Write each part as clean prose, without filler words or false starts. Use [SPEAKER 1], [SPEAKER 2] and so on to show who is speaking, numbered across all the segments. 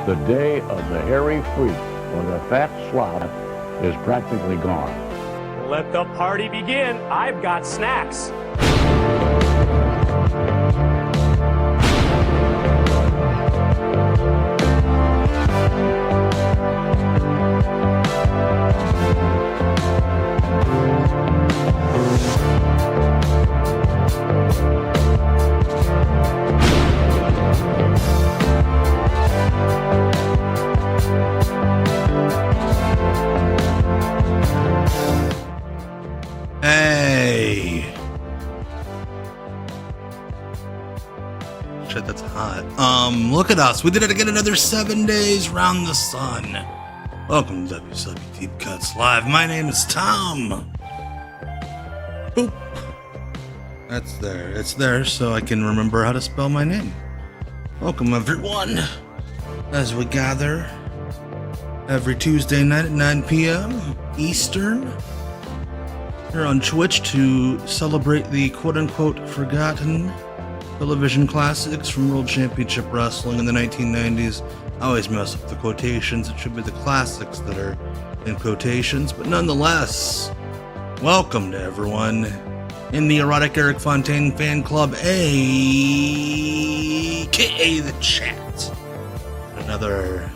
[SPEAKER 1] The day of the hairy freak or the fat slob is practically gone.
[SPEAKER 2] Let the party begin. I've got snacks.
[SPEAKER 3] Hey. Shit, that's hot. Look at us. We did it again, another 7 days round the sun. Welcome to WCW Deep Cuts Live. My name is Tom. Boop. That's there. It's there so I can remember how to spell my name. Welcome, everyone, as we gather every Tuesday night at 9 p.m. Eastern here on Twitch to celebrate the quote-unquote forgotten television classics from World Championship Wrestling in the 1990s. I always mess up the quotations. It should be the classics that are in quotations, but nonetheless, welcome to everyone in the Erotic Eric Fontaine Fan Club, a.k.a. the chat. Another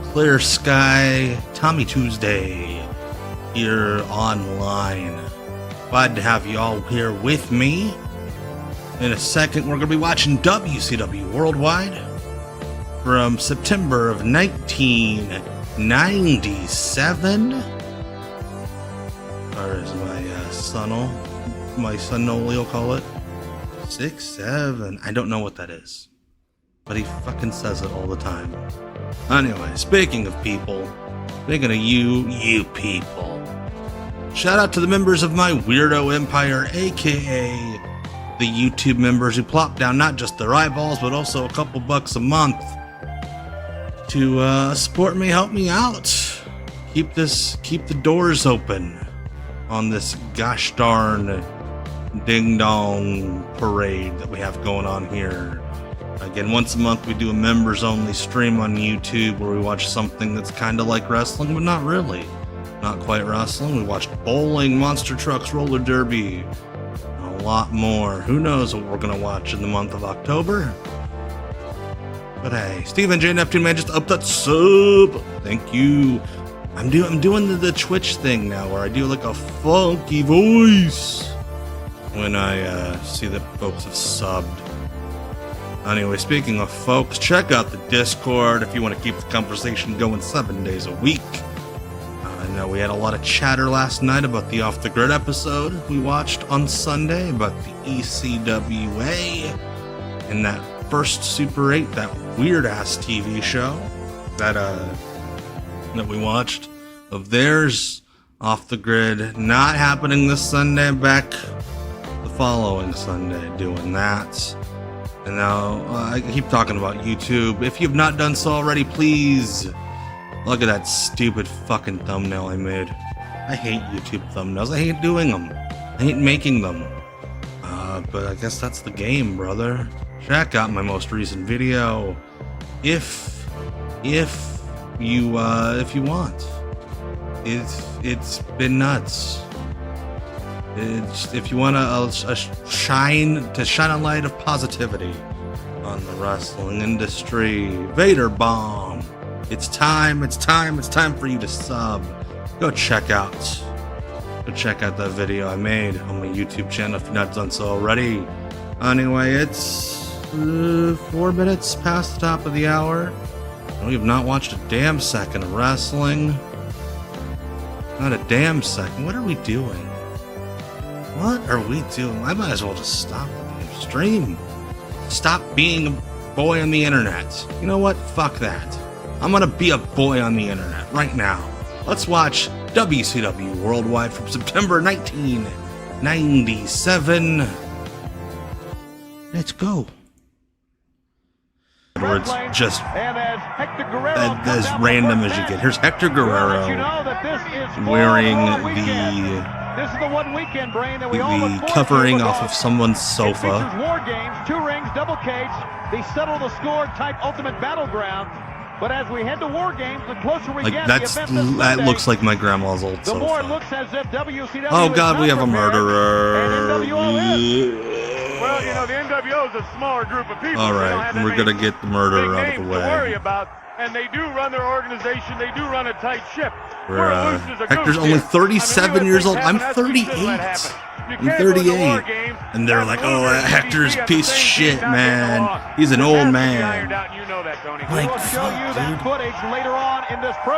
[SPEAKER 3] clear sky Tommy Tuesday here online. Glad to have you all here with me. In a second, we're going to be watching WCW Worldwide from September of 1997. Or as my son Noli will call it, 6, 7. I don't know what that is, but he fucking says it all the time. Anyway, speaking of people, speaking of you people, shout out to the members of my Weirdo Empire, aka the YouTube members who plop down not just their eyeballs, but also a couple bucks a month to support me, help me out, keep the doors open on this gosh darn ding dong parade that we have going on here. Again, once a month we do a members only stream on YouTube where we watch something that's kind of like wrestling, but not really. Not quite wrestling. We watched bowling, monster trucks, roller derby, and a lot more. Who knows what we're gonna watch in the month of October? But hey, Stephen J. Neptune Man just up that sub. Thank you. I'm doing the Twitch thing now where I do like a funky voice when I see that folks have subbed. Anyway, speaking of folks, check out the Discord if you want to keep the conversation going 7 days a week. I know we had a lot of chatter last night about the Off the Grid episode we watched on Sunday about the ECWA and that first Super 8, that weird ass TV show that we watched of theirs. Off the Grid not happening this Sunday, back the following Sunday doing that. And now I keep talking about YouTube. If you've not done so already, please look at that stupid fucking thumbnail I made. I hate YouTube thumbnails. I hate doing them. I hate making them. But I guess that's the game, brother. Check out my most recent video if you want. It's been nuts. If you want to shine a light of positivity on the wrestling industry, Vader Bomb. It's time for you to sub. Go check out that video I made on my YouTube channel if you've not done so already. Anyway, it's 4 minutes past the top of the hour. We have not watched a damn second of wrestling. Not a damn second. What are we doing? What are we doing? I might as well just stop the damn stream. Stop being a boy on the internet. You know what? Fuck that. I'm gonna be a boy on the internet right now. Let's watch WCW Worldwide from September 1997. Let's go. Or it's just as random as you get. Here's Hector Guerrero wearing the covering off of someone's sofa.
[SPEAKER 4] War games, 2 rings, double cage, the settle the score type ultimate battleground. But as we head to War Games, the closer we
[SPEAKER 3] Like
[SPEAKER 4] get,
[SPEAKER 3] that looks like my grandma's old
[SPEAKER 4] the
[SPEAKER 3] sofa.
[SPEAKER 4] more it looks as if WCW
[SPEAKER 3] Oh God, we have a murderer.
[SPEAKER 2] Well, you know, the NWO is a smaller group of people.
[SPEAKER 3] All
[SPEAKER 2] so they don't
[SPEAKER 3] right,
[SPEAKER 2] have that
[SPEAKER 3] we're
[SPEAKER 2] many
[SPEAKER 3] gonna get the murderer
[SPEAKER 2] big
[SPEAKER 3] out of
[SPEAKER 2] names
[SPEAKER 3] the
[SPEAKER 2] to worry
[SPEAKER 3] way.
[SPEAKER 2] about, and they do run their organization. They do run a tight ship. We're loose as a
[SPEAKER 3] Hector's
[SPEAKER 2] goose
[SPEAKER 3] only
[SPEAKER 2] here.
[SPEAKER 3] 37 years old. I'm 38. I'm 38. And they're like, oh, Hector's a piece of shit, man. He's an old man. Like, fuck, dude.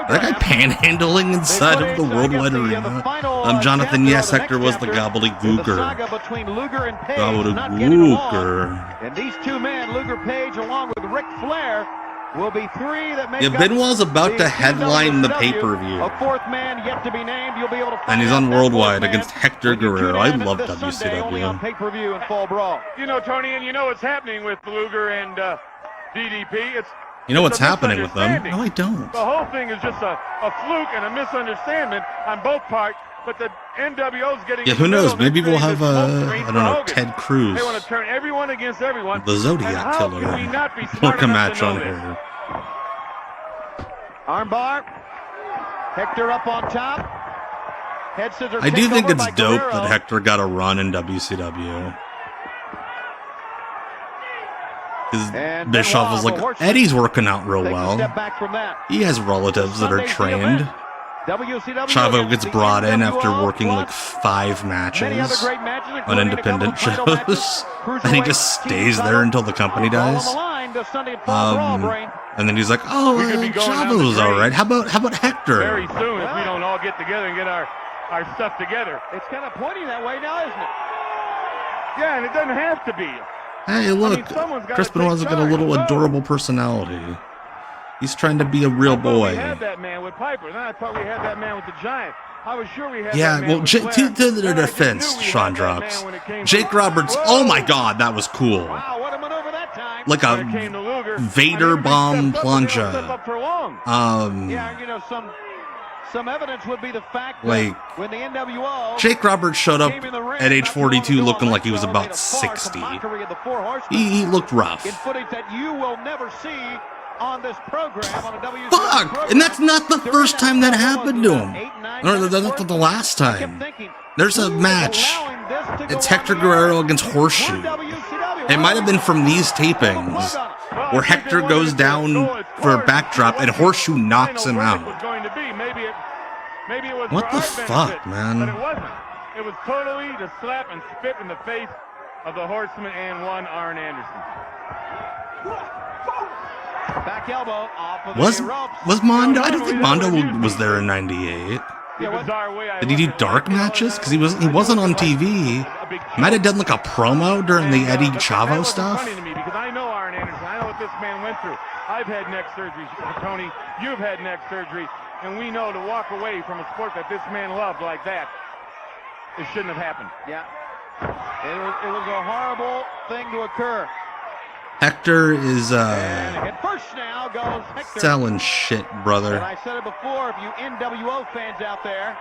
[SPEAKER 3] That guy panhandling inside of the Worldwide Arena. Jonathan, yes, Hector was the gobbledygooker. Gobbledygooker.
[SPEAKER 4] And these two men, Luger Page along with Ric Flair, will be three that make
[SPEAKER 3] Yeah, Benoit's about to headline the pay-per-view.
[SPEAKER 4] A fourth man yet to be named. You'll be able to find
[SPEAKER 3] And he's on
[SPEAKER 4] out that
[SPEAKER 3] Worldwide
[SPEAKER 4] fourth man
[SPEAKER 3] against Hector
[SPEAKER 4] when you tune
[SPEAKER 3] Guerrero. I
[SPEAKER 4] in
[SPEAKER 3] love
[SPEAKER 4] this Sunday, only on
[SPEAKER 3] WCW.
[SPEAKER 4] pay-per-view and Fall Brawl.
[SPEAKER 2] You know, Tony, and you know what's happening with Luger and DDP.
[SPEAKER 3] You know what's
[SPEAKER 2] a
[SPEAKER 3] happening with them?
[SPEAKER 2] misunderstanding.
[SPEAKER 3] No, I don't.
[SPEAKER 2] The whole thing is just a fluke and a misunderstanding on both parts. But the NWO's getting.
[SPEAKER 3] Yeah, who knows? Maybe we'll have, I don't know, Ted Cruz.
[SPEAKER 2] They want to turn everyone against everyone.
[SPEAKER 3] The Zodiac
[SPEAKER 2] And how
[SPEAKER 3] Killer.
[SPEAKER 2] can we not be smart
[SPEAKER 3] Work a
[SPEAKER 2] enough
[SPEAKER 3] match
[SPEAKER 2] to know
[SPEAKER 3] on
[SPEAKER 2] this?
[SPEAKER 3] here.
[SPEAKER 4] Armbar. Hector up on top. Head scissors
[SPEAKER 3] I do
[SPEAKER 4] kick
[SPEAKER 3] think
[SPEAKER 4] over
[SPEAKER 3] it's
[SPEAKER 4] by
[SPEAKER 3] dope
[SPEAKER 4] Guerrero.
[SPEAKER 3] that Hector got a run in WCW. Because
[SPEAKER 4] And
[SPEAKER 3] Bischoff was
[SPEAKER 4] Benoit,
[SPEAKER 3] like,
[SPEAKER 4] the horseman,
[SPEAKER 3] Eddie's working out real
[SPEAKER 4] takes a
[SPEAKER 3] well.
[SPEAKER 4] step back from that.
[SPEAKER 3] He has relatives that are
[SPEAKER 4] Sunday's
[SPEAKER 3] trained.
[SPEAKER 4] event. WCW
[SPEAKER 3] Chavo gets
[SPEAKER 4] the
[SPEAKER 3] brought in after
[SPEAKER 4] NWO
[SPEAKER 3] working like
[SPEAKER 4] plus
[SPEAKER 3] 5
[SPEAKER 4] many other
[SPEAKER 3] matches
[SPEAKER 4] great matches,
[SPEAKER 3] on
[SPEAKER 4] including a
[SPEAKER 3] independent
[SPEAKER 4] couple of title matches,
[SPEAKER 3] shows. And he just
[SPEAKER 4] cruiserweight
[SPEAKER 3] stays
[SPEAKER 4] team
[SPEAKER 3] there
[SPEAKER 4] title,
[SPEAKER 3] until the company
[SPEAKER 4] all on
[SPEAKER 3] dies.
[SPEAKER 4] the line this Sunday at Fall Brawl, Brain.
[SPEAKER 3] And then he's like, oh,
[SPEAKER 2] We could be going down the
[SPEAKER 3] Chavo's
[SPEAKER 2] drain
[SPEAKER 3] alright. How about Hector?
[SPEAKER 2] Very soon, if we don't all get together and get our stuff together.
[SPEAKER 4] It's kind of pointing that way now, isn't it?
[SPEAKER 2] Yeah, and it doesn't have to be.
[SPEAKER 3] Hey, look,
[SPEAKER 2] someone's gotta
[SPEAKER 3] Chris Benoit's
[SPEAKER 2] take
[SPEAKER 3] got a little
[SPEAKER 2] charge.
[SPEAKER 3] adorable personality. He's trying to be a real
[SPEAKER 2] I thought
[SPEAKER 3] boy.
[SPEAKER 2] We had that man with Piper. Then I thought we had that man with the Giant. I was sure we had
[SPEAKER 3] Yeah,
[SPEAKER 2] that man
[SPEAKER 3] well,
[SPEAKER 2] with
[SPEAKER 3] to
[SPEAKER 2] Flair.
[SPEAKER 3] their
[SPEAKER 2] Then I just
[SPEAKER 3] defense,
[SPEAKER 2] knew we
[SPEAKER 3] Sean
[SPEAKER 2] had that man
[SPEAKER 3] drops.
[SPEAKER 2] when it came to
[SPEAKER 3] Jake
[SPEAKER 2] Luger.
[SPEAKER 3] Roberts,
[SPEAKER 2] Whoa!
[SPEAKER 3] oh my god, that was cool.
[SPEAKER 4] Wow, what a maneuver that time.
[SPEAKER 3] Like
[SPEAKER 2] When it
[SPEAKER 3] a
[SPEAKER 2] came to Luger,
[SPEAKER 3] Vader
[SPEAKER 2] I mean,
[SPEAKER 3] bomb
[SPEAKER 2] everybody stepped up, and they don't step
[SPEAKER 3] plancha.
[SPEAKER 2] up for long.
[SPEAKER 4] Yeah, you know, some evidence would be the fact that
[SPEAKER 3] Like,
[SPEAKER 4] when the NWO
[SPEAKER 3] Jake Roberts showed up
[SPEAKER 4] came in the ring
[SPEAKER 3] at age
[SPEAKER 4] not too long
[SPEAKER 3] 42
[SPEAKER 4] ago,
[SPEAKER 3] looking like he was
[SPEAKER 4] Metro
[SPEAKER 3] about
[SPEAKER 4] made a farce, a
[SPEAKER 3] 60.
[SPEAKER 4] mockery of the Four Horsemen
[SPEAKER 3] He looked rough.
[SPEAKER 4] in footage that you will never see on this program on a WCW
[SPEAKER 3] Fuck!
[SPEAKER 4] program.
[SPEAKER 3] And that's not the
[SPEAKER 4] During
[SPEAKER 3] first time that
[SPEAKER 4] time,
[SPEAKER 3] happened to him.
[SPEAKER 4] 8, 9
[SPEAKER 3] Or
[SPEAKER 4] minutes
[SPEAKER 3] that's
[SPEAKER 4] worth,
[SPEAKER 3] not the last
[SPEAKER 4] I kept
[SPEAKER 3] time.
[SPEAKER 4] thinking,
[SPEAKER 3] There's a
[SPEAKER 4] who is
[SPEAKER 3] match.
[SPEAKER 4] allowing this to go
[SPEAKER 3] It's
[SPEAKER 4] on
[SPEAKER 3] Hector
[SPEAKER 4] the
[SPEAKER 3] Guerrero
[SPEAKER 4] air?
[SPEAKER 3] against Horseshoe.
[SPEAKER 4] We're WCW.
[SPEAKER 3] It might have been from these tapings
[SPEAKER 2] Well,
[SPEAKER 3] where
[SPEAKER 2] I think
[SPEAKER 3] Hector
[SPEAKER 2] they wanted
[SPEAKER 3] goes
[SPEAKER 2] to
[SPEAKER 3] down
[SPEAKER 2] go as
[SPEAKER 3] for a
[SPEAKER 2] far as
[SPEAKER 3] backdrop and
[SPEAKER 2] what
[SPEAKER 3] Horseshoe
[SPEAKER 2] the
[SPEAKER 3] knocks
[SPEAKER 2] final
[SPEAKER 3] him
[SPEAKER 2] verdict
[SPEAKER 3] out.
[SPEAKER 2] was going to be. Maybe it was
[SPEAKER 3] What
[SPEAKER 2] for
[SPEAKER 3] the
[SPEAKER 2] our
[SPEAKER 3] fuck,
[SPEAKER 2] benefit,
[SPEAKER 3] man?
[SPEAKER 2] But it wasn't. It was totally to slap and spit in the face of the Horseman and one Arn Anderson.
[SPEAKER 4] Back elbow off of
[SPEAKER 3] Was
[SPEAKER 4] the ropes.
[SPEAKER 3] Mondo? I don't think Mondo was there in '98.
[SPEAKER 2] The bizarre way I
[SPEAKER 3] Did he do
[SPEAKER 2] look at it,
[SPEAKER 3] dark
[SPEAKER 2] you know,
[SPEAKER 3] matches? Because he wasn't on TV. Might have done like a promo during the Eddie
[SPEAKER 2] but that
[SPEAKER 3] Chavo
[SPEAKER 2] wasn't
[SPEAKER 3] stuff.
[SPEAKER 2] funny to me because I know Arn Anderson. I know what this man went through. I've had neck surgery, Tony. You've had neck surgery, and we know to walk away from a sport that this man loved like that, it shouldn't have happened.
[SPEAKER 4] Yeah. It was a horrible thing to occur.
[SPEAKER 3] Hector is
[SPEAKER 4] And at first now goes Hector.
[SPEAKER 3] selling shit,
[SPEAKER 4] And
[SPEAKER 3] brother.
[SPEAKER 4] I said it before, if you NWO fans out there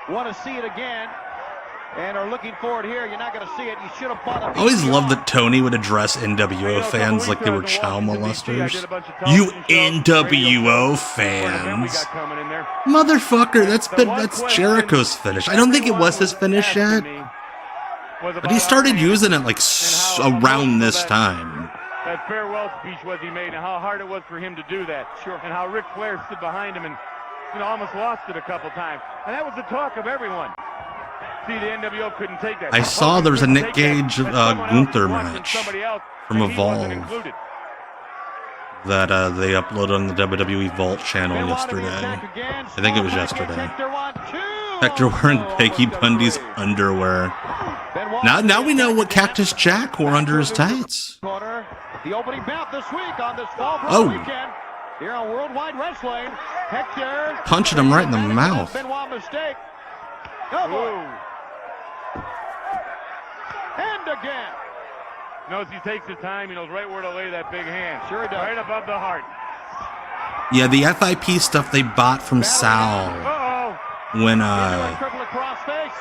[SPEAKER 4] want to see it again and are looking forward here, you're not going to see it. You should have bought a
[SPEAKER 3] I always
[SPEAKER 4] VCR.
[SPEAKER 3] loved that Tony would address NWO fans like they were child molesters. You NWO fans. Motherfucker, that's Jericho's finish. I don't think it was his finish yet, but he started using it like around this time.
[SPEAKER 2] That farewell speech was he made, and how hard it was for him to do that. Sure. And how Ric Flair stood behind him and almost lost it a couple times. And that was the talk of everyone. See, the NWO couldn't take that.
[SPEAKER 3] I saw there was a Nick Gage Gunther match from Evolve that they uploaded on the WWE Vault channel yesterday. I think it was yesterday. Hector wearing Peggy Bundy's underwear. Now we know what Cactus Jack wore under his tights.
[SPEAKER 4] The opening bout this week on this Fall Brawl weekend here on Worldwide Wrestling. Hector
[SPEAKER 3] punching him right in the mouth.
[SPEAKER 4] Benoit mistake. Oh boy. And again.
[SPEAKER 2] Knows he takes his time. He knows right where to lay that big hand.
[SPEAKER 4] Sure he does.
[SPEAKER 2] Right above the heart.
[SPEAKER 3] Yeah, the FIP stuff they bought from Sal when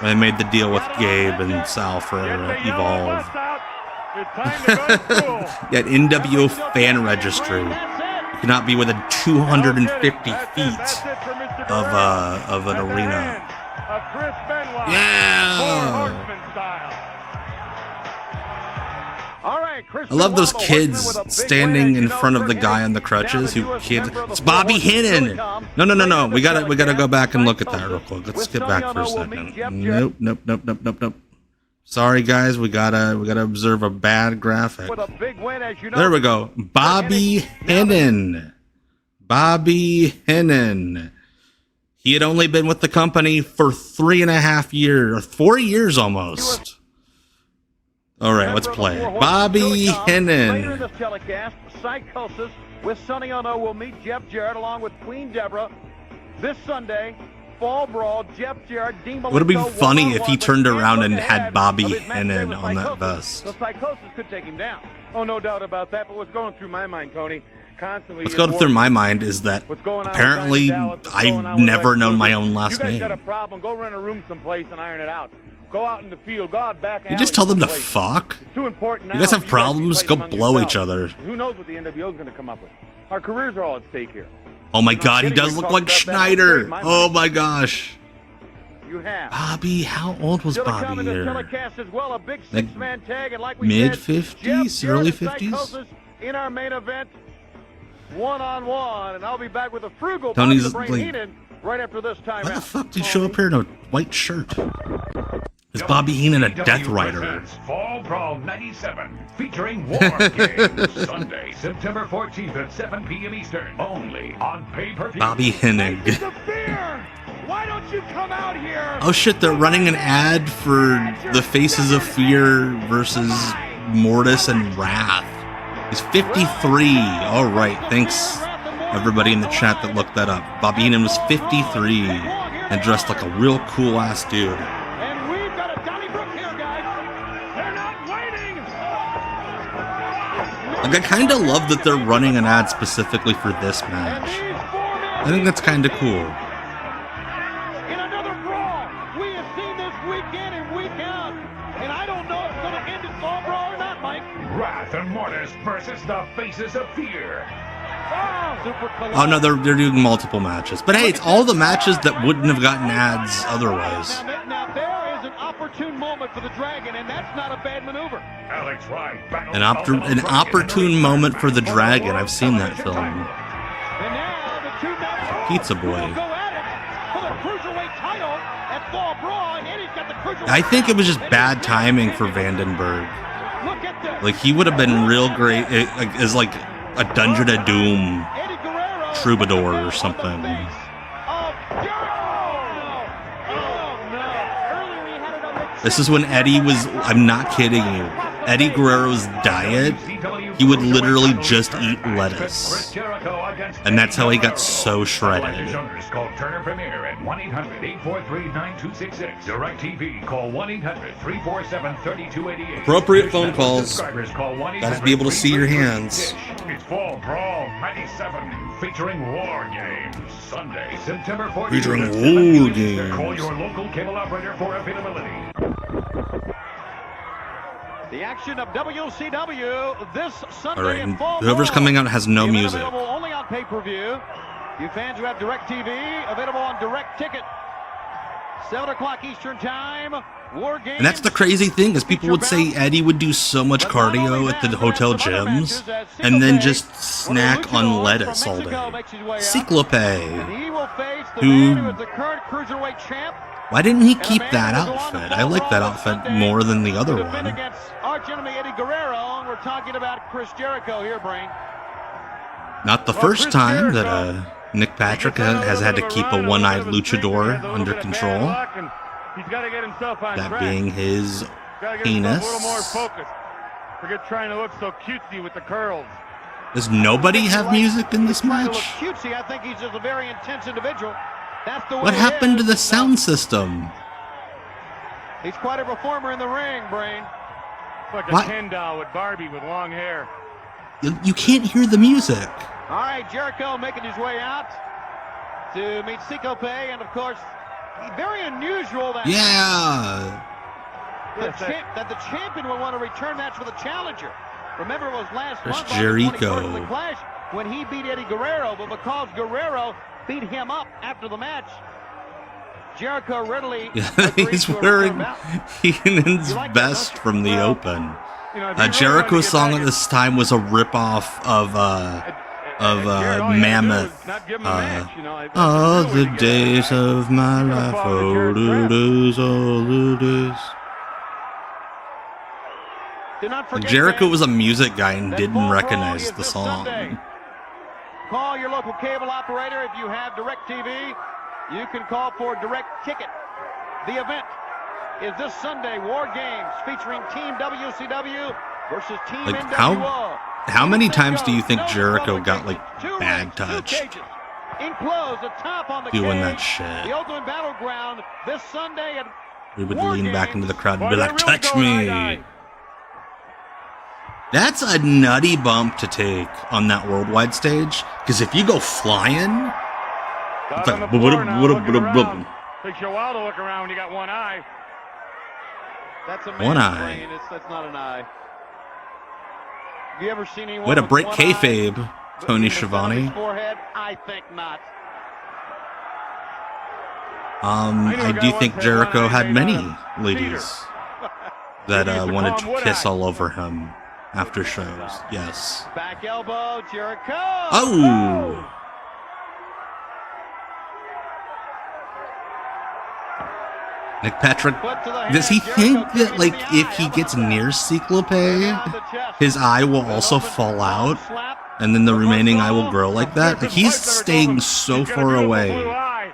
[SPEAKER 3] they made the deal with Gabe and Sal for Evolve. Yeah, NWO fan registry. You cannot be within 250 feet of an arena. Yeah! I love those kids standing in front of the guy on the crutches. It's Bobby Heenan. No. We gotta go back and look at that real quick. Let's get back for a second. Nope. Sorry guys, we gotta observe a bad graphic. There we go. Bobby Heenan. He had only been with the company for 3.5 years, or 4 years almost. All right, let's play. Bobby Heenan.
[SPEAKER 4] Psychosis with Sonny Ono will meet Jeff Jarrett along with Queen Deborah this Sunday. Fall Brawl, Jeff Jarrett, Dean Malenko.
[SPEAKER 3] Would it be funny if he turned around and had Bobby Heenan on that vest?
[SPEAKER 4] The Psychosis could take him down.
[SPEAKER 2] Oh, no doubt about that. But what's going through my mind, Tony, constantly.
[SPEAKER 3] What's going through my mind is that apparently I've never known my own last name.
[SPEAKER 2] You guys got a problem? Go rent a room someplace and iron it out. Go out in the field. Go out back.
[SPEAKER 3] You just tell them to fuck.
[SPEAKER 2] It's too important.
[SPEAKER 3] You guys have problems? Go blow each other.
[SPEAKER 2] Who knows what the NWO is going to come up with? Our careers are all at stake here.
[SPEAKER 3] Oh my God, he does look like Schneider. Oh my gosh. Bobby, how old was Bobby here? Like mid-50s, early 50s?
[SPEAKER 4] In our main event, one-on-one, and I'll be back with a frugal
[SPEAKER 3] Tony's like,
[SPEAKER 4] right after this time.
[SPEAKER 3] Why the fuck did he show up here in a white shirt? Is Bobby Heenan a Death Rider?
[SPEAKER 5] Fall Brawl 97, featuring War Games, Sunday, September 14th at 7 p.m. Eastern, only on pay-per-view.
[SPEAKER 3] Bobby Heenan.
[SPEAKER 4] Why don't you come out here?
[SPEAKER 3] Oh shit, they're running an ad for the Faces of Fear versus Mortis and Wrath. He's 53. All right, thanks everybody in the chat that looked that up. Bobby Heenan was 53 and dressed like a real cool ass dude. Like, I kind of love that they're running an ad specifically for this match. I think that's kind of cool.
[SPEAKER 4] In another brawl, we have seen this week in and week out, and I don't know if it's going to end in Fall Brawl or not, Mike.
[SPEAKER 5] Wrath and Mortis versus the Faces of Fear.
[SPEAKER 3] Oh no, they're doing multiple matches. But hey, it's all the matches that wouldn't have gotten ads otherwise.
[SPEAKER 4] Now there is an opportune moment for the Dragon, and that's not a bad maneuver.
[SPEAKER 5] Alex Wright,
[SPEAKER 3] An opportune moment for the Dragon. I've seen that film.
[SPEAKER 4] And now the two men
[SPEAKER 3] Pizza Boy.
[SPEAKER 4] will go at it for the Cruiserweight title at Fall Brawl, and Eddie's got the Cruiserweight.
[SPEAKER 3] I think it was just bad timing for Vandenberg.
[SPEAKER 4] Look at this.
[SPEAKER 3] Like, he would have been real great as like a Dungeon of Doom troubadour or something. This is when Eddie was, I'm not kidding you, Eddie Guerrero's diet, he would literally just eat lettuce. And that's how he got so shredded.
[SPEAKER 5] Call Turner Premier at 1-800-843-9266. Direct TV, call 1-800-347-3288.
[SPEAKER 3] Appropriate phone calls. Gotta be able to see your hands.
[SPEAKER 5] It's Fall Brawl 97, featuring War Games. Sunday, September 14th.
[SPEAKER 3] Featuring War Games.
[SPEAKER 5] Call your local cable operator for availability.
[SPEAKER 4] The action of WCW this Sunday.
[SPEAKER 3] All right, whoever's coming out has no music.
[SPEAKER 4] Available only on pay-per-view. You fans who have Direct TV, available on Direct Ticket. 7 o'clock Eastern Time. War Games.
[SPEAKER 3] And that's the crazy thing, is people would say Eddie would do so much cardio at the hotel gyms and then just snack on lettuce all day. Ciclope, who... Why didn't he keep that outfit? I like that outfit more than the other one.
[SPEAKER 4] Arch enemy Eddie Guerrero, and we're talking about Chris Jericho here, Brain.
[SPEAKER 3] Not the first time that Nick Patrick has had to keep a one-eyed luchador under control. That being his penis.
[SPEAKER 2] Forget trying to look so cutesy with the curls.
[SPEAKER 3] Does nobody have music in this match?
[SPEAKER 4] Cutesy, I think he's just a very intense individual. That's the way
[SPEAKER 3] what happened to the sound system?
[SPEAKER 4] He's quite a performer in the ring, Brain.
[SPEAKER 2] Like a Ken doll with Barbie with long hair.
[SPEAKER 3] You can't hear the music.
[SPEAKER 4] All right, Jericho making his way out to meet Ciclope, and of course, very unusual that that the champion will want to return match for the challenger. Remember, it was last month.
[SPEAKER 3] Jericho.
[SPEAKER 4] The Clash. when he beat Eddie Guerrero, but because Guerrero beat him up after the match, Jericho readily
[SPEAKER 3] he's wearing Heenan's vest from the Open. Jericho's song at this time was a ripoff of Mammoth. All the days of my life, all the days, all the days. Jericho was a music guy and didn't recognize the song.
[SPEAKER 4] Call your local cable operator if you have DirecTV. You can call for Direct Ticket. The event is this Sunday, War Games, featuring Team WCW versus Team NWO.
[SPEAKER 3] How many times do you think Jericho got, like, bad touch doing that shit?
[SPEAKER 4] The Ultimate Battleground this Sunday at
[SPEAKER 3] We would lean back into the crowd and be like, touch me. That's a nutty bump to take on that worldwide stage, because if you go flying, it's like,
[SPEAKER 2] takes you a while to look around when you got one eye.
[SPEAKER 4] That's a
[SPEAKER 3] one eye.
[SPEAKER 4] That's not an eye. Have you ever seen anyone
[SPEAKER 3] way to
[SPEAKER 4] with
[SPEAKER 3] break
[SPEAKER 4] one
[SPEAKER 3] kayfabe,
[SPEAKER 4] eye
[SPEAKER 3] Tony
[SPEAKER 4] in the center of his
[SPEAKER 3] Schiavone.
[SPEAKER 4] forehead? I think not.
[SPEAKER 3] I do think Jericho had many ladies that wanted to kiss all over him after shows. Yes.
[SPEAKER 4] Back elbow, Jericho.
[SPEAKER 3] Oh! Nick Patrick, does he think that, like, if he gets near Ciclope, his eye will also fall out, and then the remaining eye will grow like that? Like, he's staying so far away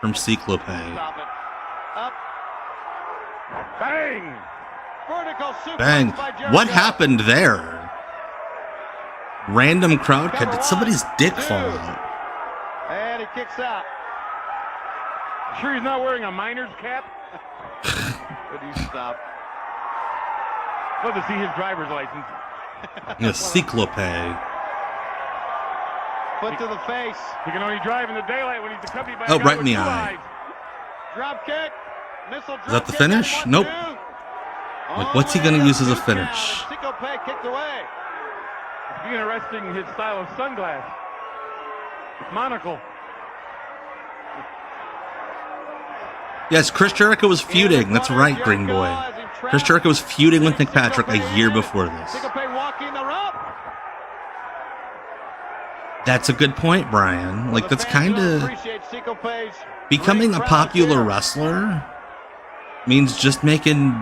[SPEAKER 3] from Ciclope.
[SPEAKER 2] Bang!
[SPEAKER 3] Bang! What happened there? Random crowd cut. Did somebody's dick fall out?
[SPEAKER 4] And he kicks out.
[SPEAKER 2] Sure he's not wearing a miner's cap?
[SPEAKER 4] Would you stop?
[SPEAKER 2] Love to see his driver's license.
[SPEAKER 3] Yeah, Ciclope.
[SPEAKER 4] Foot to the face.
[SPEAKER 2] He can only drive in the daylight when he's accompanied by
[SPEAKER 3] Oh,
[SPEAKER 2] a guy
[SPEAKER 3] right in
[SPEAKER 2] with
[SPEAKER 3] the
[SPEAKER 2] two
[SPEAKER 3] eye.
[SPEAKER 2] eyes.
[SPEAKER 4] Drop kick. Missile drop
[SPEAKER 3] Is that the
[SPEAKER 4] kick.
[SPEAKER 3] finish?
[SPEAKER 4] One,
[SPEAKER 3] Nope.
[SPEAKER 4] two.
[SPEAKER 3] Like, what's he gonna use as a finish?
[SPEAKER 4] Ciclope kicked away.
[SPEAKER 2] It's interesting, his style of sunglass. Monocle.
[SPEAKER 3] Yes, Chris Jericho was feuding. That's right, Green Boy. Chris Jericho was feuding with Nick Patrick a year before this.
[SPEAKER 4] Ciclope walking the rope.
[SPEAKER 3] That's a good point, Brian. Like, that's kind of...
[SPEAKER 4] Appreciate Ciclope's
[SPEAKER 3] Becoming a
[SPEAKER 4] great crowd
[SPEAKER 3] popular
[SPEAKER 4] here.
[SPEAKER 3] wrestler means just making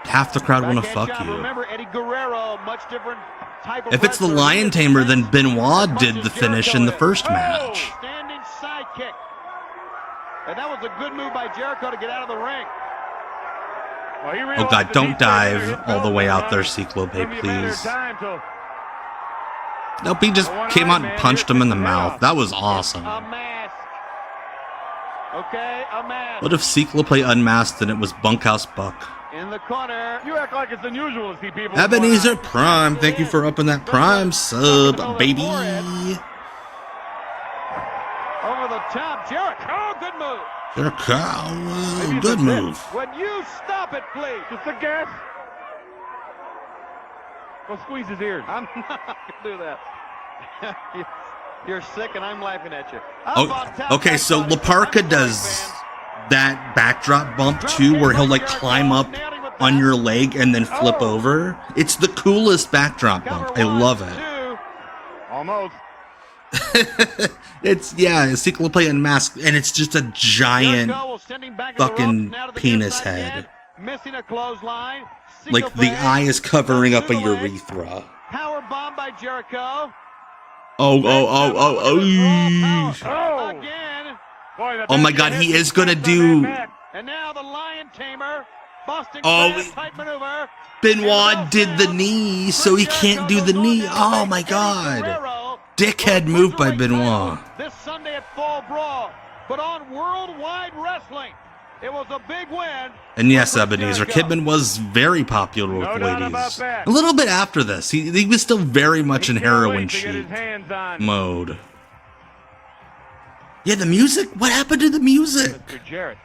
[SPEAKER 3] half the crowd want to
[SPEAKER 4] Backhand
[SPEAKER 3] fuck
[SPEAKER 4] jab.
[SPEAKER 3] you.
[SPEAKER 4] Remember Eddie Guerrero, much different type of
[SPEAKER 3] If it's the
[SPEAKER 4] wrestler.
[SPEAKER 3] Lion Tamer, then Benoit did the finish in the first match.
[SPEAKER 4] Standing side kick. And that was a good move by Jericho to get out of the ring.
[SPEAKER 2] Well, he
[SPEAKER 3] Oh
[SPEAKER 2] realized
[SPEAKER 3] god,
[SPEAKER 2] that
[SPEAKER 3] don't
[SPEAKER 2] he's better.
[SPEAKER 3] dive
[SPEAKER 2] His
[SPEAKER 3] all the
[SPEAKER 2] belt
[SPEAKER 3] way
[SPEAKER 2] was
[SPEAKER 3] out there,
[SPEAKER 2] on.
[SPEAKER 3] Ciclope,
[SPEAKER 2] Gonna be a matter of
[SPEAKER 3] please.
[SPEAKER 2] time till
[SPEAKER 3] Nope, he just came out and punched him in the mouth. That was awesome.
[SPEAKER 4] A mask. Okay, a mask.
[SPEAKER 3] What if Ciclope unmasked and it was Bunkhouse Buck?
[SPEAKER 4] In the corner.
[SPEAKER 2] You act like it's unusual to see people.
[SPEAKER 3] Ebenezer Prime, thank you for upping that Prime sub, baby.
[SPEAKER 4] Over the top, Jericho. Good move.
[SPEAKER 3] Jericho, good move.
[SPEAKER 4] Would you stop it, please?
[SPEAKER 2] Just a guess. Go squeeze his ears.
[SPEAKER 4] I'm not going to do that. You're sick and I'm laughing at you.
[SPEAKER 3] Oh, okay, so Laparca does that backdrop bump too, where he'll like climb up on your leg and then flip over. It's the coolest backdrop bump. I love it.
[SPEAKER 2] Almost.
[SPEAKER 3] It's, yeah, Ciclope unmasked, and it's just a giant fucking penis head.
[SPEAKER 4] Missing a clothesline.
[SPEAKER 3] Like the eye is covering up a urethra.
[SPEAKER 4] Power bomb by Jericho.
[SPEAKER 3] Oh.
[SPEAKER 4] Again.
[SPEAKER 2] Boy,
[SPEAKER 3] Oh my god, he is gonna do...
[SPEAKER 4] And now the Lion Tamer. Boston
[SPEAKER 3] Oh,
[SPEAKER 4] tight maneuver.
[SPEAKER 3] Benoit did the knee, so he can't do the knee. Oh my god. Dickhead move by Benoit.
[SPEAKER 4] This Sunday at Fall Brawl, but on Worldwide Wrestling. It was a big win.
[SPEAKER 3] And yes, Ebenezer Kidman was very popular with
[SPEAKER 2] No doubt about
[SPEAKER 3] ladies.
[SPEAKER 2] that.
[SPEAKER 3] A little bit after this, he was still very much in heroin chic mode. Yeah, the music. What happened to the music?
[SPEAKER 2] Mr. Jarrett.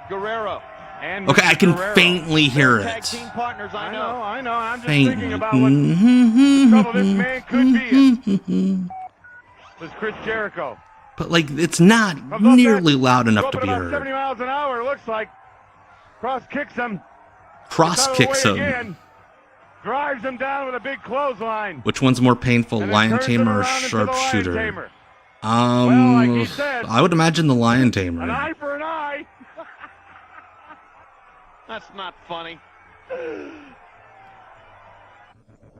[SPEAKER 4] Guerrero.
[SPEAKER 2] And
[SPEAKER 3] Okay,
[SPEAKER 2] Mr.
[SPEAKER 3] I can
[SPEAKER 2] Guerrero.
[SPEAKER 3] faintly hear
[SPEAKER 4] Tag
[SPEAKER 3] it.
[SPEAKER 4] team partners, I know.
[SPEAKER 2] I know. I'm just
[SPEAKER 3] Faintly.
[SPEAKER 2] thinking about what trouble this man could be in. was Chris Jericho.
[SPEAKER 3] But, like, it's not nearly loud enough to be
[SPEAKER 2] about
[SPEAKER 3] heard.
[SPEAKER 2] 70 miles an hour, it looks like. Cross kicks him.
[SPEAKER 3] Cross kicks him.
[SPEAKER 2] Again. Drives him down with a big clothesline.
[SPEAKER 3] Which one's more painful, lion tamer or sharpshooter? Like he said, I would imagine the lion tamer.
[SPEAKER 2] An eye for an eye.
[SPEAKER 4] That's not funny.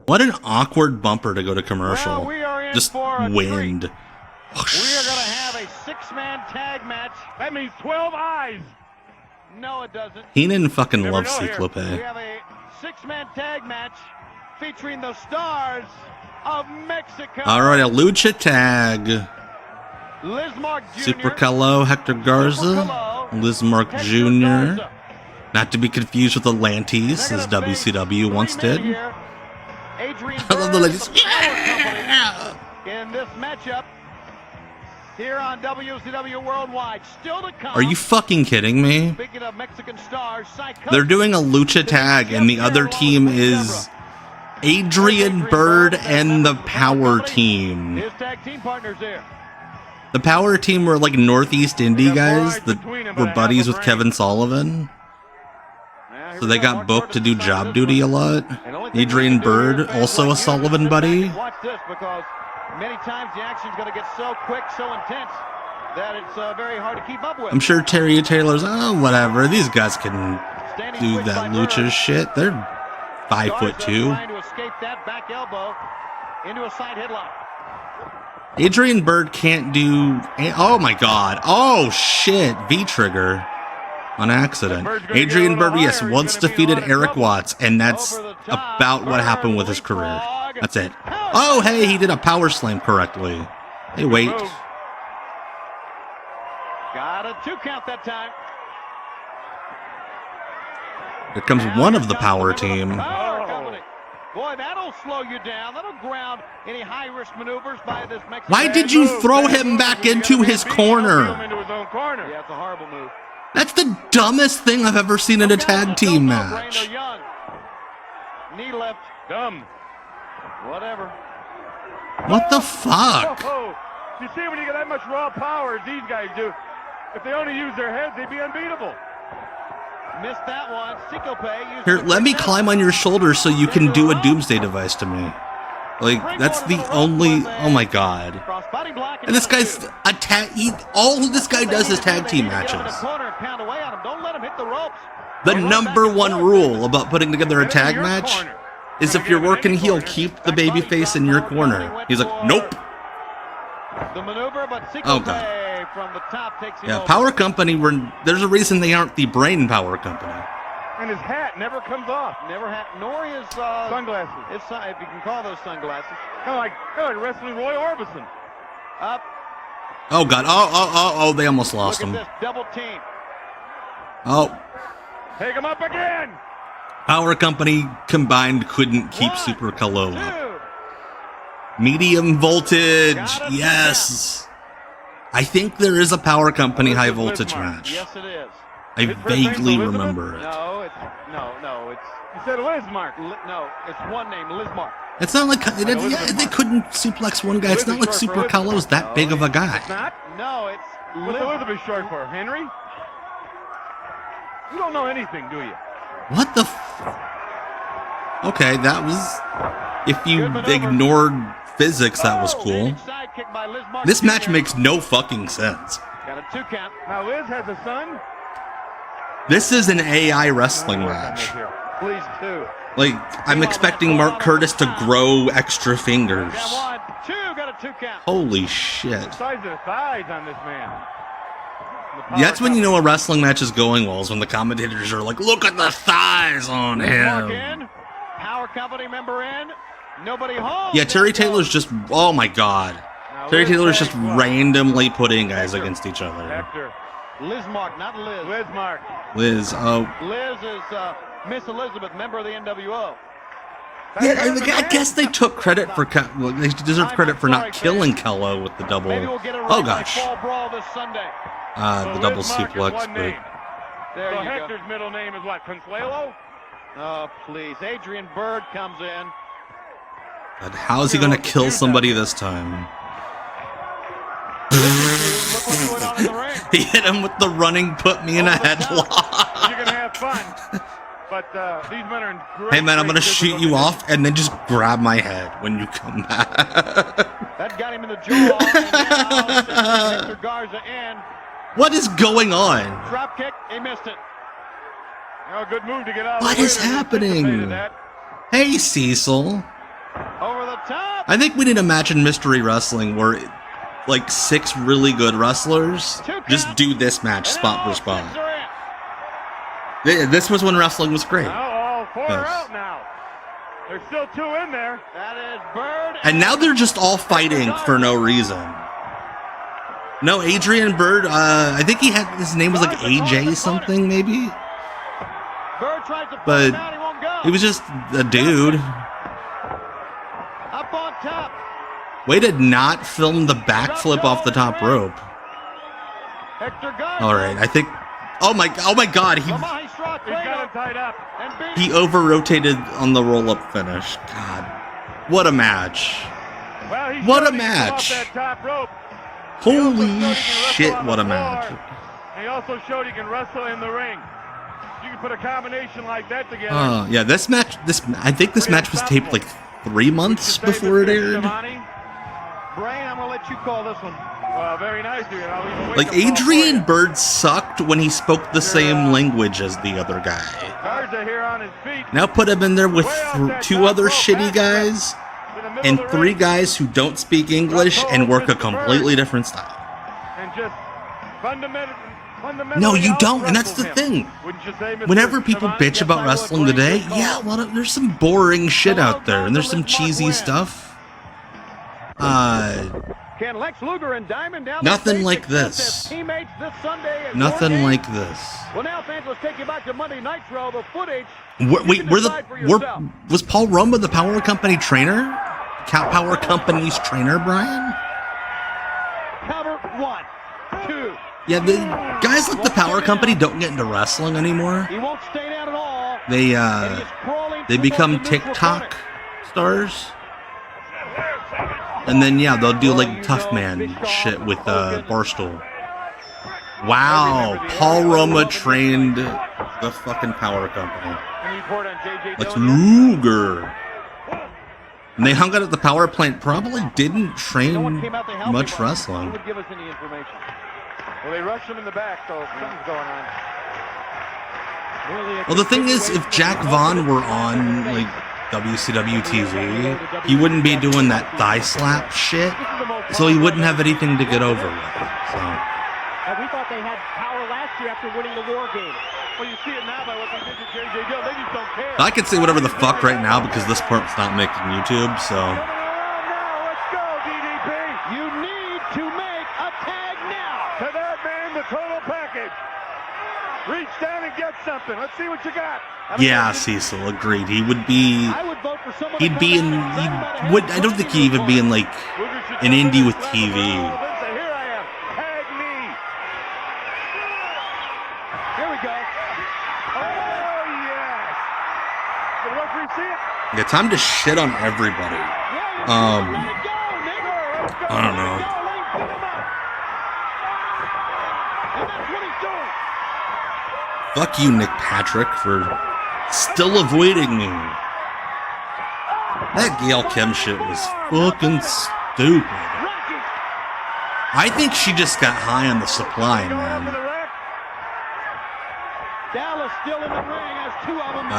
[SPEAKER 3] What an awkward bumper to go to commercial.
[SPEAKER 4] Well, we are in
[SPEAKER 3] Just
[SPEAKER 4] for a
[SPEAKER 3] wind.
[SPEAKER 4] treat. We are going to have a 6-man tag match.
[SPEAKER 2] That means 12 eyes.
[SPEAKER 4] No, it doesn't.
[SPEAKER 3] Heenan fucking loves
[SPEAKER 2] know
[SPEAKER 3] Ciclope.
[SPEAKER 4] We have a 6-man tag match featuring the stars of Mexico.
[SPEAKER 3] All right, a lucha tag.
[SPEAKER 4] Lismark Jr.
[SPEAKER 3] Super Calo, Hector Garza, Lismark Jr. Not to be confused with Atlantis, as WCW once did. I love the ladies.
[SPEAKER 4] Yeah! In this matchup here on WCW Worldwide, still to come.
[SPEAKER 3] Are you fucking kidding me?
[SPEAKER 4] Speaking of Mexican stars, Psychosis.
[SPEAKER 3] They're doing a lucha tag, and the other team is Adrian Bird and the Power Team.
[SPEAKER 4] His tag team partners here.
[SPEAKER 3] The Power Team were like Northeast Indie guys that were buddies with Kevin Sullivan. So they got booked to do job duty a lot. Adrian Bird, also a Sullivan buddy.
[SPEAKER 4] Watch this, because many times the action's going to get so quick, so intense, that it's very hard to keep up with.
[SPEAKER 3] I'm sure Terry Taylor's, oh, whatever. These guys can do that lucha shit. They're 5'2".
[SPEAKER 4] Trying to escape that back elbow into a side headlock.
[SPEAKER 3] Adrian Bird can't do... Oh, my God. Oh, shit. V-trigger. On accident. Adrian Bird, yes, once defeated Eric Watts, and that's about what happened with his career. That's it. Oh, hey, he did a power slam correctly. Hey, wait.
[SPEAKER 4] Got a 2 count that time.
[SPEAKER 3] Here comes one of the power team.
[SPEAKER 4] Boy, that'll slow you down. That'll ground any high-risk maneuvers by this Mexican.
[SPEAKER 3] Why did you throw him back into his corner?
[SPEAKER 4] Yeah, it's a horrible move.
[SPEAKER 3] That's the dumbest thing I've ever seen in a tag team match.
[SPEAKER 4] Knee left.
[SPEAKER 2] Dumb.
[SPEAKER 4] Whatever.
[SPEAKER 3] What the fuck?
[SPEAKER 2] Oh, you see, when you get that much raw power as these guys do, if they only use their heads, they'd be unbeatable.
[SPEAKER 4] Missed that one. Ciclope.
[SPEAKER 3] Here, let me climb on your shoulder so you can do a doomsday device to me. Like, that's the only... Oh my god. And this guy's a tag... All this guy does is tag team matches. The number one rule about putting together a tag match is if you're working heel, keep the babyface in your corner. He's like, nope. Oh god. Yeah, Power Company, there's a reason they aren't the Brain Power Company.
[SPEAKER 2] And his hat never comes off.
[SPEAKER 4] Never had, nor his
[SPEAKER 2] sunglasses.
[SPEAKER 4] If you can call those sunglasses.
[SPEAKER 2] Kind of like wrestling Roy Orbison.
[SPEAKER 4] Up.
[SPEAKER 3] Oh god. Oh, they almost lost him.
[SPEAKER 4] Look at this double team.
[SPEAKER 3] Oh.
[SPEAKER 2] Take him up again.
[SPEAKER 3] Power Company combined couldn't keep Super Calo up. Medium voltage. Yes. I think there is a Power Company high voltage match.
[SPEAKER 4] Yes, it is.
[SPEAKER 3] I vaguely remember it.
[SPEAKER 4] No, it's
[SPEAKER 2] You said Lismark.
[SPEAKER 4] No, it's one name, Lismark.
[SPEAKER 3] It's not like they couldn't suplex one guy. It's not like Super Calo's that big of a guy.
[SPEAKER 2] It's not?
[SPEAKER 4] No, it's
[SPEAKER 2] What's Elizabeth short for? Henry? You don't know anything, do you?
[SPEAKER 3] What the Okay, that was... If you ignored physics, that was cool. This match makes no fucking sense.
[SPEAKER 4] Got a 2 count.
[SPEAKER 2] Now Liz has a son?
[SPEAKER 3] This is an AI wrestling match.
[SPEAKER 4] Please, 2.
[SPEAKER 3] Like, I'm expecting Mark Curtis to grow extra fingers.
[SPEAKER 4] Got 1, 2, got a 2 count.
[SPEAKER 3] Holy shit.
[SPEAKER 2] The size of the thighs on this man.
[SPEAKER 3] That's when you know a wrestling match is going well, is when the commentators are like, look at the thighs on him.
[SPEAKER 4] Power Company member in. Nobody home.
[SPEAKER 3] Yeah, Terry Taylor's just, oh my god. Terry Taylor's just randomly putting guys against each other.
[SPEAKER 2] Hector.
[SPEAKER 4] Lismark, not Liz.
[SPEAKER 2] Lismark.
[SPEAKER 3] Liz, oh.
[SPEAKER 4] Liz is Miss Elizabeth, member of the NWO.
[SPEAKER 3] Yeah, I guess they took credit for, they deserve credit for not killing Calo with the double, oh gosh. The double suplex, but.
[SPEAKER 4] There
[SPEAKER 2] so
[SPEAKER 4] you
[SPEAKER 2] Hector's
[SPEAKER 4] go.
[SPEAKER 2] middle name is what, Consuelo?
[SPEAKER 4] Oh, please. Adrian Bird comes in.
[SPEAKER 3] God, how is he going to kill somebody this time?
[SPEAKER 4] Look what's going on in the ring.
[SPEAKER 3] He hit him with the running, put me in a headlock.
[SPEAKER 2] You're going to have fun. But these men are in great,
[SPEAKER 3] Hey man, I'm
[SPEAKER 2] great
[SPEAKER 3] gonna shoot you
[SPEAKER 2] physical
[SPEAKER 3] off and then just grab my head when you come back.
[SPEAKER 4] That got him in the jaw. And now Hector Garza in.
[SPEAKER 3] What is going on?
[SPEAKER 4] Drop kick. He missed it.
[SPEAKER 2] Good move to get out.
[SPEAKER 3] What is happening? Hey Cecil.
[SPEAKER 4] Over the top.
[SPEAKER 3] I think we need to match in Mystery Wrestling where like 6 really good wrestlers just do this match spot for spot. This was when wrestling was great.
[SPEAKER 2] All 4 are out now. There's still 2 in there.
[SPEAKER 4] That is Bird.
[SPEAKER 3] And now they're just all fighting for no reason. No, Adrian Bird, I think his name was like AJ something maybe.
[SPEAKER 4] Bird tries to
[SPEAKER 3] But
[SPEAKER 4] pull him out, he won't go.
[SPEAKER 3] he was just a dude.
[SPEAKER 4] Up on top.
[SPEAKER 3] Way to not film the backflip off the top rope.
[SPEAKER 4] Hector Garza.
[SPEAKER 3] All right, I think. Oh my God,
[SPEAKER 2] He's got him tied up.
[SPEAKER 3] he over-rotated on the roll-up finish. God, what a match!
[SPEAKER 2] Well,
[SPEAKER 3] What a
[SPEAKER 2] showed he can
[SPEAKER 3] match.
[SPEAKER 2] off that top rope.
[SPEAKER 3] Holy shit, what a match!
[SPEAKER 2] And he also showed he can wrestle in the ring. You can put a combination like that together.
[SPEAKER 3] Yeah, this match. I think this match was taped like 3 months before it aired.
[SPEAKER 4] Brain, I'm gonna let you call this one.
[SPEAKER 2] Very nice, you know.
[SPEAKER 3] Like Adrian Bird sucked when he spoke the same language as the other guy.
[SPEAKER 2] Garza here on his feet.
[SPEAKER 3] Now put him in there with 2 other shitty guys and 3 guys who don't speak English and work a completely different style.
[SPEAKER 2] And just fundamentally.
[SPEAKER 3] No, you don't, and that's the thing. Whenever people bitch about wrestling today, yeah, well, there's some boring shit out there, and there's some cheesy stuff.
[SPEAKER 4] Can Lex Luger and Diamond down
[SPEAKER 3] Nothing like this.
[SPEAKER 4] Teammates this Sunday at
[SPEAKER 3] Nothing
[SPEAKER 4] War
[SPEAKER 3] like
[SPEAKER 4] Games?
[SPEAKER 3] this.
[SPEAKER 4] Well, now fans, let's take you back to Monday Nitro. The footage.
[SPEAKER 3] Wait, was Paul Roma the Power Company trainer? Power Company's trainer, Brian?
[SPEAKER 4] Cover 1, 2.
[SPEAKER 3] Yeah, the guys like the Power Company don't get into wrestling anymore.
[SPEAKER 4] He won't stay down at all.
[SPEAKER 3] They become TikTok stars. And then yeah, they'll do like Tough Man shit with Barstool. Wow, Paul Roma trained the fucking Power Company. Lex Luger. And they hung out at the power plant. Probably didn't train much wrestling.
[SPEAKER 2] Well, they rushed him in the back, so something's going on.
[SPEAKER 3] Well, the thing is, if Jack Vaughn were on like WCW TV, he wouldn't be doing that thigh slap shit, so he wouldn't have anything to get over with. So.
[SPEAKER 6] And we thought they had power last year after winning the War Games.
[SPEAKER 2] Well, you see it now by what they did to JJ Dill. They just don't care.
[SPEAKER 3] I could say whatever the fuck right now because this part's not making YouTube, so.
[SPEAKER 2] Let's go, DDP.
[SPEAKER 4] You need to make a tag now.
[SPEAKER 2] To that man, the total package. Reach down and get something. Let's see what you got.
[SPEAKER 3] Yeah, Cecil, agreed. He would be.
[SPEAKER 4] I would vote for someone.
[SPEAKER 3] He'd be in. I don't think he'd even be in like an indie with TV.
[SPEAKER 2] Here I am. Tag me.
[SPEAKER 4] Here we go.
[SPEAKER 2] Oh, yes. The referee see it?
[SPEAKER 3] Yeah, time to shit on everybody. I don't know. Fuck you, Nick Patrick, for still avoiding me. That Gail Kim shit was fucking stupid. I think she just got high on the supply, man.
[SPEAKER 4] Dallas still in the ring as 2 of them.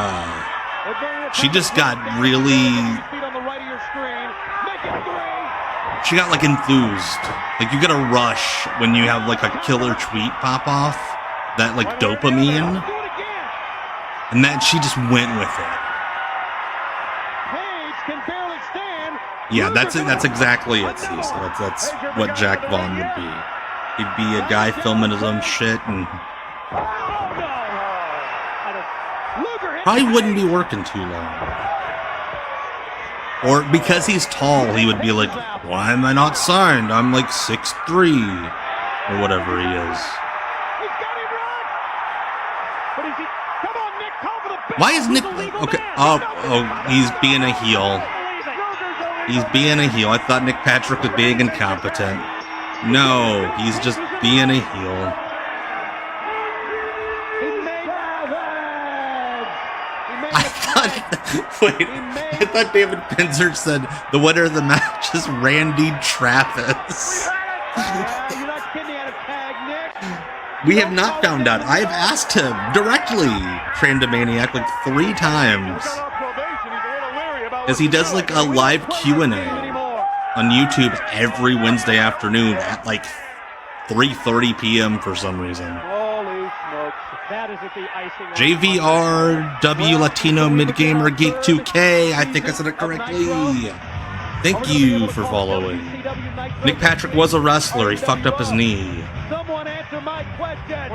[SPEAKER 3] She just got really. She got like enthused. Like you get a rush when you have like a killer tweet pop off. That like dopamine. And that she just went with it. Yeah, that's it. That's exactly it, Cecil. That's what Jack Vaughn would be. He'd be a guy filming his own shit and probably wouldn't be working too long. Or because he's tall, he would be like, why am I not signed? I'm like 6'3", or whatever he is. Why is Nick... Okay, oh, he's being a heel. He's being a heel. I thought Nick Patrick was being incompetent. No, he's just being a heel. I thought David Pinzer said the winner of the match is Randy Travis. We have not found out. I've asked him directly, Trandamaniac, like 3 times. As he does like a live Q&A on YouTube every Wednesday afternoon at like 3:30 p.m. for some reason.
[SPEAKER 6] Holy smokes. That is at the icing.
[SPEAKER 3] JVR W Latino Midgamer Geek 2K. I think I said it correctly. Thank you for following. Nick Patrick was a wrestler. He fucked up his knee.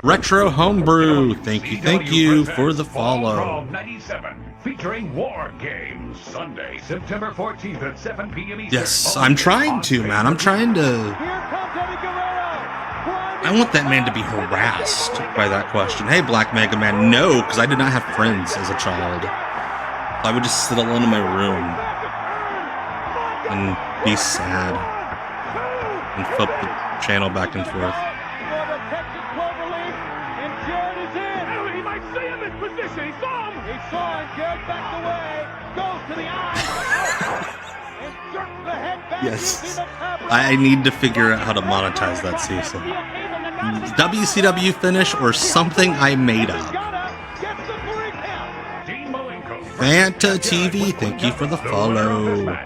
[SPEAKER 3] Retro Homebrew. Thank you for the follow.
[SPEAKER 5] Brawl 97, featuring War Games, Sunday, September 14th at 7 p.m. Eastern.
[SPEAKER 3] Yes, I'm trying to, man. I'm trying to. I want that man to be harassed by that question. Hey, Black Mega Man. No, because I did not have friends as a child. I would just sit alone in my room and be sad and flip the channel back and forth.
[SPEAKER 2] He might see him in position. He saw him.
[SPEAKER 4] He saw him. Jared backed away. Goes to the eye. And jerks the head back.
[SPEAKER 3] Yes. I need to figure out how to monetize that season. WCW finish or something I made up. Fanta TV, thank you for the follow.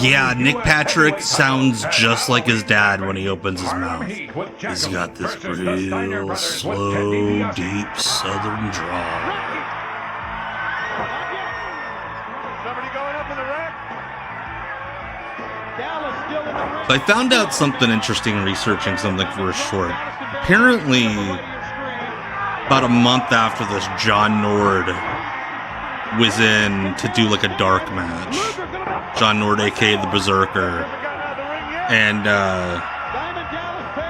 [SPEAKER 3] Yeah, Nick Patrick sounds just like his dad when he opens his mouth. He's got this real slow, deep southern drawl. So I found out something interesting researching something for a short. Apparently, about a month after this, John Nord was in to do like a dark match. John Nord, aka the Berserker. And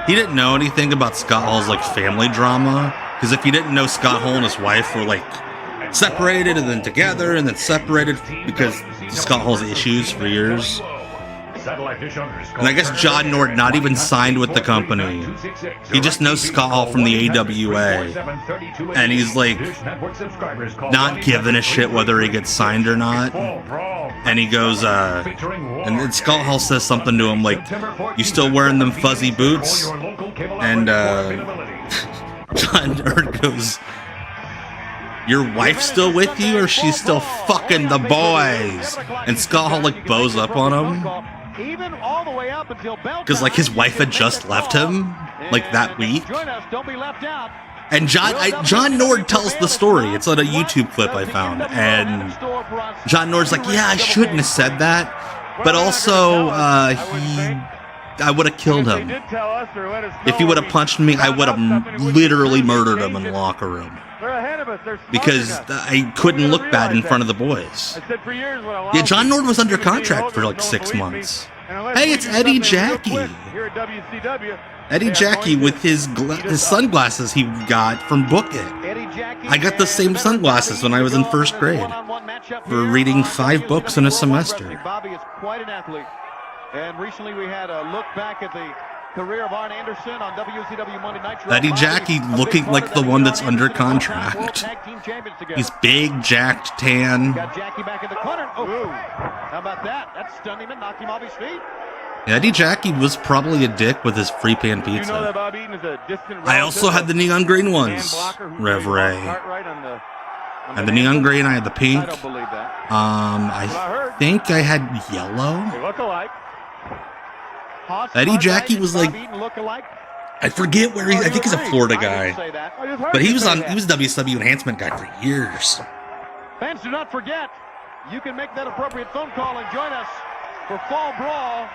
[SPEAKER 3] he didn't know anything about Scott Hall's like family drama. Because if he didn't know, Scott Hall and his wife were like separated and then together and then separated because Scott Hall's issues for years. And I guess John Nord not even signed with the company. He just knows Scott Hall from the AWA. And he's like not giving a shit whether he gets signed or not. And he goes, and then Scott Hall says something to him like, "You still wearing them fuzzy boots?" And John Nord goes, "Your wife still with you or she's still fucking the boys?" And Scott Hall like bows up on him. Because like his wife had just left him like that week. And John Nord tells the story. It's on a YouTube clip I found. And John Nord's like, "Yeah, I shouldn't have said that. But also, I would have killed him. If he would have punched me, I would have literally murdered him in the locker room. Because I couldn't look bad in front of the boys." Yeah, John Nord was under contract for like 6 months. Hey, it's Eddie Jackie. Eddie Jackie with his sunglasses he got from Book It. I got the same sunglasses when I was in first grade for reading 5 books in a semester.
[SPEAKER 4] Bobby is quite an athlete. And recently we had a look back at the career of Arn Anderson on WCW Monday Nitro.
[SPEAKER 3] Eddie Jackie looking like the one that's under contract. He's big, jacked, tan.
[SPEAKER 4] Got Jackie back in the corner. Oh, how about that? That stunned him and knocked him off his feet.
[SPEAKER 3] Eddie Jackie was probably a dick with his free pan pizza. I also had the neon green ones, Rev Ray. I had the neon green, I had the pink. I think I had yellow. Eddie Jackie was like, I forget where I think he's a Florida guy. But he was a WCW enhancement guy for years.
[SPEAKER 4] Fans, do not forget, you can make that appropriate phone call and join us for Fall Brawl.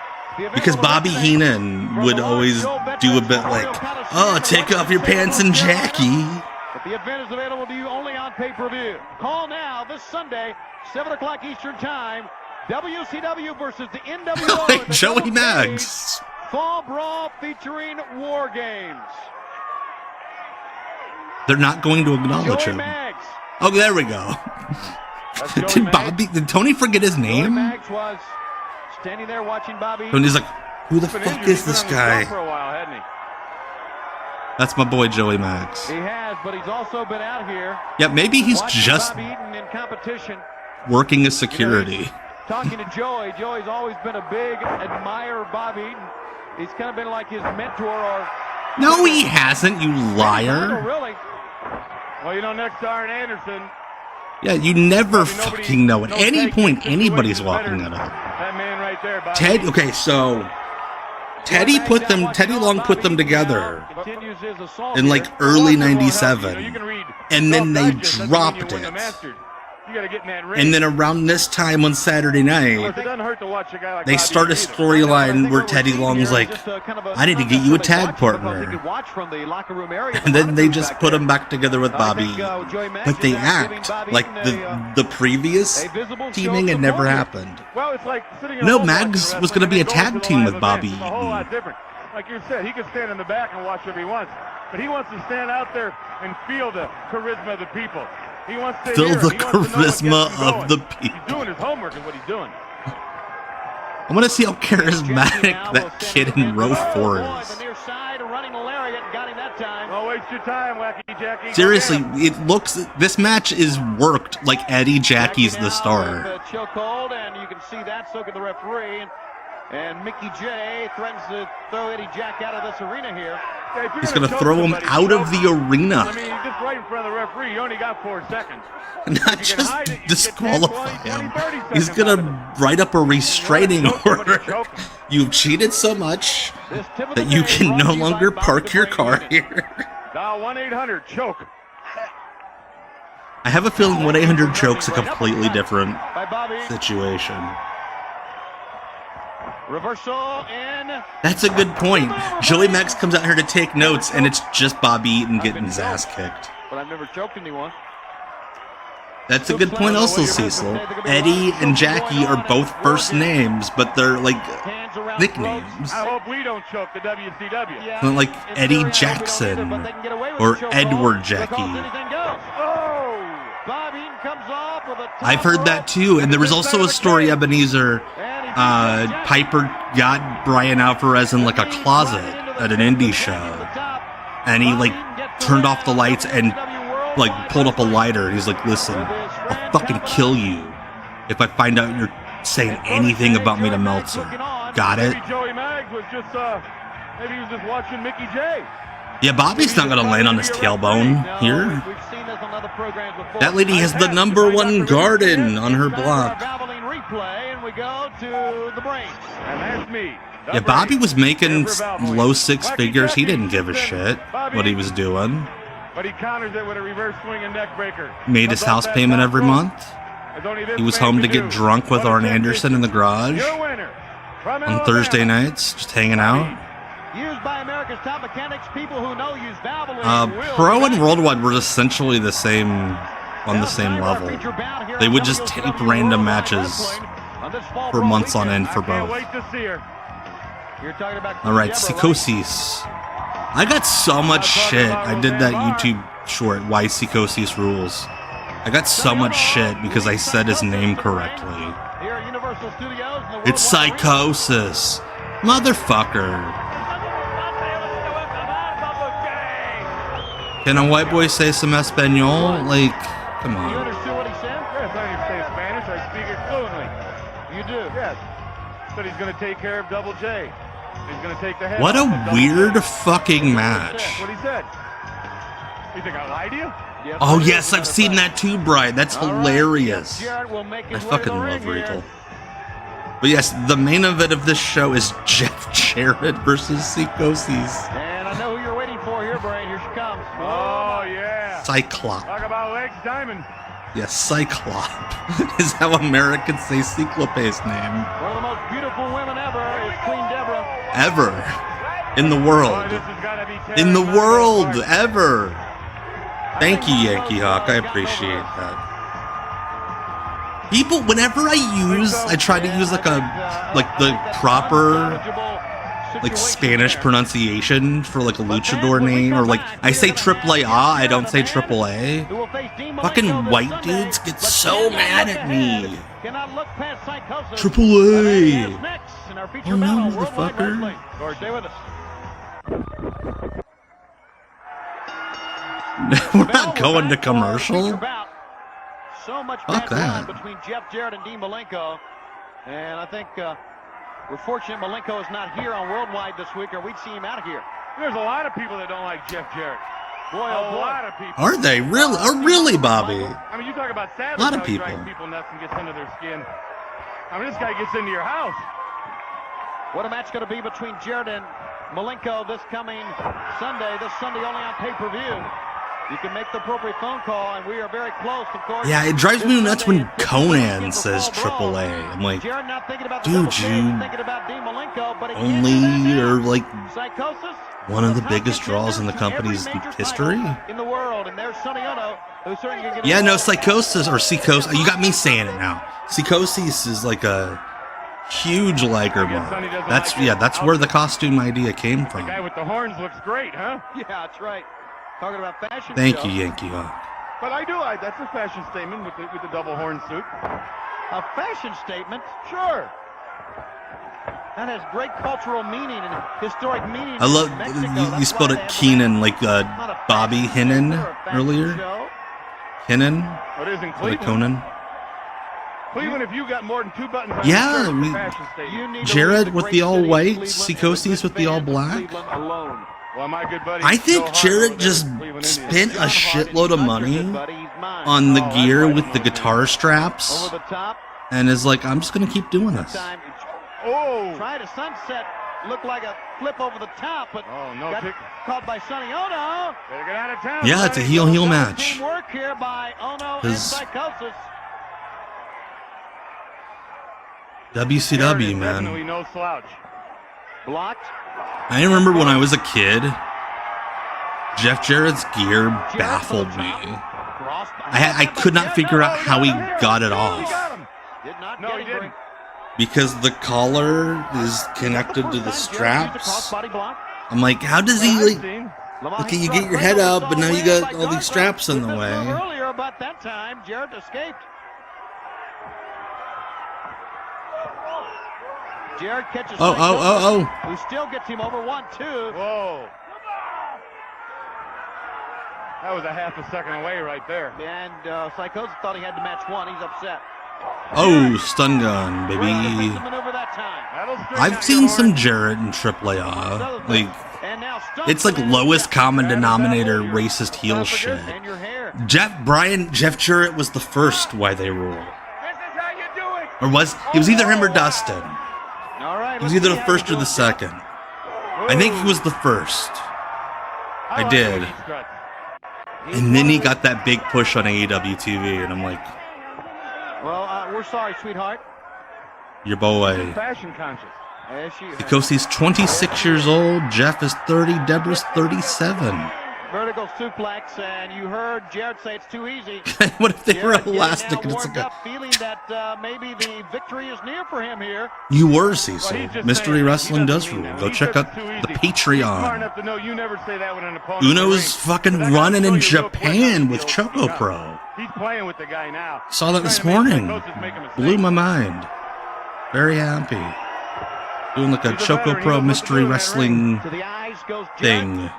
[SPEAKER 3] Because Bobby Heenan would always do a bit like, "Oh, take off your pants and Jackie."
[SPEAKER 4] But the event is available to you only on pay-per-view. Call now this Sunday, 7 o'clock Eastern Time. WCW versus the NWO.
[SPEAKER 3] Like Joey Maggs.
[SPEAKER 4] Fall Brawl featuring War Games.
[SPEAKER 3] They're not going to acknowledge him. Oh, there we go. Did Tony forget his name?
[SPEAKER 4] Maggs was standing there watching Bobby.
[SPEAKER 3] And he's like, Who the fuck is this guy?
[SPEAKER 2] For a while, hasn't he?
[SPEAKER 3] That's my boy Joey Max.
[SPEAKER 4] He has, but he's also been out here.
[SPEAKER 3] Yeah, maybe he's just
[SPEAKER 4] Bobby Eaton in competition.
[SPEAKER 3] working as security.
[SPEAKER 4] Talking to Joey. Joey's always been a big admirer of Bobby Eaton. He's kind of been like his mentor or...
[SPEAKER 3] No, he hasn't, you liar.
[SPEAKER 4] Really?
[SPEAKER 2] Well, you know, next to Arn Anderson,
[SPEAKER 3] Yeah, you never fucking know. At any point, anybody's walking that up.
[SPEAKER 2] that man right there, Bobby.
[SPEAKER 3] Ted, okay, so Teddy Long put them together
[SPEAKER 4] Continues his assault
[SPEAKER 3] in like
[SPEAKER 4] here.
[SPEAKER 3] early
[SPEAKER 2] You
[SPEAKER 3] '97,
[SPEAKER 2] can read
[SPEAKER 3] and then they
[SPEAKER 2] Self-Digest, doesn't mean
[SPEAKER 3] dropped
[SPEAKER 2] you win the
[SPEAKER 3] it.
[SPEAKER 2] Masters. You gotta get in that ring.
[SPEAKER 3] And then around this time on Saturday
[SPEAKER 2] Of
[SPEAKER 3] night,
[SPEAKER 2] course, it doesn't hurt to watch a guy like
[SPEAKER 3] they
[SPEAKER 2] Bobby
[SPEAKER 3] start a
[SPEAKER 2] Eaton either.
[SPEAKER 3] storyline where Teddy Long's like, I need to get you a tag partner. And then they just put him back together with Bobby. But they act like the previous teaming had never happened.
[SPEAKER 2] Well, it's like sitting in
[SPEAKER 3] No,
[SPEAKER 2] a
[SPEAKER 3] Mags
[SPEAKER 2] ballpark
[SPEAKER 3] was gonna be a
[SPEAKER 2] and
[SPEAKER 3] tag
[SPEAKER 2] going to
[SPEAKER 3] team
[SPEAKER 2] live
[SPEAKER 3] with Bobby
[SPEAKER 2] events. It's a whole lot
[SPEAKER 3] Eaton.
[SPEAKER 2] different. Like you said, he could stand in the back and watch whatever he wants. But he wants to stand out there and feel the charisma of the people. He wants to
[SPEAKER 3] Feel
[SPEAKER 2] hear
[SPEAKER 3] the
[SPEAKER 2] it. He wants to know what gets him
[SPEAKER 3] charisma of
[SPEAKER 2] going.
[SPEAKER 3] the
[SPEAKER 2] He's
[SPEAKER 3] people.
[SPEAKER 2] doing his homework is what he's doing.
[SPEAKER 3] I want to see how charismatic that kid in row 4 is.
[SPEAKER 2] Don't waste your time, Wacky Jackie. Go
[SPEAKER 3] Seriously,
[SPEAKER 2] get him.
[SPEAKER 3] it looks. This match is worked like Eddie Jackie's the star.
[SPEAKER 4] Chokehold, and you can see that soaking the referee. And Mickey J threatens to throw Eddie Jack out of this arena here.
[SPEAKER 2] Yeah, if you're
[SPEAKER 3] He's gonna
[SPEAKER 2] choke
[SPEAKER 3] throw him
[SPEAKER 2] somebody,
[SPEAKER 3] out of
[SPEAKER 2] choke
[SPEAKER 3] the
[SPEAKER 2] him.
[SPEAKER 3] arena.
[SPEAKER 2] I mean, you're just right in front of the referee. You only got 4 seconds.
[SPEAKER 3] Not
[SPEAKER 2] If you can
[SPEAKER 3] just
[SPEAKER 2] hide it, you get 10,
[SPEAKER 3] disqualify
[SPEAKER 2] 20,
[SPEAKER 3] him.
[SPEAKER 2] 30 seconds
[SPEAKER 3] He's
[SPEAKER 2] out of it.
[SPEAKER 3] gonna write up a restraining
[SPEAKER 2] Choke somebody,
[SPEAKER 3] order.
[SPEAKER 2] choke 'em.
[SPEAKER 3] You've cheated so much
[SPEAKER 4] This tip of the
[SPEAKER 3] that you
[SPEAKER 4] game
[SPEAKER 3] can
[SPEAKER 4] brought
[SPEAKER 3] no
[SPEAKER 4] to you by
[SPEAKER 3] longer
[SPEAKER 4] Bobby
[SPEAKER 3] park
[SPEAKER 4] the
[SPEAKER 3] your
[SPEAKER 4] Brain
[SPEAKER 3] car
[SPEAKER 4] Unit.
[SPEAKER 3] here.
[SPEAKER 2] Dial 1-800-CHOKE.
[SPEAKER 3] I have a feeling 1-800 Choke's a completely different
[SPEAKER 4] By Bobby.
[SPEAKER 3] situation.
[SPEAKER 4] Reversal in.
[SPEAKER 3] That's a good point. Joey Max comes out here to take notes, and it's just Bobby Eaton getting his ass kicked.
[SPEAKER 4] But I've never choked anyone.
[SPEAKER 3] That's a good point also, Cecil. Eddie and Jackie are both first names, but they're like
[SPEAKER 4] Hands around
[SPEAKER 3] nicknames.
[SPEAKER 2] I hope we don't choke the WCW.
[SPEAKER 4] Yeah,
[SPEAKER 3] Not like
[SPEAKER 4] it's
[SPEAKER 3] Eddie
[SPEAKER 4] very
[SPEAKER 3] Jackson
[SPEAKER 4] open-ended, but they can get away with
[SPEAKER 3] or
[SPEAKER 4] a chokehold
[SPEAKER 3] Edward
[SPEAKER 4] because
[SPEAKER 3] Jackie.
[SPEAKER 4] anything goes.
[SPEAKER 2] Oh!
[SPEAKER 4] Bobby Eaton comes off with a top
[SPEAKER 3] I've heard that
[SPEAKER 4] rope.
[SPEAKER 3] too, and there was also a story, Ebenezer.
[SPEAKER 4] And he beats Jack.
[SPEAKER 3] Piper got Brian Alvarez in like a closet at an indie show, and he like turned off the lights and like pulled up a lighter. And he's like, "Listen, I'll fucking kill you if I find out you're saying anything about me to Meltzer." Got it?
[SPEAKER 2] Maybe Joey Mags was just, maybe he was just watching Mickey J.
[SPEAKER 3] Yeah, Bobby's not gonna land on his tailbone here.
[SPEAKER 4] We've seen this on other programs before.
[SPEAKER 3] That lady has the #1 garden on her block.
[SPEAKER 4] Valvoline replay, and we go to the brain.
[SPEAKER 2] And that's me. the
[SPEAKER 3] Yeah, Bobby
[SPEAKER 2] Brain.
[SPEAKER 3] was making
[SPEAKER 2] Denver Valvoline.
[SPEAKER 3] low 6 figures. He
[SPEAKER 2] Jackie
[SPEAKER 3] didn't give a
[SPEAKER 2] keeps
[SPEAKER 3] shit
[SPEAKER 2] in. Bobby,
[SPEAKER 3] what he was doing.
[SPEAKER 2] But he counters it with a reverse swing and neck breaker.
[SPEAKER 3] Made his
[SPEAKER 2] Comes off
[SPEAKER 3] house
[SPEAKER 2] that
[SPEAKER 3] payment
[SPEAKER 2] top
[SPEAKER 3] every
[SPEAKER 2] rope.
[SPEAKER 3] month.
[SPEAKER 2] As only this
[SPEAKER 3] He was
[SPEAKER 2] man
[SPEAKER 3] home to
[SPEAKER 2] can
[SPEAKER 3] get
[SPEAKER 2] do.
[SPEAKER 3] drunk with
[SPEAKER 2] What
[SPEAKER 3] Arn
[SPEAKER 2] a
[SPEAKER 3] Anderson in the garage
[SPEAKER 2] Your winner from
[SPEAKER 3] on
[SPEAKER 2] Alabama,
[SPEAKER 3] Thursday nights, just hanging out.
[SPEAKER 4] Used by America's top mechanics, people who know use Valvoline. will
[SPEAKER 3] Pro and
[SPEAKER 4] back-
[SPEAKER 3] Worldwide were essentially the same, on the same level. They would just tape random matches for months on end for
[SPEAKER 2] Can't
[SPEAKER 3] both.
[SPEAKER 2] wait to see her.
[SPEAKER 4] You're talking about
[SPEAKER 3] All right,
[SPEAKER 4] Deborah,
[SPEAKER 3] Psychosis. I got so much shit. I did that YouTube short, Why Psychosis Rules. I got so much shit because I said his name correctly.
[SPEAKER 4] Here at Universal Studios in the
[SPEAKER 3] It's
[SPEAKER 4] Worldwide Arena.
[SPEAKER 3] Psychosis. Motherfucker. Can a white boy say some Espanol? Like, come
[SPEAKER 4] You
[SPEAKER 3] on.
[SPEAKER 4] understood what he said?
[SPEAKER 2] Yes, I say Spanish. I speak it fluently.
[SPEAKER 4] You do.
[SPEAKER 2] Yes. Said he's going to take care of Double J. He's going to take the head
[SPEAKER 3] What
[SPEAKER 2] off
[SPEAKER 3] a
[SPEAKER 2] of Double
[SPEAKER 3] weird
[SPEAKER 2] J.
[SPEAKER 3] fucking match.
[SPEAKER 2] That's what he said. You think I lied to you?
[SPEAKER 4] Yes,
[SPEAKER 3] Oh
[SPEAKER 4] it is,
[SPEAKER 3] yes,
[SPEAKER 4] as a
[SPEAKER 3] I've seen
[SPEAKER 4] matter of
[SPEAKER 3] that too, Brian. That's
[SPEAKER 4] fact. All right,
[SPEAKER 3] hilarious.
[SPEAKER 4] Jarrett will make
[SPEAKER 3] I
[SPEAKER 4] his way to
[SPEAKER 3] fucking
[SPEAKER 4] the ring
[SPEAKER 3] love
[SPEAKER 4] here.
[SPEAKER 3] Regal. But yes, the main event of this show is Jeff Jarrett versus Psychosis.
[SPEAKER 4] And I know who you're waiting for here, Brian. Here she comes.
[SPEAKER 2] Oh, yeah.
[SPEAKER 3] Cyclop.
[SPEAKER 2] Talk about legs diamond.
[SPEAKER 3] Yes, Cyclop is how Americans say Ciclope's name.
[SPEAKER 4] One of the most beautiful women ever is Queen Deborah.
[SPEAKER 3] Ever. In the
[SPEAKER 2] Boy,
[SPEAKER 3] world.
[SPEAKER 2] this has gotta be
[SPEAKER 3] In the
[SPEAKER 2] tearing my
[SPEAKER 3] world.
[SPEAKER 2] heart apart.
[SPEAKER 3] Ever. Thank you, Yankee Hawk. I appreciate that. People, whenever I try to use like the proper like Spanish pronunciation for like a luchador name, or like I say AAA, I don't say AAA. Fucking white dudes get so mad at me. AAA. Oh no, motherfucker. We're not going to commercial.
[SPEAKER 4] So much
[SPEAKER 3] Fuck that.
[SPEAKER 4] between Jeff Jarrett and Dean Malenko, and I think we're fortunate Malenko is not here on Worldwide this week, or we'd see him out of here.
[SPEAKER 2] There's a lot of people that don't like Jeff Jarrett.
[SPEAKER 4] Boy,
[SPEAKER 2] A lot of people.
[SPEAKER 3] Are they really? Oh, really, Bobby?
[SPEAKER 2] I mean, you talk about savage,
[SPEAKER 3] A lot of
[SPEAKER 2] how he
[SPEAKER 3] people.
[SPEAKER 2] drives people nuts and gets under their skin. I mean, this guy gets into your house.
[SPEAKER 4] What a match going to be between Jarrett and Malenko this coming Sunday. This Sunday only on pay-per-view. You can make the appropriate phone call, and we are very close, of course.
[SPEAKER 3] Yeah, it drives me nuts when Conan says AAA. I'm like,
[SPEAKER 4] Jarrett not thinking about the
[SPEAKER 3] dude,
[SPEAKER 4] double K,
[SPEAKER 3] you
[SPEAKER 4] thinking about Dean Malenko, but
[SPEAKER 3] only are like
[SPEAKER 4] Psychosis,
[SPEAKER 3] one of the biggest draws in the company's history.
[SPEAKER 4] in the world, and there's Sonny Ono, who's certainly going to get
[SPEAKER 3] Yeah, no,
[SPEAKER 4] involved.
[SPEAKER 3] Psychosis or Psychosis. You got me saying it now. Psychosis is like a huge liker mark. That's that's where the costume idea came
[SPEAKER 2] The
[SPEAKER 3] from.
[SPEAKER 2] guy with the horns looks great, huh?
[SPEAKER 4] Yeah, that's right. Talking about fashion.
[SPEAKER 3] Thank
[SPEAKER 4] show.
[SPEAKER 3] you, Yankee Hawk.
[SPEAKER 2] But I do like that's a fashion statement with the double horn suit.
[SPEAKER 4] A fashion statement.
[SPEAKER 2] Sure.
[SPEAKER 4] That has great cultural meaning and historic meaning.
[SPEAKER 3] I love
[SPEAKER 4] in Mexico.
[SPEAKER 3] you
[SPEAKER 4] That's
[SPEAKER 3] spelled
[SPEAKER 4] why
[SPEAKER 3] it
[SPEAKER 4] they have
[SPEAKER 3] Keenan like
[SPEAKER 4] not a
[SPEAKER 3] Bobby
[SPEAKER 4] fashion
[SPEAKER 3] Heenan
[SPEAKER 4] statement or a fashion
[SPEAKER 3] earlier.
[SPEAKER 4] show.
[SPEAKER 3] Heenan,
[SPEAKER 2] What is in
[SPEAKER 3] like
[SPEAKER 2] Cleveland?
[SPEAKER 3] Conan.
[SPEAKER 2] Cleveland, if you got more than 2 buttons on
[SPEAKER 3] Yeah,
[SPEAKER 2] your shirt, it's
[SPEAKER 3] we-
[SPEAKER 2] a fashion statement.
[SPEAKER 4] You need to
[SPEAKER 3] Jared
[SPEAKER 4] leave
[SPEAKER 3] with
[SPEAKER 4] great
[SPEAKER 3] the all
[SPEAKER 4] city of
[SPEAKER 3] white,
[SPEAKER 4] Cleveland
[SPEAKER 3] Psychosis
[SPEAKER 4] and
[SPEAKER 3] with the all
[SPEAKER 4] fans of
[SPEAKER 3] black.
[SPEAKER 4] Cleveland alone.
[SPEAKER 2] Well, my good buddy.
[SPEAKER 3] I think
[SPEAKER 2] Joe Hart
[SPEAKER 3] Jarrett
[SPEAKER 2] over there
[SPEAKER 3] just
[SPEAKER 2] with Cleveland
[SPEAKER 3] spent
[SPEAKER 2] Indians.
[SPEAKER 3] a shitload of money
[SPEAKER 4] On
[SPEAKER 3] on the
[SPEAKER 2] Oh,
[SPEAKER 3] gear
[SPEAKER 2] that's
[SPEAKER 3] with
[SPEAKER 2] right.
[SPEAKER 3] the guitar straps,
[SPEAKER 4] over the top.
[SPEAKER 3] and is like, I'm just gonna keep doing this.
[SPEAKER 4] Time
[SPEAKER 2] Oh.
[SPEAKER 4] try to sunset. Looked like a flip over the top, but
[SPEAKER 2] Oh, no
[SPEAKER 4] got
[SPEAKER 2] kick.
[SPEAKER 4] caught by Sonny Ono.
[SPEAKER 2] Better get out of town.
[SPEAKER 3] Yeah, it's a
[SPEAKER 2] buddy.
[SPEAKER 3] heel
[SPEAKER 4] Double
[SPEAKER 3] match.
[SPEAKER 4] team work here by Ono and
[SPEAKER 3] 'Cause
[SPEAKER 4] Psychosis.
[SPEAKER 3] WCW,
[SPEAKER 2] Jarrett is definitely
[SPEAKER 3] man.
[SPEAKER 2] no slouch.
[SPEAKER 4] Blocked.
[SPEAKER 3] I remember when I was a kid, Jeff Jarrett's gear baffled me.
[SPEAKER 4] Crossed.
[SPEAKER 3] I could not figure out how he got it
[SPEAKER 2] He
[SPEAKER 3] off.
[SPEAKER 2] got him.
[SPEAKER 4] Did not
[SPEAKER 2] No,
[SPEAKER 4] get
[SPEAKER 2] he
[SPEAKER 4] him.
[SPEAKER 2] didn't.
[SPEAKER 3] Because the collar is connected to the straps. I'm like, how does he like? Okay, you get your head up, but now you got all these straps in the way.
[SPEAKER 4] Earlier about that time, Jarrett escaped. Jarrett catches.
[SPEAKER 3] Oh.
[SPEAKER 4] Who still gets him over 1-2.
[SPEAKER 2] Whoa. That was a half a second away right there.
[SPEAKER 4] And Psychosis thought he had the match won. He's upset.
[SPEAKER 3] Oh, stun gun,
[SPEAKER 4] Great
[SPEAKER 3] baby.
[SPEAKER 4] defensive maneuver that time.
[SPEAKER 2] That'll straighten
[SPEAKER 3] I've
[SPEAKER 2] out
[SPEAKER 3] seen
[SPEAKER 2] your
[SPEAKER 3] some
[SPEAKER 2] horn.
[SPEAKER 3] Jarrett in AAA. Like,
[SPEAKER 4] And now Stump's
[SPEAKER 3] it's like
[SPEAKER 4] the man
[SPEAKER 3] lowest
[SPEAKER 4] who
[SPEAKER 3] common denominator racist heel
[SPEAKER 4] esophagus
[SPEAKER 3] shit.
[SPEAKER 4] and your hair.
[SPEAKER 3] Jeff Jarrett was the first Why They Rule.
[SPEAKER 2] This is how you do it.
[SPEAKER 3] Or it was either him or Dustin.
[SPEAKER 4] All right.
[SPEAKER 3] It was either the first or the second. I think he was the first. I
[SPEAKER 2] like
[SPEAKER 3] did.
[SPEAKER 2] the way he struts.
[SPEAKER 3] And then he got that big push on AEW TV, and I'm like,
[SPEAKER 4] Well, we're sorry, sweetheart.
[SPEAKER 3] your boy.
[SPEAKER 2] Fashion conscious.
[SPEAKER 3] Because he's 26 years old, Jeff is 30, Deborah's 37.
[SPEAKER 4] Vertical suplex, and you heard Jarrett say it's too easy.
[SPEAKER 3] What if they were
[SPEAKER 4] Jarrett getting
[SPEAKER 3] elastic?
[SPEAKER 4] now
[SPEAKER 3] And it's
[SPEAKER 4] warmed
[SPEAKER 3] like
[SPEAKER 4] up, feeling that maybe the victory is near for him here.
[SPEAKER 3] you were,
[SPEAKER 2] Well,
[SPEAKER 3] Cecil.
[SPEAKER 2] he's just
[SPEAKER 3] Mystery
[SPEAKER 2] saying,
[SPEAKER 3] Wrestling
[SPEAKER 2] he
[SPEAKER 3] does
[SPEAKER 2] doesn't
[SPEAKER 3] rule.
[SPEAKER 2] mean that.
[SPEAKER 3] Go
[SPEAKER 2] He
[SPEAKER 3] check
[SPEAKER 2] says
[SPEAKER 3] out
[SPEAKER 2] it's too
[SPEAKER 3] the
[SPEAKER 2] easy. He's smart
[SPEAKER 3] Patreon.
[SPEAKER 2] enough to know you never say that when an opponent in the
[SPEAKER 3] Uno's
[SPEAKER 2] ring.
[SPEAKER 3] fucking
[SPEAKER 2] But I gotta
[SPEAKER 3] running
[SPEAKER 2] show
[SPEAKER 3] in
[SPEAKER 2] you real quick how
[SPEAKER 3] Japan
[SPEAKER 2] the
[SPEAKER 3] with
[SPEAKER 2] deal
[SPEAKER 3] Choco
[SPEAKER 2] is.
[SPEAKER 3] Pro.
[SPEAKER 2] He's playing with the guy now.
[SPEAKER 3] Saw that
[SPEAKER 2] He's
[SPEAKER 3] this
[SPEAKER 2] trying to make
[SPEAKER 3] morning.
[SPEAKER 2] Psychosis make a mistake.
[SPEAKER 3] Blew my mind. Very happy. Doing like a
[SPEAKER 2] He's a
[SPEAKER 3] Choco
[SPEAKER 2] veteran. He
[SPEAKER 3] Pro
[SPEAKER 2] knows what to
[SPEAKER 3] Mystery
[SPEAKER 2] do in that
[SPEAKER 3] Wrestling
[SPEAKER 4] To the eyes goes Jarrett.
[SPEAKER 3] thing.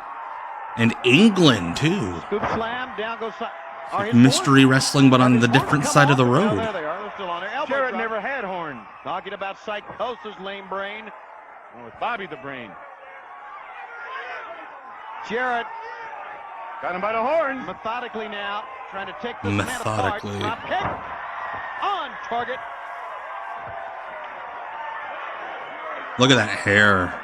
[SPEAKER 3] And England, too.
[SPEAKER 4] Scoop slam, down goes are his
[SPEAKER 3] Mystery
[SPEAKER 4] horns?
[SPEAKER 3] Wrestling, but
[SPEAKER 4] Are
[SPEAKER 3] on
[SPEAKER 4] his
[SPEAKER 3] the
[SPEAKER 4] horns
[SPEAKER 3] different
[SPEAKER 4] come
[SPEAKER 3] side of the
[SPEAKER 4] off? Well,
[SPEAKER 3] road.
[SPEAKER 4] there they are. They're still on there. Elbow
[SPEAKER 2] Jarrett
[SPEAKER 4] drop.
[SPEAKER 2] never had horns.
[SPEAKER 4] Talking about Psychosis, lame brain.
[SPEAKER 2] Oh, it's Bobby the Brain.
[SPEAKER 4] Jarrett
[SPEAKER 2] Got him by the horns.
[SPEAKER 4] methodically now trying to take this man apart.
[SPEAKER 3] Methodically.
[SPEAKER 4] Drop kick on target.
[SPEAKER 3] Look at that hair.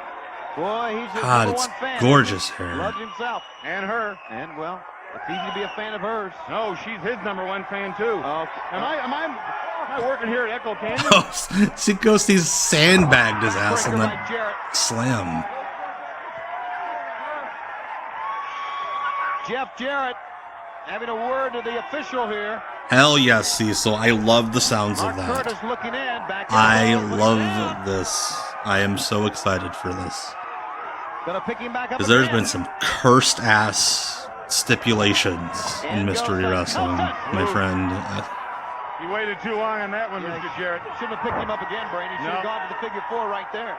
[SPEAKER 4] Boy, he's his
[SPEAKER 3] God,
[SPEAKER 4] number
[SPEAKER 3] it's
[SPEAKER 4] one fan.
[SPEAKER 3] gorgeous hair.
[SPEAKER 4] Loves himself.
[SPEAKER 2] And her.
[SPEAKER 4] And, well, it's easy to be a fan of hers.
[SPEAKER 2] No, she's his #1 fan too. Am I working here at Echo Canyon?
[SPEAKER 3] Oh, Psychosis sandbagged his ass on
[SPEAKER 4] Breaker
[SPEAKER 3] that
[SPEAKER 4] by Jarrett.
[SPEAKER 3] slam.
[SPEAKER 4] Jeff Jarrett having a word to the official here.
[SPEAKER 3] Hell yes, Cecil. I love the sounds
[SPEAKER 4] Mark
[SPEAKER 3] of that.
[SPEAKER 4] Curtis looking in. Back in
[SPEAKER 3] I
[SPEAKER 4] the ball,
[SPEAKER 3] love this. I am so excited for this.
[SPEAKER 4] Gonna pick him back up
[SPEAKER 3] Because there's
[SPEAKER 4] again.
[SPEAKER 3] been some cursed ass stipulations in mystery wrestling, my friend.
[SPEAKER 2] You waited too long on that one,
[SPEAKER 4] Yeah,
[SPEAKER 2] Mr. Jarrett.
[SPEAKER 4] Shouldn't have picked him up again, Brain. He should have
[SPEAKER 2] No.
[SPEAKER 4] gone to the figure 4 right there.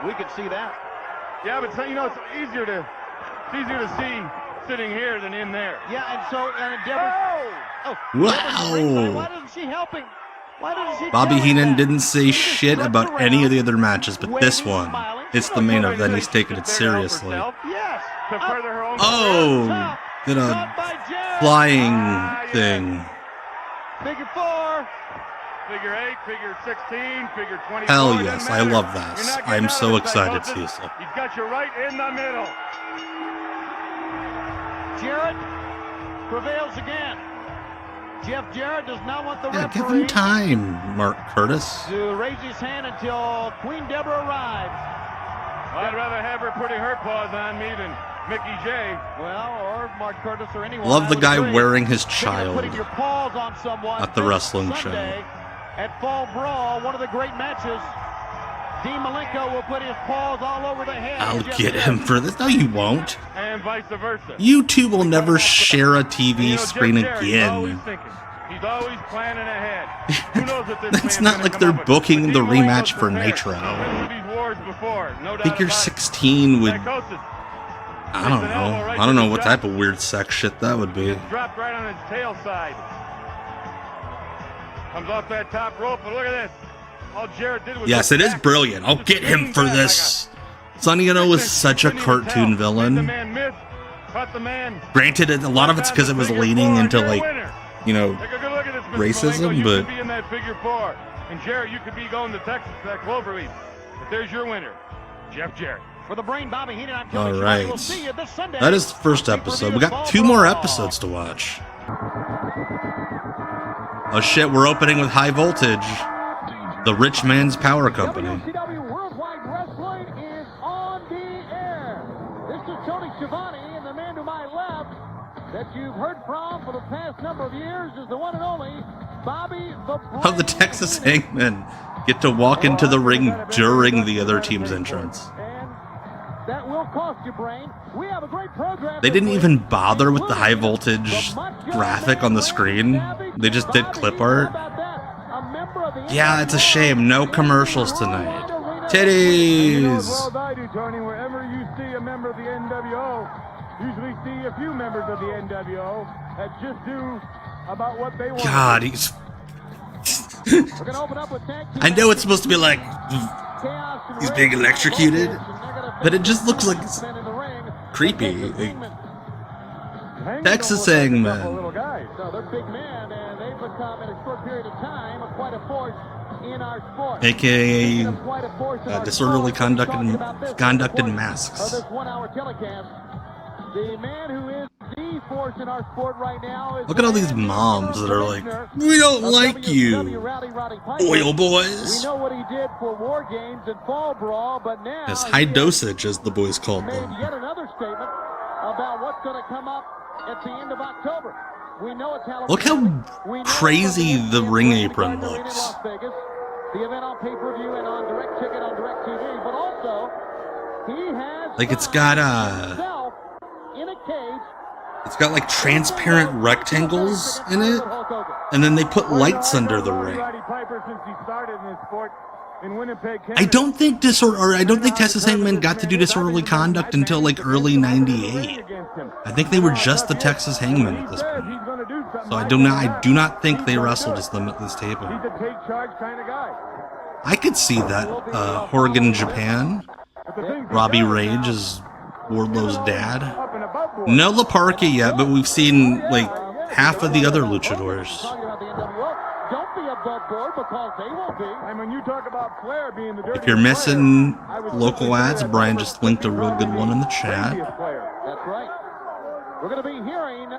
[SPEAKER 4] We could see that.
[SPEAKER 2] Yeah, but you know, it's easier to see sitting here than in there.
[SPEAKER 4] Yeah, and so Deborah. Oh,
[SPEAKER 3] Wow.
[SPEAKER 4] why doesn't she help him? Why doesn't she?
[SPEAKER 3] Bobby
[SPEAKER 4] tell him
[SPEAKER 3] Heenan
[SPEAKER 4] that?
[SPEAKER 3] didn't say
[SPEAKER 4] He just
[SPEAKER 3] shit
[SPEAKER 4] looked
[SPEAKER 3] about
[SPEAKER 4] around,
[SPEAKER 3] any of the other matches, but this
[SPEAKER 4] waving,
[SPEAKER 3] one,
[SPEAKER 4] smiling.
[SPEAKER 3] it's the main event. He's taking it seriously.
[SPEAKER 4] Yes.
[SPEAKER 2] To further her own
[SPEAKER 3] Oh, did a
[SPEAKER 4] Caught by Jarrett.
[SPEAKER 3] flying thing.
[SPEAKER 4] Figure 4.
[SPEAKER 2] Figure 8, figure 16, figure 24.
[SPEAKER 3] Hell
[SPEAKER 2] doesn't
[SPEAKER 3] yes, I
[SPEAKER 2] matter.
[SPEAKER 3] love
[SPEAKER 2] You're
[SPEAKER 3] this.
[SPEAKER 2] not getting
[SPEAKER 3] I'm
[SPEAKER 2] out
[SPEAKER 3] so
[SPEAKER 2] of this,
[SPEAKER 3] excited,
[SPEAKER 2] Psychosis.
[SPEAKER 3] Cecil.
[SPEAKER 2] He's got you right in the middle.
[SPEAKER 4] Jarrett prevails again. Jeff Jarrett does not want the
[SPEAKER 3] Yeah, give
[SPEAKER 4] referee
[SPEAKER 3] him time, Mark Curtis.
[SPEAKER 4] to raise his hand until Queen Deborah arrives.
[SPEAKER 2] I'd rather have her putting her paws on me than Mickey J.
[SPEAKER 4] Well, or Mark Curtis or anyone.
[SPEAKER 3] Love
[SPEAKER 4] I
[SPEAKER 3] the
[SPEAKER 4] would
[SPEAKER 3] guy
[SPEAKER 4] agree.
[SPEAKER 3] wearing his
[SPEAKER 4] Speaking of
[SPEAKER 3] child
[SPEAKER 4] putting your paws on someone
[SPEAKER 3] at the
[SPEAKER 4] this
[SPEAKER 3] wrestling show.
[SPEAKER 4] Sunday At Fall Brawl, one of the great matches, Dean Malenko will put his paws all over the head.
[SPEAKER 3] I'll
[SPEAKER 4] of Jeff
[SPEAKER 3] get
[SPEAKER 4] Jarrett.
[SPEAKER 3] him for this. No, you won't.
[SPEAKER 2] And vice versa.
[SPEAKER 3] You two will never share a
[SPEAKER 2] You
[SPEAKER 3] TV
[SPEAKER 2] know,
[SPEAKER 3] screen
[SPEAKER 2] Jeff Jarrett, he's always
[SPEAKER 3] again.
[SPEAKER 2] thinking. He's always planning ahead. Who knows what this
[SPEAKER 3] That's
[SPEAKER 2] man's
[SPEAKER 3] not
[SPEAKER 2] gonna
[SPEAKER 3] like
[SPEAKER 2] come
[SPEAKER 3] they're
[SPEAKER 2] up with.
[SPEAKER 3] booking
[SPEAKER 2] But
[SPEAKER 3] the
[SPEAKER 2] Dean Malenko's
[SPEAKER 3] rematch for
[SPEAKER 2] prepared.
[SPEAKER 3] Nitro.
[SPEAKER 2] Been through these wars before, no doubt
[SPEAKER 3] Figure
[SPEAKER 2] about it.
[SPEAKER 3] 16 would,
[SPEAKER 2] Psychosis
[SPEAKER 3] I don't know. I don't know what type of weird sex shit that would be.
[SPEAKER 2] dropped right on his tail side. Comes off that top rope, but look at this. All Jarrett did was
[SPEAKER 3] Yes,
[SPEAKER 2] look
[SPEAKER 3] it is
[SPEAKER 2] back.
[SPEAKER 3] brilliant. I'll
[SPEAKER 2] Just
[SPEAKER 3] get him
[SPEAKER 2] lean
[SPEAKER 3] for
[SPEAKER 2] back
[SPEAKER 3] this. Sonny Ono was such a
[SPEAKER 2] Couldn't even tell.
[SPEAKER 3] cartoon
[SPEAKER 2] Made the
[SPEAKER 3] villain.
[SPEAKER 2] man miss, caught the man.
[SPEAKER 3] Granted, a lot of it's because it was
[SPEAKER 2] Figure
[SPEAKER 3] leaning
[SPEAKER 2] four,
[SPEAKER 3] into
[SPEAKER 2] you're a
[SPEAKER 3] like,
[SPEAKER 2] winner.
[SPEAKER 3] you know,
[SPEAKER 2] Take a good look at this, Mr.
[SPEAKER 3] racism,
[SPEAKER 2] Malenko. You
[SPEAKER 3] but-
[SPEAKER 2] could be in that figure 4. And Jarrett, you could be going to Texas, that Cloverleaf. But there's your winner, Jeff Jarrett.
[SPEAKER 4] For the Brain, Bobby Heenan, I'm
[SPEAKER 3] All
[SPEAKER 4] Tony
[SPEAKER 3] right.
[SPEAKER 4] Schiavone. We'll see you this Sunday.
[SPEAKER 3] That is the first episode. We got 2 more episodes to watch. Oh shit, we're opening with High Voltage, the rich man's power company.
[SPEAKER 6] WCW Worldwide Wrestling is on the air. This is Tony Schiavone, and the man to my left that you've heard from for the past number of years is the one and only Bobby the Brain
[SPEAKER 3] How the Texas Hangmen get to walk into the ring during the other team's entrance.
[SPEAKER 6] And that will cost you, Brain. We have a great program.
[SPEAKER 3] They didn't even bother with the high voltage graphic on the screen. They just did clip art. Yeah, it's a shame. No commercials tonight. Titties!
[SPEAKER 7] As I do, Tony, wherever you see a member of the NWO, usually see a few members of the NWO that just do about what they want.
[SPEAKER 3] God, he's...
[SPEAKER 6] We're gonna open up with tag team
[SPEAKER 3] I know it's supposed to be like,
[SPEAKER 6] chaos and
[SPEAKER 3] he's
[SPEAKER 6] rage.
[SPEAKER 3] being electrocuted, but it just looks like
[SPEAKER 6] Men in the ring.
[SPEAKER 3] creepy.
[SPEAKER 6] Hangmen.
[SPEAKER 7] Hangmen
[SPEAKER 3] Texas
[SPEAKER 7] don't look like a
[SPEAKER 3] Hangmen.
[SPEAKER 7] couple little guys.
[SPEAKER 6] No, they're big men, and they've become, in a short period of time, quite a force in our sport.
[SPEAKER 3] AKA
[SPEAKER 6] Quite a force in our
[SPEAKER 3] disorderly
[SPEAKER 6] sport. We're talking
[SPEAKER 3] conducted
[SPEAKER 6] about this
[SPEAKER 3] conducted
[SPEAKER 6] in the course
[SPEAKER 3] masks.
[SPEAKER 6] Of this 1-hour telecast. The man who is the force in our sport right now is
[SPEAKER 3] Look at all these moms that are like, we don't like you, oil
[SPEAKER 6] We
[SPEAKER 3] boys.
[SPEAKER 6] know what he did for War Games and Fall Brawl, but now
[SPEAKER 3] As
[SPEAKER 6] he
[SPEAKER 3] high
[SPEAKER 6] has
[SPEAKER 3] dosage, as the boys called
[SPEAKER 6] made
[SPEAKER 3] them.
[SPEAKER 6] yet another statement about what's going to come up at the end of October. We know it's Halloween.
[SPEAKER 3] Look how
[SPEAKER 6] We know
[SPEAKER 3] crazy
[SPEAKER 6] it's
[SPEAKER 3] the ring
[SPEAKER 6] Halloween
[SPEAKER 3] apron
[SPEAKER 6] Arena in
[SPEAKER 3] looks.
[SPEAKER 6] Las Vegas, the event on pay-per-view and on direct ticket on direct TV, but also he has
[SPEAKER 3] Like, it's got,
[SPEAKER 6] himself in a cage.
[SPEAKER 3] It's got like transparent rectangles in it, and then they put lights under the ring.
[SPEAKER 7] Roddy Piper, since he started in this sport in Winnipeg,
[SPEAKER 3] I don't think Texas Hangmen got to do disorderly conduct until like early '98. I think they were just the Texas Hangmen at this point. So I do not think they wrestled as them at this taping.
[SPEAKER 7] He's a take charge kind of guy.
[SPEAKER 3] I could see that Horgan, Japan.
[SPEAKER 7] But the thing's
[SPEAKER 3] Robbie Rage is Wardlow's dad.
[SPEAKER 7] up and above board.
[SPEAKER 3] No Laparca yet, but we've seen like half of the other luchadors.
[SPEAKER 6] Talking about the NWO. Don't be above board because they won't be.
[SPEAKER 7] And when you talk about Flair being the
[SPEAKER 3] If you're missing local ads, Brian just linked a real good one in the chat.
[SPEAKER 6] That's right. We're going to be hearing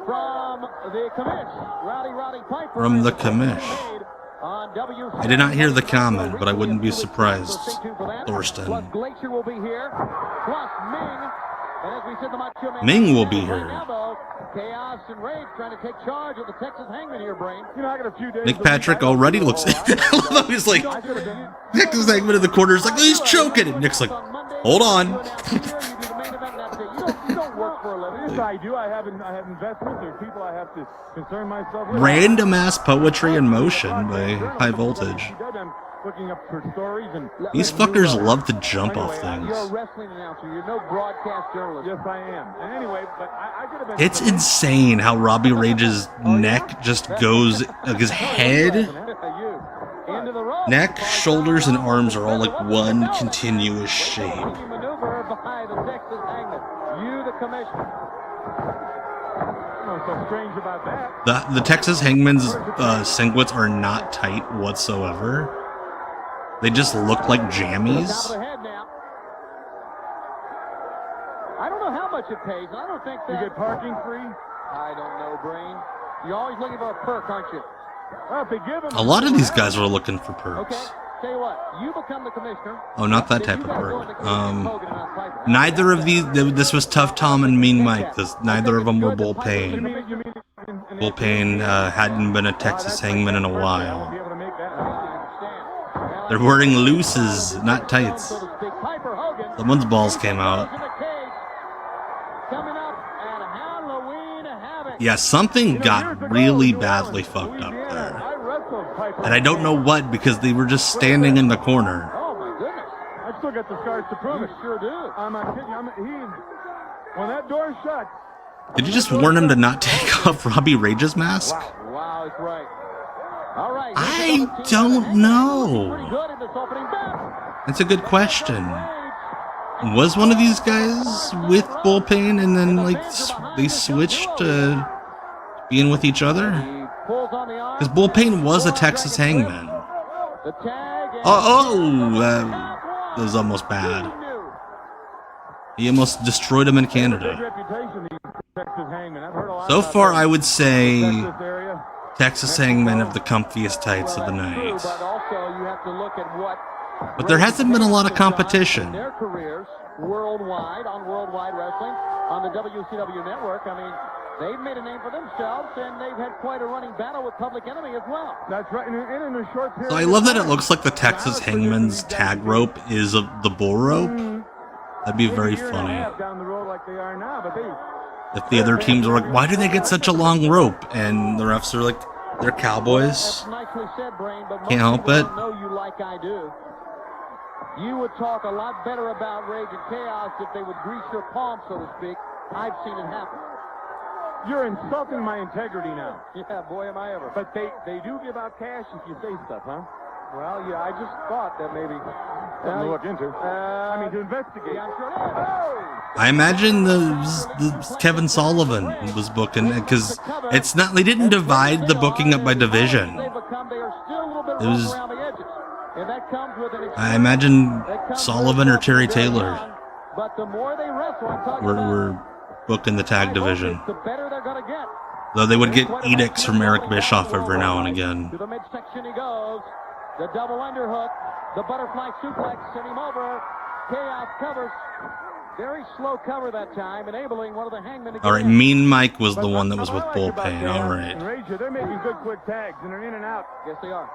[SPEAKER 6] from the commish, Roddy Piper.
[SPEAKER 3] From the commish.
[SPEAKER 6] On WCW.
[SPEAKER 3] I did not hear the comment, but I wouldn't be surprised.
[SPEAKER 6] Plus
[SPEAKER 3] Thorsten.
[SPEAKER 6] Glacier will be here. Plus Meng And as we said, the Macho Man
[SPEAKER 3] Meng will be here.
[SPEAKER 6] Elbow, Chaos and Rage trying to take charge of the Texas Hangman here, Brain.
[SPEAKER 7] You know, I got a few days.
[SPEAKER 3] Nick Patrick already looks. He's like, Texas Hangman in the corner is like, he's choking it. Nick's like, hold on.
[SPEAKER 6] You don't work for a living.
[SPEAKER 7] Yes, I do. I have investments. There's people I have to concern myself with.
[SPEAKER 3] Random ass poetry in motion by High Voltage.
[SPEAKER 7] I'm looking up for stories and
[SPEAKER 3] These fuckers love to jump off
[SPEAKER 6] You're a
[SPEAKER 3] things.
[SPEAKER 6] wrestling announcer. You're no broadcast journalist.
[SPEAKER 7] yes, I am. And anyway, but I could have been.
[SPEAKER 3] It's insane how Robbie Rage's neck just goes, like his head,
[SPEAKER 6] Into the rope.
[SPEAKER 3] neck, shoulders, and arms are all like one continuous shape.
[SPEAKER 6] Maneuver by the Texas Hangman. You, the commissioner.
[SPEAKER 7] What's so strange about that?
[SPEAKER 3] The Texas Hangman's singlets are not tight whatsoever. They just look like jammies.
[SPEAKER 6] Out ahead now. I don't know how much it pays. I don't think
[SPEAKER 7] You
[SPEAKER 6] that.
[SPEAKER 7] get parking free.
[SPEAKER 6] I don't know, Brain. You're always looking for a perk, aren't you?
[SPEAKER 7] Well, if they give them.
[SPEAKER 3] A lot of these guys were looking for
[SPEAKER 6] Okay.
[SPEAKER 3] perks.
[SPEAKER 6] Tell you what. You become the commissioner.
[SPEAKER 3] Oh, not that
[SPEAKER 6] Then
[SPEAKER 3] type
[SPEAKER 6] you
[SPEAKER 3] of
[SPEAKER 6] gotta go
[SPEAKER 3] perk.
[SPEAKER 6] into Hogan and Piper.
[SPEAKER 3] Neither of these. This was Tough Tom and Mean Mike. Neither of them were Bull
[SPEAKER 7] You
[SPEAKER 3] Payne.
[SPEAKER 7] mean in
[SPEAKER 3] Bull Payne hadn't been a Texas Hangman in a
[SPEAKER 7] I won't
[SPEAKER 3] while.
[SPEAKER 7] be able to make that.
[SPEAKER 6] I understand.
[SPEAKER 3] They're wearing looses, not tights.
[SPEAKER 6] So to speak. Piper Hogan.
[SPEAKER 3] Someone's balls came out.
[SPEAKER 6] Into the cage. Coming up at Halloween Havoc.
[SPEAKER 3] Yeah, something got really badly fucked up there.
[SPEAKER 7] I wrestled Piper.
[SPEAKER 3] And I don't know what, because they were just standing in the corner.
[SPEAKER 6] Oh my goodness.
[SPEAKER 7] I still got the scars to prove
[SPEAKER 6] You
[SPEAKER 7] it.
[SPEAKER 6] sure do.
[SPEAKER 7] I'm not kidding you. When that door shut,
[SPEAKER 3] Did you just warn him to not take off Robbie Rage's mask?
[SPEAKER 6] Wow, that's right. All right.
[SPEAKER 3] I don't know.
[SPEAKER 6] Pretty good in this opening bell.
[SPEAKER 3] That's a good question. Was one of these guys with Bull Payne and then like they switched to being with each other?
[SPEAKER 6] He pulls on the arm.
[SPEAKER 3] Because Bull Payne was a Texas Hangman.
[SPEAKER 6] The tag is
[SPEAKER 3] That was almost bad. He almost destroyed him in
[SPEAKER 7] big
[SPEAKER 3] Canada.
[SPEAKER 7] reputation, these Texas Hangmen. I've heard a lot
[SPEAKER 3] So
[SPEAKER 7] about
[SPEAKER 3] far,
[SPEAKER 7] them.
[SPEAKER 3] I would say
[SPEAKER 7] Texas area.
[SPEAKER 3] Texas Hangman have the comfiest tights of the
[SPEAKER 6] True,
[SPEAKER 3] night.
[SPEAKER 6] but also you have to look at what
[SPEAKER 3] But there hasn't been a lot of competition.
[SPEAKER 6] their careers worldwide on Worldwide Wrestling on the WCW network. I mean, they've made a name for themselves, and they've had quite a running battle with Public Enemy as well.
[SPEAKER 7] That's right. And in a short period.
[SPEAKER 3] So I love that it looks like the Texas Hangman's tag rope is the bull rope. That'd be very funny.
[SPEAKER 7] Down the road like they are now, but they.
[SPEAKER 3] If the other teams are like, why do they get such a long rope? And the refs are like, they're cowboys.
[SPEAKER 6] That's nicely said, Brain, but most
[SPEAKER 3] Can't help
[SPEAKER 6] people
[SPEAKER 3] it.
[SPEAKER 6] don't know you like I do. You would talk a lot better about Rage and Chaos if they would grease your palm, so to speak. I've seen it happen.
[SPEAKER 7] You're insulting my integrity now.
[SPEAKER 6] Yeah, boy, am I ever.
[SPEAKER 7] But they do give out cash if you say stuff, huh? Well, yeah, I just thought that maybe something to look into. I mean, to investigate.
[SPEAKER 6] Yeah, I'm sure it is.
[SPEAKER 3] I imagine the Kevin Sullivan was booking because it's not. They didn't divide the booking up by division.
[SPEAKER 6] They are still a little bit
[SPEAKER 3] It was-
[SPEAKER 6] rough around the edges. And that comes with an
[SPEAKER 3] I imagine Sullivan or Terry Taylor
[SPEAKER 6] But the more they wrestle, I'm talking
[SPEAKER 3] were booking the tag division.
[SPEAKER 6] the better they're going to get.
[SPEAKER 3] Though they would get edicts from Eric Bischoff every now and again.
[SPEAKER 6] To the midsection he goes. The double underhook. The butterfly suplex. Send him over. Chaos covers. Very slow cover that time, enabling one of the Hangmen to get
[SPEAKER 3] All right,
[SPEAKER 6] in.
[SPEAKER 3] Mean Mike was the one that was with Bull Payne. All right.
[SPEAKER 7] And Ranger, they're making good quick tags, and they're in and out.
[SPEAKER 6] Yes, they are.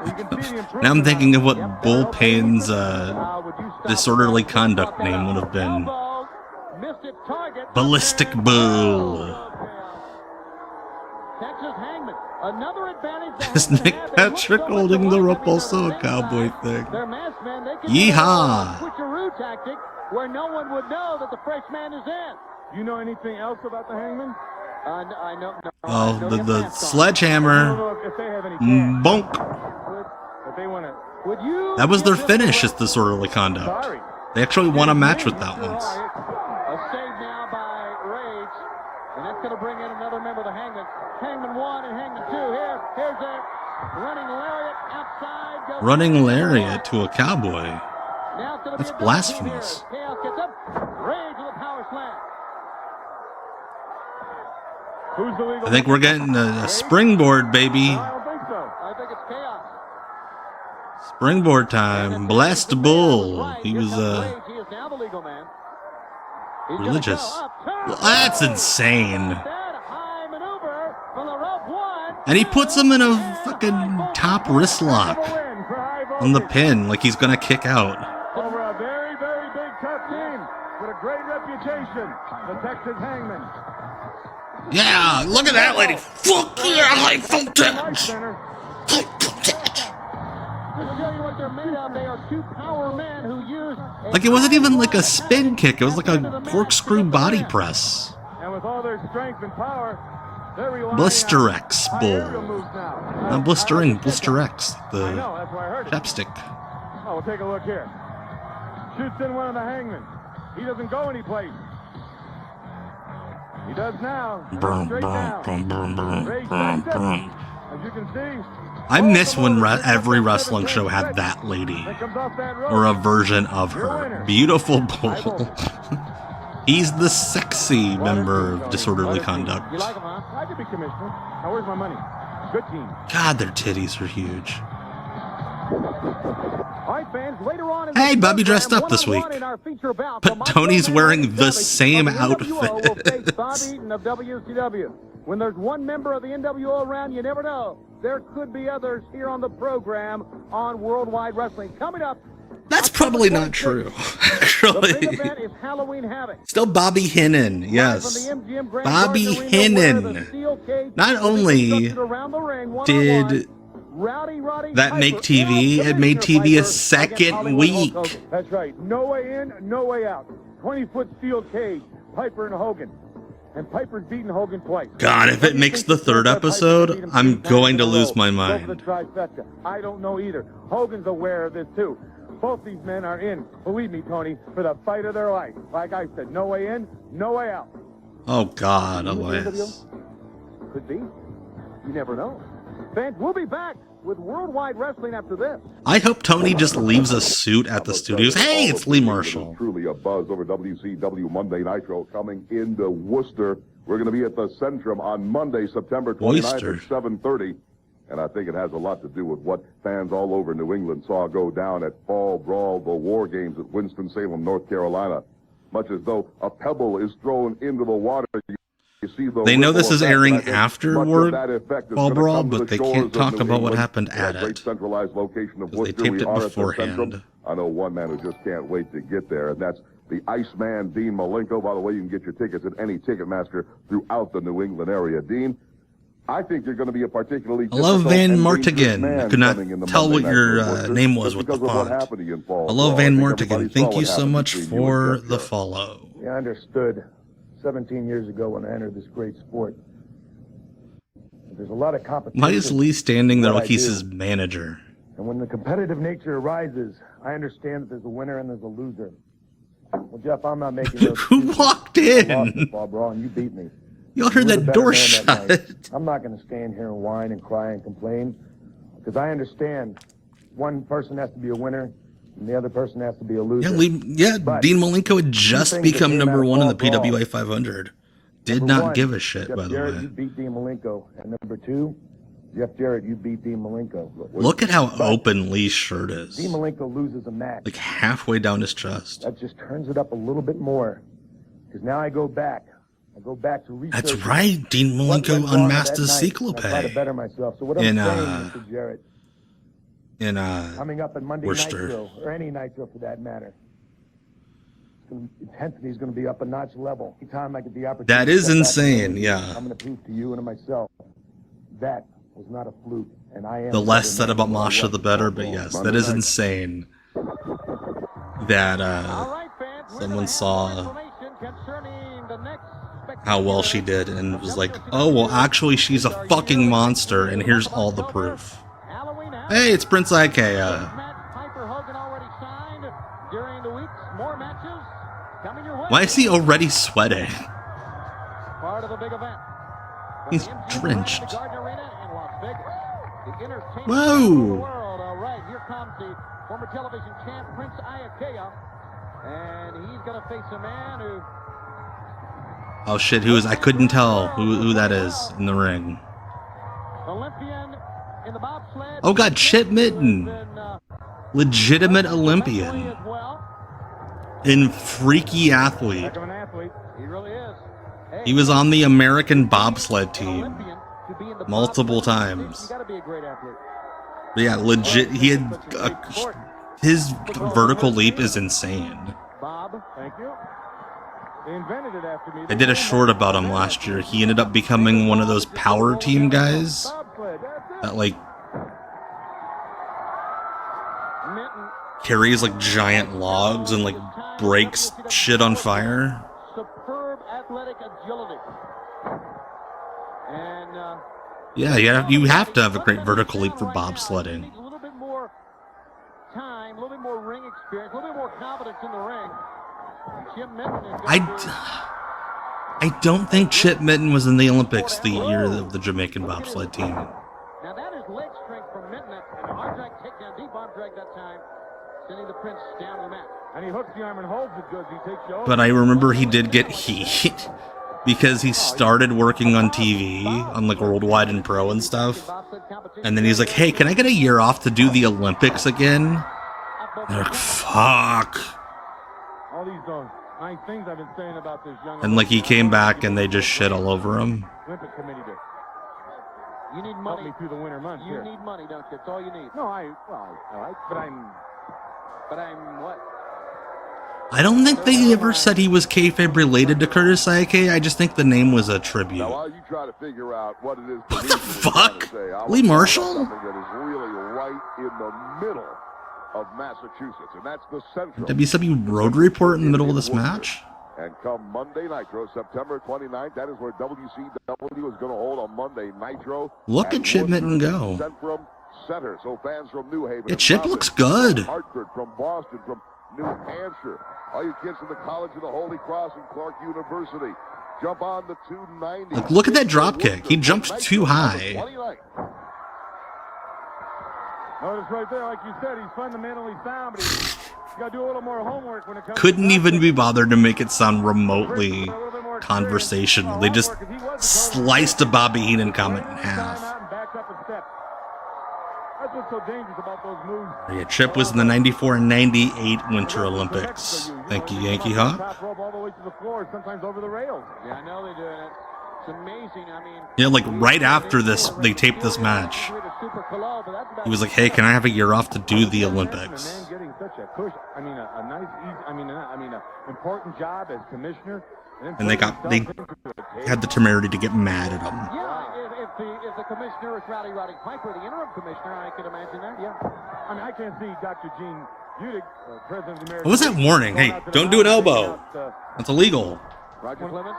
[SPEAKER 7] You can see the improvement.
[SPEAKER 3] Now I'm thinking of what
[SPEAKER 6] Yep,
[SPEAKER 3] Bull
[SPEAKER 6] they're
[SPEAKER 3] Payne's
[SPEAKER 6] would you stop
[SPEAKER 3] disorderly
[SPEAKER 6] the-
[SPEAKER 3] conduct name would have been.
[SPEAKER 6] Elbows. Missed it, target.
[SPEAKER 3] Ballistic Bull.
[SPEAKER 6] Texas Hangman. Another advantage.
[SPEAKER 3] Is Nick Patrick holding the rope also a cowboy thing?
[SPEAKER 6] They're masked men. They can
[SPEAKER 3] Yeehaw.
[SPEAKER 6] do a switcheroo tactic where no one would know that the fresh man is in.
[SPEAKER 7] You know anything else about the Hangman?
[SPEAKER 6] I know. No,
[SPEAKER 3] Oh,
[SPEAKER 6] no,
[SPEAKER 3] the
[SPEAKER 6] get
[SPEAKER 3] the
[SPEAKER 6] mask on.
[SPEAKER 7] I
[SPEAKER 3] sledgehammer.
[SPEAKER 7] don't know if they have any cash,
[SPEAKER 3] Bonk.
[SPEAKER 7] but they want to.
[SPEAKER 6] Would you
[SPEAKER 3] That was their
[SPEAKER 6] give them
[SPEAKER 3] finish,
[SPEAKER 6] a-
[SPEAKER 3] is disorderly conduct.
[SPEAKER 7] Sorry.
[SPEAKER 3] They actually won a match with that once.
[SPEAKER 6] A save now by Rage. And that's going to bring in another member of the Hangman. Hangman 1 and Hangman 2. Here's a running lariat outside. Goes
[SPEAKER 3] Running lariat to a cowboy.
[SPEAKER 6] Now it's gonna
[SPEAKER 3] That's
[SPEAKER 6] be a
[SPEAKER 3] blasphemous.
[SPEAKER 6] double team here. Chaos gets up. Rage with a power slam.
[SPEAKER 7] Who's the legal?
[SPEAKER 3] I think we're getting a springboard, baby.
[SPEAKER 7] I don't think so.
[SPEAKER 6] I think it's Chaos.
[SPEAKER 3] Springboard time. Blast Bull. He was
[SPEAKER 6] Rage. He is now the legal man.
[SPEAKER 3] religious. Well, that's insane.
[SPEAKER 6] High maneuver from the rope one.
[SPEAKER 3] And he puts him in a fucking top wrist lock on the pin, like he's gonna kick out.
[SPEAKER 7] Over a very, very big, tough team with a great reputation, the Texas Hangmen.
[SPEAKER 3] Yeah, look at that lady. Fuck yeah, high voltage. High voltage.
[SPEAKER 6] To show you what they're made of, they are two power men who use
[SPEAKER 3] Like it wasn't even like a spin kick. It was like a corkscrew body press.
[SPEAKER 7] And with all their strength and power, they're relying
[SPEAKER 3] Blister
[SPEAKER 7] on
[SPEAKER 3] X
[SPEAKER 7] high
[SPEAKER 3] Bull.
[SPEAKER 7] aerial moves now.
[SPEAKER 3] Not blistering, Blister X,
[SPEAKER 7] I
[SPEAKER 3] the
[SPEAKER 7] know, that's why I heard it.
[SPEAKER 3] chapstick.
[SPEAKER 7] Oh, well, take a look here. Shoots in one of the Hangmen. He doesn't go anyplace. He does now.
[SPEAKER 3] Brum,
[SPEAKER 7] Straight
[SPEAKER 3] brum,
[SPEAKER 7] down.
[SPEAKER 3] brum, brum, brum,
[SPEAKER 7] Straight
[SPEAKER 3] brum,
[SPEAKER 7] step.
[SPEAKER 3] brum.
[SPEAKER 7] As you can see,
[SPEAKER 3] I miss when every wrestling show had that lady,
[SPEAKER 7] that comes off that rope.
[SPEAKER 3] or a version of her. Beautiful Bull. He's the sexy member of Disorderly Conduct.
[SPEAKER 6] You like them, huh?
[SPEAKER 7] I could be commissioner. Now, where's my money? Good team.
[SPEAKER 3] God, their titties are huge.
[SPEAKER 6] All right, fans, later on in
[SPEAKER 3] Hey,
[SPEAKER 6] the
[SPEAKER 3] Bobby
[SPEAKER 6] program,
[SPEAKER 3] dressed up this
[SPEAKER 6] one-on-one
[SPEAKER 3] week.
[SPEAKER 6] in our feature bout,
[SPEAKER 3] But
[SPEAKER 6] the
[SPEAKER 3] Tony's
[SPEAKER 6] Macho Man
[SPEAKER 3] wearing
[SPEAKER 6] Randy
[SPEAKER 3] the
[SPEAKER 6] Savage
[SPEAKER 3] same
[SPEAKER 6] of the NWO will face
[SPEAKER 3] outfit.
[SPEAKER 6] Bob Eaton of WCW. When there's one member of the NWO around, you never know. There could be others here on the program on Worldwide Wrestling. Coming up,
[SPEAKER 3] That's probably not true,
[SPEAKER 6] the big
[SPEAKER 3] actually.
[SPEAKER 6] event is Halloween Havoc.
[SPEAKER 3] Still Bobby Heenan,
[SPEAKER 6] Live
[SPEAKER 3] yes.
[SPEAKER 6] from the MGM Grand
[SPEAKER 3] Bobby
[SPEAKER 6] Garden Arena, where the
[SPEAKER 3] Heenan.
[SPEAKER 6] steel cage
[SPEAKER 3] Not
[SPEAKER 6] will be
[SPEAKER 3] only
[SPEAKER 6] constructed around the ring,
[SPEAKER 3] did
[SPEAKER 6] one-on-one. Roddy
[SPEAKER 3] that
[SPEAKER 6] Piper,
[SPEAKER 3] make TV,
[SPEAKER 6] and
[SPEAKER 3] it made
[SPEAKER 6] Commissioner
[SPEAKER 3] TV a
[SPEAKER 6] Piper
[SPEAKER 3] second
[SPEAKER 6] against Hollywood
[SPEAKER 3] week.
[SPEAKER 6] Hulk Hogan.
[SPEAKER 7] That's right. No way in, no way out. 20-foot steel cage. Piper and Hogan. And Piper's beaten Hogan twice.
[SPEAKER 3] God, if it makes the third episode, I'm going to lose my mind.
[SPEAKER 7] Over the trifecta. I don't know either. Hogan's aware of this too. Both these men are in, believe me, Tony, for the fight of their life. Like I said, no way in, no way out.
[SPEAKER 3] Oh God, Elias.
[SPEAKER 7] Could be. You never know.
[SPEAKER 6] Fans, we'll be back with Worldwide Wrestling after this.
[SPEAKER 3] I hope Tony just leaves a suit at the studios. Hey, it's Lee Marshall.
[SPEAKER 8] Truly a buzz over WCW Monday Nitro coming into Worcester. We're going to be at the Centrum on Monday, September 29th
[SPEAKER 3] Oyster.
[SPEAKER 8] at 7:30. And I think it has a lot to do with what fans all over New England saw go down at Fall Brawl, the War Games at Winston-Salem, North Carolina. Much as though a pebble is thrown into the water. You see the
[SPEAKER 3] They know this is
[SPEAKER 8] ripple effect,
[SPEAKER 3] airing
[SPEAKER 8] and I think
[SPEAKER 3] after
[SPEAKER 8] much of
[SPEAKER 3] War-
[SPEAKER 8] that effect is
[SPEAKER 3] Fall
[SPEAKER 8] gonna
[SPEAKER 3] Brawl,
[SPEAKER 8] come to
[SPEAKER 3] but
[SPEAKER 8] the
[SPEAKER 3] they
[SPEAKER 8] shores
[SPEAKER 3] can't
[SPEAKER 8] of
[SPEAKER 3] talk
[SPEAKER 8] New
[SPEAKER 3] about what
[SPEAKER 8] England.
[SPEAKER 3] happened
[SPEAKER 8] That
[SPEAKER 3] at
[SPEAKER 8] great
[SPEAKER 3] it.
[SPEAKER 8] centralized location of
[SPEAKER 3] They
[SPEAKER 8] Worcester.
[SPEAKER 3] taped
[SPEAKER 8] We
[SPEAKER 3] it
[SPEAKER 8] are at the
[SPEAKER 3] beforehand.
[SPEAKER 8] Centrum. I know one man who just can't wait to get there, and that's the Iceman, Dean Malenko. By the way, you can get your tickets at any Ticketmaster throughout the New England area. Dean, I think you're going to be a particularly
[SPEAKER 3] Hello,
[SPEAKER 8] difficult
[SPEAKER 3] Van
[SPEAKER 8] and
[SPEAKER 3] Mortigan.
[SPEAKER 8] dangerous man
[SPEAKER 3] I could not
[SPEAKER 8] coming in the
[SPEAKER 3] tell
[SPEAKER 8] Monday
[SPEAKER 3] what your
[SPEAKER 8] Night Worcester
[SPEAKER 3] name was
[SPEAKER 8] just
[SPEAKER 3] with the
[SPEAKER 8] because of what
[SPEAKER 3] font.
[SPEAKER 8] happened to you in Fall
[SPEAKER 3] Hello,
[SPEAKER 8] Brawl. I
[SPEAKER 3] Van
[SPEAKER 8] think
[SPEAKER 3] Mortigan.
[SPEAKER 8] everybody
[SPEAKER 3] Thank
[SPEAKER 8] saw
[SPEAKER 3] you
[SPEAKER 8] what
[SPEAKER 3] so
[SPEAKER 8] happened
[SPEAKER 3] much
[SPEAKER 8] between you
[SPEAKER 3] for
[SPEAKER 8] and Jeff
[SPEAKER 3] the
[SPEAKER 8] Jarrett.
[SPEAKER 3] follow.
[SPEAKER 7] Yeah, I understood 17 years ago when I entered this great sport. There's a lot of competition.
[SPEAKER 3] Why is Lee standing there
[SPEAKER 7] What
[SPEAKER 3] like
[SPEAKER 7] I
[SPEAKER 3] he's
[SPEAKER 7] do.
[SPEAKER 3] his manager?
[SPEAKER 7] And when the competitive nature arises, I understand that there's a winner and there's a loser. Well, Jeff, I'm not making those
[SPEAKER 3] Who
[SPEAKER 7] excuses.
[SPEAKER 3] walked
[SPEAKER 7] I lost
[SPEAKER 3] in?
[SPEAKER 7] at Fall Brawl and you beat me.
[SPEAKER 3] Y'all heard
[SPEAKER 7] You were
[SPEAKER 3] that
[SPEAKER 7] the
[SPEAKER 3] door
[SPEAKER 7] better man that night.
[SPEAKER 3] shut.
[SPEAKER 7] I'm not going to stand here and whine and cry and complain because I understand one person has to be a winner and the other person has to be a loser.
[SPEAKER 3] Yeah, Dean Malenko had just
[SPEAKER 7] things that
[SPEAKER 3] become
[SPEAKER 7] came
[SPEAKER 3] number
[SPEAKER 7] out of
[SPEAKER 3] one in the
[SPEAKER 7] Fall Brawl.
[SPEAKER 3] PWA 500. Did
[SPEAKER 7] Number
[SPEAKER 3] not
[SPEAKER 7] one,
[SPEAKER 3] give a shit,
[SPEAKER 7] Jeff
[SPEAKER 3] by the
[SPEAKER 7] Jarrett,
[SPEAKER 3] way.
[SPEAKER 7] you beat Dean Malenko. And number two, Jeff Jarrett, you beat Dean Malenko.
[SPEAKER 3] Look at how
[SPEAKER 7] But
[SPEAKER 3] open Lee's shirt is.
[SPEAKER 7] Dean Malenko loses a match.
[SPEAKER 3] Like halfway down his chest.
[SPEAKER 7] That just turns it up a little bit more. Because now I go back. I go back to research.
[SPEAKER 3] That's right. Dean
[SPEAKER 7] what
[SPEAKER 3] Malenko
[SPEAKER 7] went wrong
[SPEAKER 3] unmasked
[SPEAKER 7] that
[SPEAKER 3] as
[SPEAKER 7] night, and I try to
[SPEAKER 3] Ciclope
[SPEAKER 7] better myself. So what I'm
[SPEAKER 3] In,
[SPEAKER 7] saying, Mr. Jarrett,
[SPEAKER 3] in
[SPEAKER 7] coming up on Monday
[SPEAKER 3] Worcester.
[SPEAKER 7] Nitro, or any Nitro for that matter, intensity is going to be up a notch level. Every time I get the opportunity.
[SPEAKER 3] That
[SPEAKER 7] to
[SPEAKER 3] is
[SPEAKER 7] step back
[SPEAKER 3] insane,
[SPEAKER 7] and
[SPEAKER 3] yeah.
[SPEAKER 7] I'm going to prove to you and to myself that was not a fluke, and I am.
[SPEAKER 3] The
[SPEAKER 7] a
[SPEAKER 3] less
[SPEAKER 7] better
[SPEAKER 3] said
[SPEAKER 7] man
[SPEAKER 3] about
[SPEAKER 7] than I
[SPEAKER 3] Masha,
[SPEAKER 7] was
[SPEAKER 3] the
[SPEAKER 7] at
[SPEAKER 3] better.
[SPEAKER 7] Fall
[SPEAKER 3] But
[SPEAKER 7] Brawl.
[SPEAKER 3] yes,
[SPEAKER 8] Monday
[SPEAKER 3] that is
[SPEAKER 8] night.
[SPEAKER 3] insane. That
[SPEAKER 6] All right, fans, we're
[SPEAKER 3] someone
[SPEAKER 6] gonna have
[SPEAKER 3] saw
[SPEAKER 6] more information concerning the next
[SPEAKER 3] how well she did and was like, oh, well, actually, she's a fucking monster, and here's all the proof.
[SPEAKER 6] Halloween
[SPEAKER 3] Hey, it's Prince Iaukea.
[SPEAKER 6] Match Piper Hogan already signed during the weeks. More matches coming your way.
[SPEAKER 3] Why is he already sweating?
[SPEAKER 6] Part of the big event. From
[SPEAKER 3] He's
[SPEAKER 6] the MGM
[SPEAKER 3] drenched.
[SPEAKER 6] Grand Garden Arena in Las Vegas. The entertainment
[SPEAKER 3] Whoa.
[SPEAKER 6] of the world. All right, here comes the former television champ, Prince Iaukea. And he's going to face a man who...
[SPEAKER 3] Oh shit, who is? I couldn't tell who that is in the ring.
[SPEAKER 6] Olympian in the bobsled.
[SPEAKER 3] Oh god, Chip Mitten.
[SPEAKER 6] Been,
[SPEAKER 3] Legitimate Olympian.
[SPEAKER 6] as well.
[SPEAKER 3] and freaky athlete.
[SPEAKER 7] Heck of an athlete.
[SPEAKER 4] He really is. Hey,
[SPEAKER 3] He was on the American bobsled team
[SPEAKER 4] Olympian to be in the
[SPEAKER 3] multiple
[SPEAKER 4] bobsled.
[SPEAKER 3] times.
[SPEAKER 4] You got to be a great athlete.
[SPEAKER 3] But yeah, legit. He had his vertical leap is insane.
[SPEAKER 4] Bob,
[SPEAKER 7] Thank you. They invented it after me.
[SPEAKER 3] I did a short about him last year. He ended up becoming one of those power team guys
[SPEAKER 7] Bobsled, that's it.
[SPEAKER 3] that like
[SPEAKER 4] Minton,
[SPEAKER 3] carries like giant logs and like breaks shit on fire.
[SPEAKER 4] superb athletic agility. And
[SPEAKER 3] Yeah, you have to have a great vertical leap for bobsledding.
[SPEAKER 4] a little bit more time, a little bit more ring experience, a little bit more confidence in the ring. Jim Minton is
[SPEAKER 3] I don't think Chip Minton was in the Olympics the year of the Jamaican bobsled team.
[SPEAKER 4] Now that is leg strength from Minton, and an arm drag takedown, deep arm drag that time, sending the Prince down the mat.
[SPEAKER 7] And he hooks the arm and holds it good. He takes you over.
[SPEAKER 3] But I remember he did get heat because he started working on TV on like Worldwide and Pro and stuff. And then he's like, hey, can I get a year off to do the Olympics again? And they're like, fuck.
[SPEAKER 7] All these nice things I've been saying about this young.
[SPEAKER 3] And like he came back and they just shit all over him.
[SPEAKER 7] Olympic committee to
[SPEAKER 4] You need
[SPEAKER 7] help
[SPEAKER 4] money.
[SPEAKER 7] me through the winter months
[SPEAKER 4] You
[SPEAKER 7] here.
[SPEAKER 4] need money, don't you? That's all you need.
[SPEAKER 7] No, I like, but
[SPEAKER 4] I'm what?
[SPEAKER 3] I don't think they ever said he was kayfabe related to Curtis Iaukea. I just think the name was a tribute.
[SPEAKER 8] Now, while you try to figure out what it is,
[SPEAKER 3] What the fuck? Lee Marshall?
[SPEAKER 8] Something that is really right in the middle of Massachusetts, and that's the Central.
[SPEAKER 3] WCW Road Report in the middle of this match?
[SPEAKER 8] And come Monday Nitro, September 29th, that is where WCW is going to hold on Monday Nitro.
[SPEAKER 3] Look at Chip Minton go.
[SPEAKER 8] Centrum Center, so fans from New Haven.
[SPEAKER 3] Yeah,
[SPEAKER 8] and
[SPEAKER 3] Chip
[SPEAKER 8] Providence,
[SPEAKER 3] looks good.
[SPEAKER 8] From Hartford, from Boston, from New Hampshire. All you kids from the College of the Holy Cross and Clark University. Jump on the 290.
[SPEAKER 3] Look at that drop kick. He jumps too high.
[SPEAKER 7] notice right there, like you said, he's fundamentally sound, but he's got to do a little more homework when it comes.
[SPEAKER 3] Couldn't even be bothered to make it sound remotely conversational. They just sliced a Bobby Heenan comment in half.
[SPEAKER 7] That's what's so dangerous about those moves.
[SPEAKER 3] Yeah, Chip was in the 94 and 98 Winter Olympics. Thank you, Yankee Hawk.
[SPEAKER 7] Top rope all the way to the floor, sometimes over the rails.
[SPEAKER 4] Yeah, I know they're doing it. It's amazing. I mean,
[SPEAKER 3] Yeah, like right after this, they taped this match. He was like, hey, can I have a year off to do the Olympics?
[SPEAKER 7] Man getting such a push. I mean, a nice, easy, I mean, an important job as commissioner.
[SPEAKER 3] And they had the temerity to get mad at him.
[SPEAKER 4] Yeah, if the commissioner is Roddy Piper, the interim commissioner, I could imagine that. Yeah.
[SPEAKER 7] I mean, I can't see Dr. Gene Udig, president of the American.
[SPEAKER 3] What was that warning? Hey, don't do an elbow. That's illegal.
[SPEAKER 7] Roger Clemens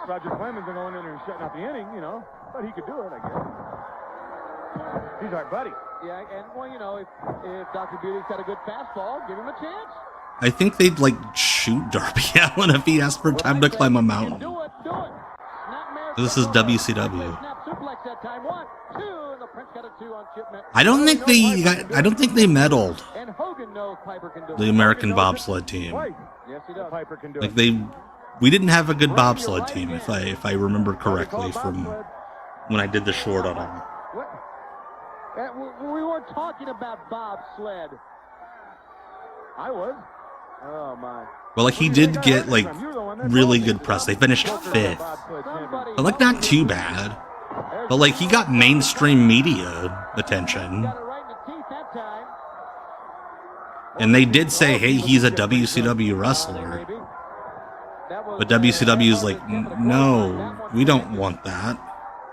[SPEAKER 7] are going in there and shutting out the inning, you know, but he could do it, I guess. He's our buddy.
[SPEAKER 4] Yeah, and well, you know, if Dr. Beauty's got a good fastball, give him a chance.
[SPEAKER 3] I think they'd like shoot Darby Allin if he asked for time to climb a mountain.
[SPEAKER 4] Do it.
[SPEAKER 3] This is WCW.
[SPEAKER 4] Snap suplex that time. 1, 2, and the Prince got a 2 on Chip Minton.
[SPEAKER 3] I don't think they medaled
[SPEAKER 4] And Hogan knows Piper can do it.
[SPEAKER 3] the American bobsled team.
[SPEAKER 7] Yes, he does. Piper can do
[SPEAKER 3] Like
[SPEAKER 7] it.
[SPEAKER 3] we didn't have a good bobsled team if I remember correctly from when I did the short on them.
[SPEAKER 4] What? We weren't talking about bobsled.
[SPEAKER 7] I was. Oh, my.
[SPEAKER 3] Well, like he did get like really good press. They finished 5th, but like not too bad. But like he got mainstream media attention,
[SPEAKER 4] Got it right in the teeth that time.
[SPEAKER 3] and they did say, "Hey, he's a WCW wrestler." But WCW is like, "No, we don't want that."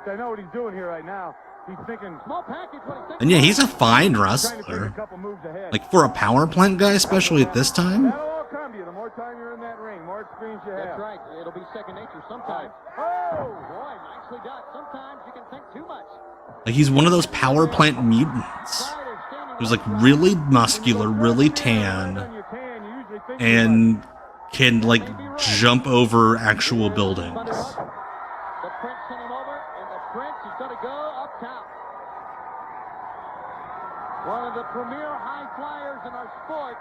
[SPEAKER 7] I know what he's doing here right now. He's thinking.
[SPEAKER 4] Small package, what he's
[SPEAKER 3] And yeah, he's a fine
[SPEAKER 7] Trying to take a
[SPEAKER 3] wrestler.
[SPEAKER 7] couple moves ahead.
[SPEAKER 3] Like for a power plant guy, especially at this time.
[SPEAKER 7] That'll all come to you. The more time you're in that ring, more experience you have.
[SPEAKER 4] That's right. It'll be second nature sometimes.
[SPEAKER 7] Oh!
[SPEAKER 4] Boy, nicely done. Sometimes you can think too much.
[SPEAKER 3] Like he's one of those power plant mutants. He was like really muscular, really tan,
[SPEAKER 7] You can. You usually think
[SPEAKER 3] and can like jump over actual buildings.
[SPEAKER 4] The Prince sent him over, and the Prince is going to go up top. One of the premier high flyers in our sport,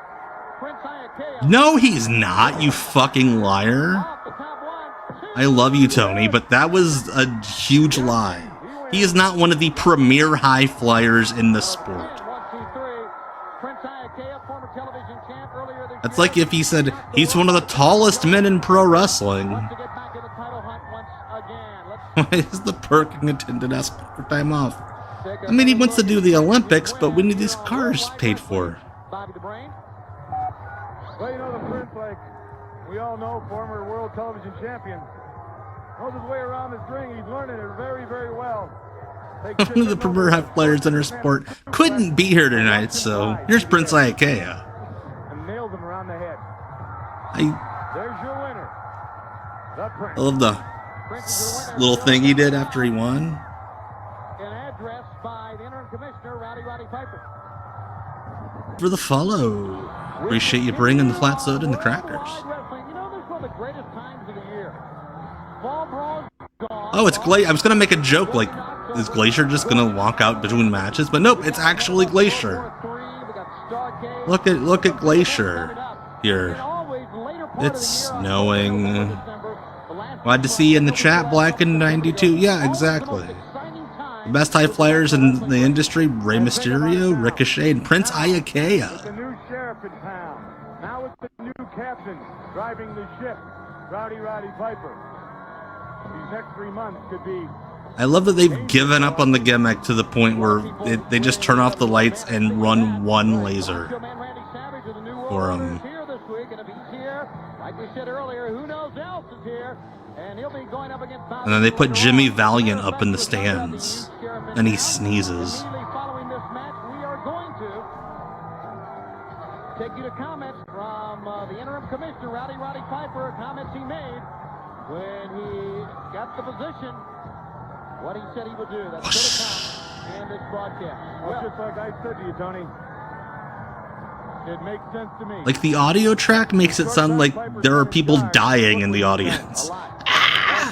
[SPEAKER 4] Prince Iaukea.
[SPEAKER 3] No, he's not, you fucking liar.
[SPEAKER 4] Off the top 1, 2.
[SPEAKER 3] I love you, Tony, but that was a huge lie. He is not one of the premier high flyers in the sport.
[SPEAKER 4] 1, 2, 3.
[SPEAKER 6] Prince Iaukea, former television champ, earlier this
[SPEAKER 3] That's
[SPEAKER 6] year.
[SPEAKER 3] like if he said he's one of the tallest men in pro wrestling.
[SPEAKER 6] Wants to get back in the title hunt once again.
[SPEAKER 3] Why is the parking attendant asking for time off? I mean, he wants to do the Olympics, but we need these cars paid for.
[SPEAKER 6] Bobby the Brain.
[SPEAKER 7] Well, you know, the Prince, like we all know, former world television champion, knows his way around this ring. He's learning it very, very well.
[SPEAKER 3] One of the premier high players in our sport couldn't be here tonight, so here's Prince Iaukea.
[SPEAKER 7] And nails him around the head. There's your winner, the Prince.
[SPEAKER 3] I love the little thing he did after he won.
[SPEAKER 6] An address by the interim commissioner, Roddy Piper.
[SPEAKER 3] For the follow. Appreciate you bringing the flat soda and the crackers.
[SPEAKER 6] You know, this is one of the greatest times of the year. Fall Brawl is gone.
[SPEAKER 3] Oh, it's Glacier. I was going to make a joke like, is Glacier just going to walk out between matches? But nope, it's actually Glacier. Look at Glacier here. It's snowing. Glad to see you in the chat, Black in 92. Yeah, exactly. The best high flyers in the industry, Rey Mysterio, Ricochet, and Prince Iaukea.
[SPEAKER 7] The new sheriff in town. Now it's the new captain driving the ship, Roddy Piper. These next 3 months could be...
[SPEAKER 3] I love that they've given up on the gimmick to the point where they just turn off the lights and run one laser for him. And then they put Jimmy Valiant up in the stands, and he sneezes.
[SPEAKER 6] Following this match, we are going to take you to comments from the interim commissioner, Roddy Piper, comments he made when he got the position, what he said he would do. That's going to come in this broadcast.
[SPEAKER 7] Well, just like I said to you, Tony, it makes sense to me.
[SPEAKER 3] Like, the audio track makes it sound like there are people dying in the audience.
[SPEAKER 7] Like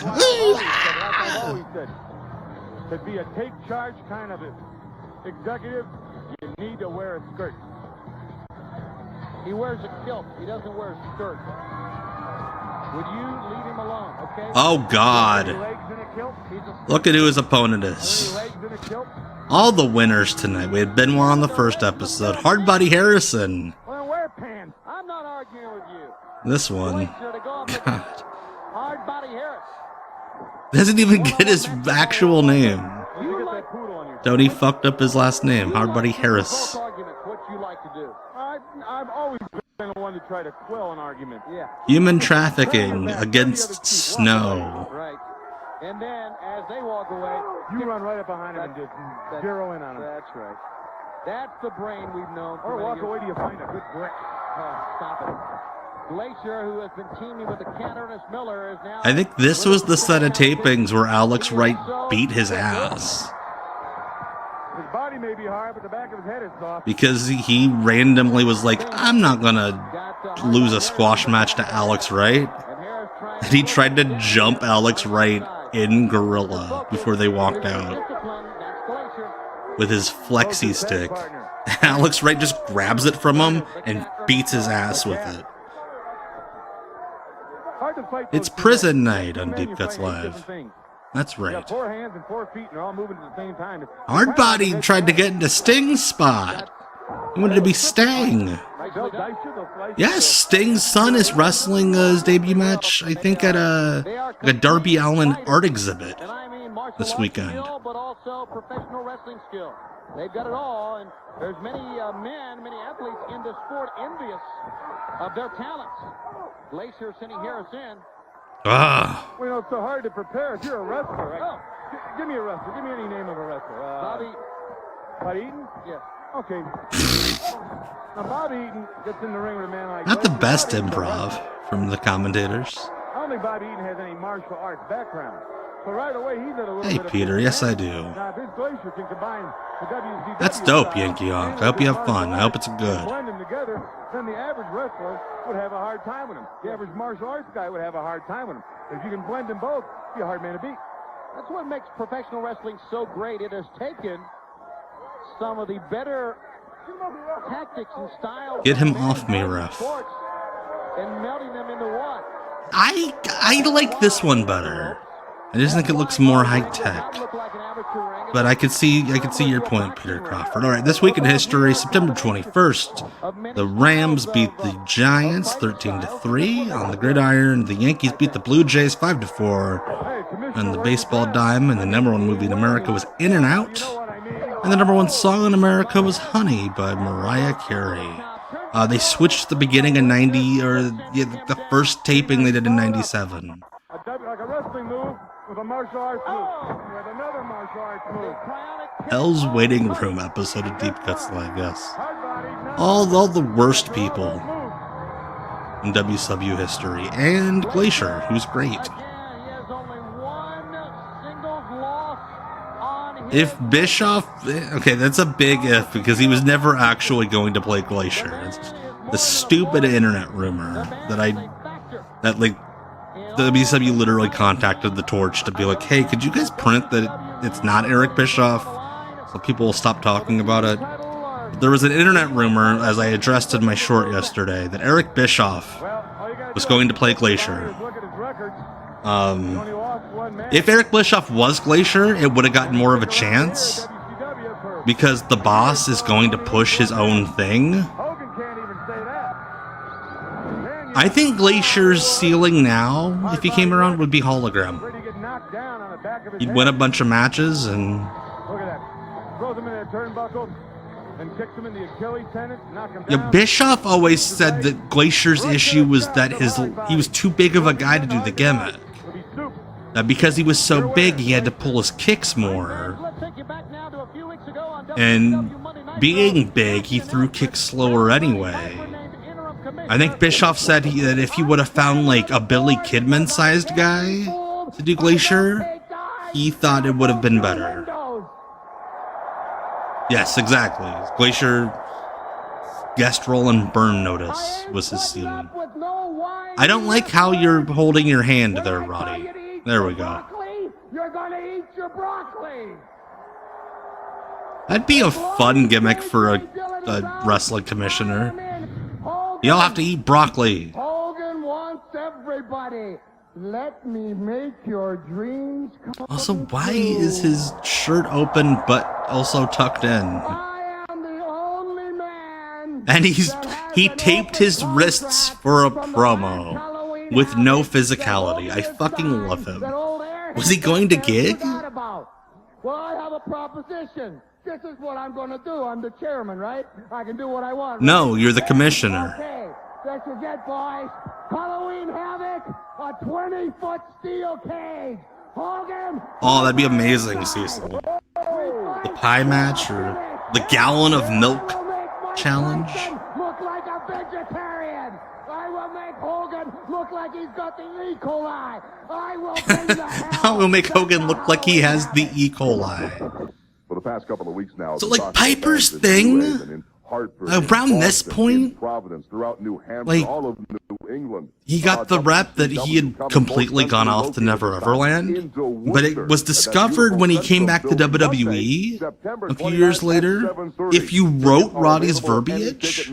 [SPEAKER 7] I've always said, to be a take charge kind of executive, you need to wear a skirt.
[SPEAKER 6] He wears a kilt. He doesn't wear a skirt. Would you leave him alone, okay?
[SPEAKER 3] Oh, God. Look at who his opponent is. All the winners tonight. We had Benoit on the first episode. Hardbody Harrison.
[SPEAKER 6] Well, wear pants. I'm not arguing with you.
[SPEAKER 3] This one. God.
[SPEAKER 6] Hardbody Harris.
[SPEAKER 3] Doesn't even get his actual name. Tony fucked up his last name. Hardbody Harris.
[SPEAKER 6] What you like to do?
[SPEAKER 7] I've always been the one to try to quell an argument.
[SPEAKER 6] Yeah.
[SPEAKER 3] Human trafficking against snow.
[SPEAKER 6] Right. And then, as they walk away,
[SPEAKER 7] you run right up behind him and just zero in on him.
[SPEAKER 6] That's right. That's the Brain we've known.
[SPEAKER 7] Or walk away till you find a good brick.
[SPEAKER 6] Stop it. Glacier, who has been teaming with the Candace Miller, is now...
[SPEAKER 3] I think this was the set of tapings where Alex Wright beat his ass.
[SPEAKER 7] His body may be hard, but the back of his head is soft.
[SPEAKER 3] Because he randomly was like, I'm not gonna lose a squash match to Alex Wright. And he tried to jump Alex Wright in Gorilla before they walked out with his flexi stick. Alex Wright just grabs it from him and beats his ass with it. It's prison night on Deep Cuts Live. That's right.
[SPEAKER 7] 4 hands and 4 feet, and they're all moving at the same time.
[SPEAKER 3] Hardbody tried to get into Sting's spot. He wanted to be Sting. Yes, Sting's son is wrestling his debut match, I think, at a Darby Allin art exhibit this weekend.
[SPEAKER 6] But also professional wrestling skill. They've got it all, and there's many many athletes in the sport envious of their talents. Glacier sending Harris in.
[SPEAKER 3] Ah.
[SPEAKER 7] Well, you know, it's so hard to prepare if you're a wrestler, right? Give me a wrestler. Give me any name of a wrestler. Bobby Eaton?
[SPEAKER 6] Yes.
[SPEAKER 7] Okay. Now, Bobby Eaton gets in the ring with a man like...
[SPEAKER 3] Not the best improv from the commentators.
[SPEAKER 7] I don't think Bobby Eaton has any martial arts background. So right away, he's at a little
[SPEAKER 3] Hey,
[SPEAKER 7] bit
[SPEAKER 3] Peter,
[SPEAKER 7] of...
[SPEAKER 3] yes, I do.
[SPEAKER 7] Now, if his Glacier can combine the WCW...
[SPEAKER 3] That's dope, Yankee Yonk. I hope you have fun. I hope it's good.
[SPEAKER 7] Blend them together, then the average wrestler would have a hard time with him. The average martial arts guy would have a hard time with him. If you can blend them both, you're a hard man to beat.
[SPEAKER 6] That's what makes professional wrestling so great. It has taken some of the better tactics and styles.
[SPEAKER 3] Get him off me, ref.
[SPEAKER 6] And melding them into one.
[SPEAKER 3] I like this one better. I just think it looks more high tech. But I could see your point, Peter Crawford. All right, this week in history, September 21st, the Rams beat the Giants 13-3 on the gridiron. The Yankees beat the Blue Jays 5-4 on the baseball dime, and the number one movie in America was In and Out. And the number one song in America was Honey by Mariah Carey. They switched the beginning of 90, or the first taping they did in 97.
[SPEAKER 7] Like a wrestling move with a martial arts move. With another martial arts move.
[SPEAKER 3] Hell's Waiting Room episode of Deep Cuts, I guess. All the worst people in WCW history. And Glacier, who's great. If Bischoff... Okay, that's a big if, because he was never actually going to play Glacier. It's the stupid internet rumor that like, WCW literally contacted the Torch to be like, hey, could you guys print that it's not Eric Bischoff so people will stop talking about it? There was an internet rumor, as I addressed in my short yesterday, that Eric Bischoff was going to play Glacier. If Eric Bischoff was Glacier, it would have gotten more of a chance, because the boss is going to push his own thing. I think Glacier's ceiling now, if he came around, would be hologram. He'd win a bunch of matches and...
[SPEAKER 7] Look at that. Throws him in that turnbuckle and kicks him in the Achilles tendon, knock him
[SPEAKER 3] Yeah,
[SPEAKER 7] down.
[SPEAKER 3] Bischoff always said that Glacier's issue was that he was too big of a guy to do the gimmick. Because he was so big, he had to pull his kicks more. And being big, he threw kicks slower anyway. I think Bischoff said that if he would have found like a Billy Kidman-sized guy to do Glacier, he thought it would have been better. Yes, exactly. Glacier guest role and burn notice was his ceiling. I don't like how you're holding your hand there, Roddy. There we go.
[SPEAKER 6] You're gonna eat your broccoli.
[SPEAKER 3] That'd be a fun gimmick for a wrestling commissioner. Y'all have to eat broccoli.
[SPEAKER 6] Hogan wants everybody. Let me make your dreams come
[SPEAKER 3] Also, why is his shirt open but also tucked in?
[SPEAKER 6] I am the only man.
[SPEAKER 3] And he taped his wrists for a promo with no physicality. I fucking love him. Was he going to gig?
[SPEAKER 6] Well, I have a proposition. This is what I'm going to do. I'm the chairman, right? I can do what I want.
[SPEAKER 3] No, you're the commissioner.
[SPEAKER 6] Okay, let's forget, boys. Halloween Havoc, a 20-foot steel cage. Hogan.
[SPEAKER 3] Oh, that'd be amazing, Cecil. The pie match or the gallon of milk challenge.
[SPEAKER 6] Look like a vegetarian. I will make Hogan look like he's got the E. coli. I will bring the hell.
[SPEAKER 3] I will make Hogan look like he has the E. coli.
[SPEAKER 8] For the past couple of weeks now,
[SPEAKER 3] So, like, Piper's thing, around this point, like, he got the rep that he had completely gone off to Never Everland, but it was discovered when he came back to WWE a few years later. If you wrote Roddy's verbiage,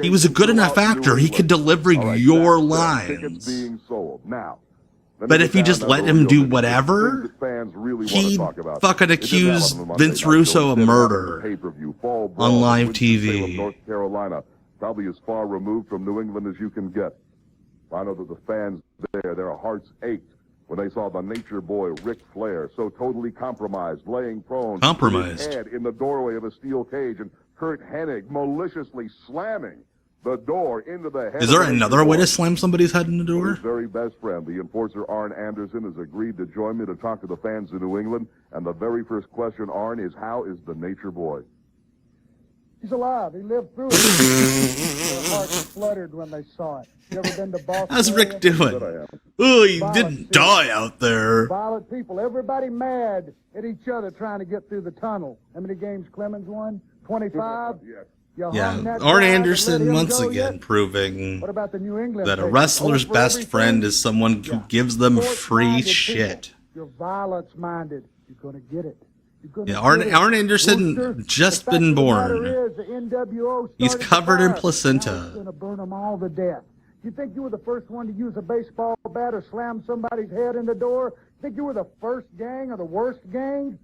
[SPEAKER 3] he was a good enough actor. He could deliver your lines. But if you just let him do whatever, he'd fucking accuse Vince Russo of murder on live TV.
[SPEAKER 8] North Carolina, probably as far removed from New England as you can get. I know that the fans there, their hearts ached when they saw the Nature Boy Ric Flair so totally compromised, laying prone, his head in the doorway of a steel cage, and Kurt Hennig maliciously slamming the door into the head.
[SPEAKER 3] Is there another way to slam somebody's head in the door?
[SPEAKER 8] His very best friend, the enforcer Arn Anderson, has agreed to join me to talk to the fans of New England. And the very first question, Arn, is how is the Nature Boy?
[SPEAKER 9] He's alive. He lived through it. Their hearts fluttered when they saw it. You ever been to Boston?
[SPEAKER 3] How's Rick doing? Oh, he didn't die out there.
[SPEAKER 9] Violent people. Everybody mad at each other trying to get through the tunnel. How many games Clemens won? 25?
[SPEAKER 8] Yes.
[SPEAKER 3] Yeah, Arn Anderson once again proving that a wrestler's best friend is someone who gives them free shit.
[SPEAKER 9] You're violence-minded. You're going to get it.
[SPEAKER 3] Yeah, Arn Anderson just been born. He's covered in placenta.
[SPEAKER 9] Going to burn them all to death. You think you were the first one to use a baseball bat or slam somebody's head in the door? Think you were the first gang or the worst gang?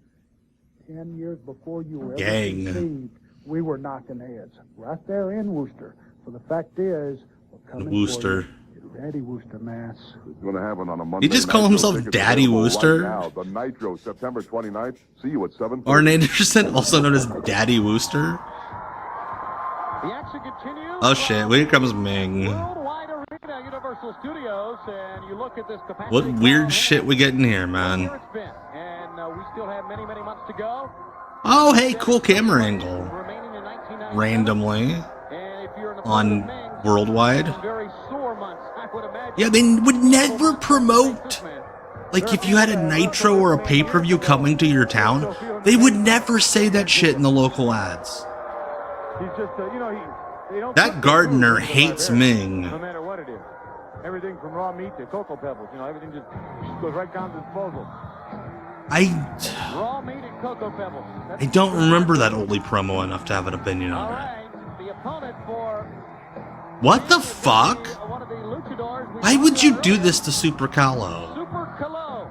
[SPEAKER 9] 10 years before you were ever
[SPEAKER 3] Gang.
[SPEAKER 9] conceived, we were knocking heads right there in Worcester. So the fact is, we're coming
[SPEAKER 3] Wooster.
[SPEAKER 9] for you. Get ready, Worcester, Mass.
[SPEAKER 8] It's going to happen on a Monday.
[SPEAKER 3] He just call
[SPEAKER 8] Nitro
[SPEAKER 3] himself
[SPEAKER 8] tickets
[SPEAKER 3] Daddy
[SPEAKER 8] available
[SPEAKER 3] Wooster?
[SPEAKER 8] Right now. The Nitro, September 29th. See you at 7:30.
[SPEAKER 3] Arn Anderson, also known as Daddy Wooster.
[SPEAKER 6] The action continues.
[SPEAKER 3] Oh shit, here comes Meng.
[SPEAKER 6] Worldwide Arena, Universal Studios, and you look at this capacity.
[SPEAKER 3] What weird shit we getting here, man.
[SPEAKER 6] Here it's been, and we still have many, many months to go.
[SPEAKER 3] Oh, hey, cool camera angle.
[SPEAKER 6] Remaining in 1997.
[SPEAKER 3] Randomly.
[SPEAKER 6] And if you're in a
[SPEAKER 3] On Worldwide.
[SPEAKER 6] very sore months, I would imagine.
[SPEAKER 3] Yeah, they would never promote. Like, if you had a Nitro or a pay-per-view coming to your town, they would never say that shit in the local ads.
[SPEAKER 7] He's just, they don't
[SPEAKER 3] That gardener hates Meng.
[SPEAKER 7] No matter what it is. Everything from raw meat to Cocoa Pebbles, everything just goes right down to disposal.
[SPEAKER 6] Raw meat and Cocoa Pebbles.
[SPEAKER 3] I don't remember that Oli promo enough to have an opinion on it.
[SPEAKER 6] Alright, the opponent for
[SPEAKER 3] What the fuck?
[SPEAKER 6] one of the luchadors.
[SPEAKER 3] Why would you do this to Super Calo?
[SPEAKER 6] Super Calo.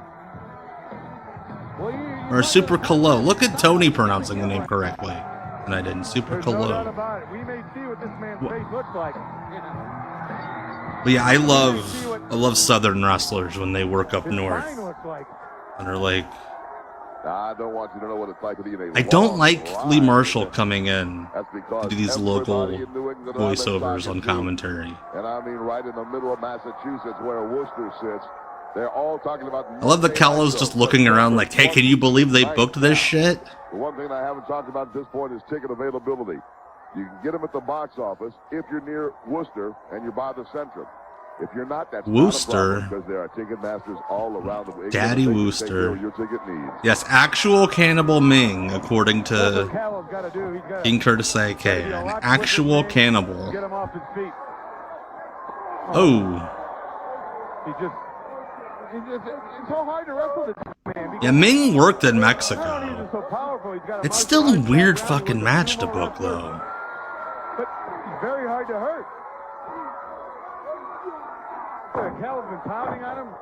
[SPEAKER 3] Or Super Calo. Look at Tony pronouncing the name correctly. And I didn't. Super
[SPEAKER 7] There's no doubt
[SPEAKER 3] Calo.
[SPEAKER 7] about it. We may see what this man's face looks like.
[SPEAKER 3] But yeah, I love Southern wrestlers when they work up
[SPEAKER 7] His
[SPEAKER 3] north.
[SPEAKER 7] spine looks like.
[SPEAKER 3] And are like,
[SPEAKER 8] I don't want you to know what it's like to be in a
[SPEAKER 3] I don't
[SPEAKER 8] long
[SPEAKER 3] like Lee
[SPEAKER 8] line.
[SPEAKER 3] Marshall coming in
[SPEAKER 8] That's because
[SPEAKER 3] to these local
[SPEAKER 8] everybody in New England on this
[SPEAKER 3] voiceovers
[SPEAKER 8] side
[SPEAKER 3] on
[SPEAKER 8] is
[SPEAKER 3] commentary.
[SPEAKER 8] And I mean right in the middle of Massachusetts where Worcester sits. They're all talking about.
[SPEAKER 3] I love the Calos just looking around like, hey, can you believe they booked this shit?
[SPEAKER 8] The one thing I haven't talked about at this point is ticket availability. You can get them at the box office if you're near Worcester and you're by the Centrum. If you're not, that's
[SPEAKER 3] Worcester.
[SPEAKER 8] because there are ticket masters all around the
[SPEAKER 3] Daddy
[SPEAKER 8] They can
[SPEAKER 3] Worcester.
[SPEAKER 8] take care of your ticket needs.
[SPEAKER 3] Yes, actual Cannibal Ming, according to
[SPEAKER 7] Callow's got to do. He's got
[SPEAKER 3] King Curtis AK. An actual cannibal.
[SPEAKER 7] Get him off his feet.
[SPEAKER 3] Oh.
[SPEAKER 7] It's so hard to wrestle this man.
[SPEAKER 3] Yeah, Ming worked in
[SPEAKER 7] Not only is
[SPEAKER 3] Mexico.
[SPEAKER 7] he so powerful, he's got a
[SPEAKER 3] It's
[SPEAKER 7] mighty
[SPEAKER 3] still a
[SPEAKER 7] body,
[SPEAKER 3] weird
[SPEAKER 7] he's got
[SPEAKER 3] fucking
[SPEAKER 7] a
[SPEAKER 3] match to
[SPEAKER 7] move
[SPEAKER 3] book,
[SPEAKER 7] on,
[SPEAKER 3] though.
[SPEAKER 7] But he's very hard to hurt. Callow's been pounding on him,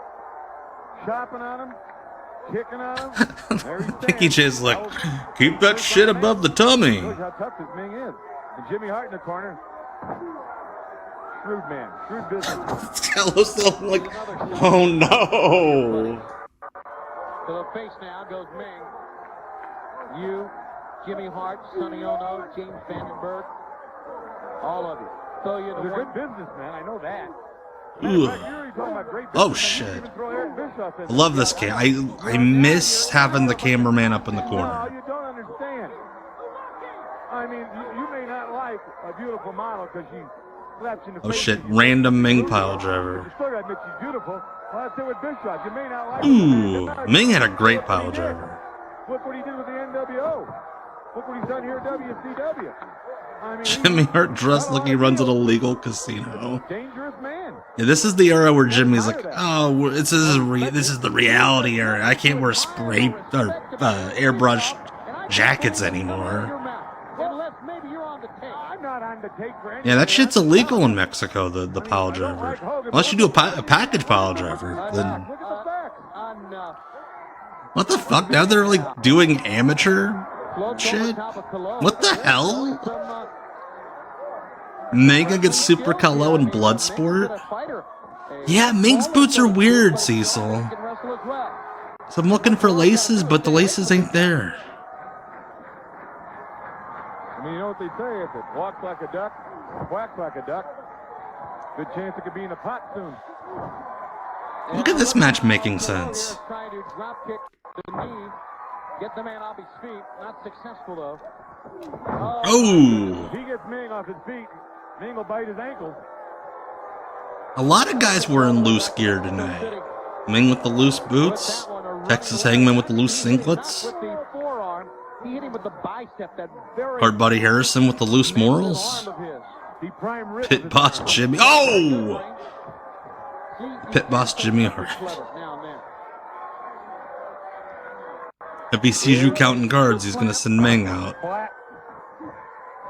[SPEAKER 7] chopping on him, kicking on him. There he
[SPEAKER 3] Mickey
[SPEAKER 7] stands.
[SPEAKER 3] J's like, keep that shit above the tummy.
[SPEAKER 7] Shows how tough this Ming is. And Jimmy Hart in the corner. Shrewd man, shrewd business.
[SPEAKER 3] Calos like, oh no.
[SPEAKER 6] To the face now goes Meng. You, Jimmy Hart, Sonny Ono, James Vandenberg, all of you. So you
[SPEAKER 7] He's a
[SPEAKER 6] know
[SPEAKER 7] good businessman, I know that.
[SPEAKER 3] Ugh.
[SPEAKER 7] Matter of fact, you're talking about great
[SPEAKER 3] Oh
[SPEAKER 7] businessmen. You
[SPEAKER 3] shit.
[SPEAKER 7] even throw Eric Bischoff in
[SPEAKER 3] I
[SPEAKER 7] there.
[SPEAKER 3] love this game. I miss having the cameraman up in the
[SPEAKER 7] No,
[SPEAKER 3] corner.
[SPEAKER 7] you don't understand. I mean, you may not like a beautiful model because she slaps you in the
[SPEAKER 3] Oh
[SPEAKER 7] face.
[SPEAKER 3] shit,
[SPEAKER 7] and she's
[SPEAKER 3] random Ming
[SPEAKER 7] beautiful,
[SPEAKER 3] pile
[SPEAKER 7] but
[SPEAKER 3] driver.
[SPEAKER 7] You still gotta admit she's beautiful. Well, that's it with Bischoff. You may not like her.
[SPEAKER 3] Ooh, Ming had a great
[SPEAKER 7] Look what he
[SPEAKER 3] pile
[SPEAKER 7] did.
[SPEAKER 3] driver.
[SPEAKER 7] Look what he did with the NWO. Look what he's done here at WCW. I mean,
[SPEAKER 3] Jimmy Hart dressed like he runs an illegal casino.
[SPEAKER 7] dangerous man.
[SPEAKER 3] Yeah, this is the era where Jimmy's like, oh, this is the reality era. I can't wear spray or airbrush jackets anymore.
[SPEAKER 6] unless maybe you're on the tape.
[SPEAKER 7] I'm not on the tape for anything.
[SPEAKER 3] Yeah, that shit's illegal in Mexico, the pile driver. Unless you do a package pile driver, then
[SPEAKER 7] Look at the facts.
[SPEAKER 3] what the fuck? Now they're like doing amateur shit? What the hell? Meng against Super Calo in Bloodsport? Yeah, Ming's boots are weird, Cecil. So I'm looking for laces, but the laces ain't there.
[SPEAKER 7] I mean, you know what they say? If it walks like a duck, quacks like a duck, good chance it could be in a pot soon.
[SPEAKER 3] Look at this match making sense.
[SPEAKER 6] Trying to drop kick the knee, get the man off his feet. Not successful though.
[SPEAKER 3] Oh,
[SPEAKER 7] If he gets Ming off his feet, Ming will bite his ankles.
[SPEAKER 3] a lot of guys were in loose gear tonight. Ming with the loose boots, Texas Hangman with the loose singlets,
[SPEAKER 6] With the forearm, he hit him with the bicep. That very
[SPEAKER 3] Hard Buddy Harrison with the loose morals,
[SPEAKER 7] Arm of his. The prime rib
[SPEAKER 3] Pit
[SPEAKER 7] of his
[SPEAKER 3] Boss
[SPEAKER 7] arm.
[SPEAKER 3] Jimmy. Oh! Pit Boss Jimmy Hart.
[SPEAKER 6] now and then.
[SPEAKER 3] If he sees you counting cards, he's gonna send Meng out.
[SPEAKER 7] Flat.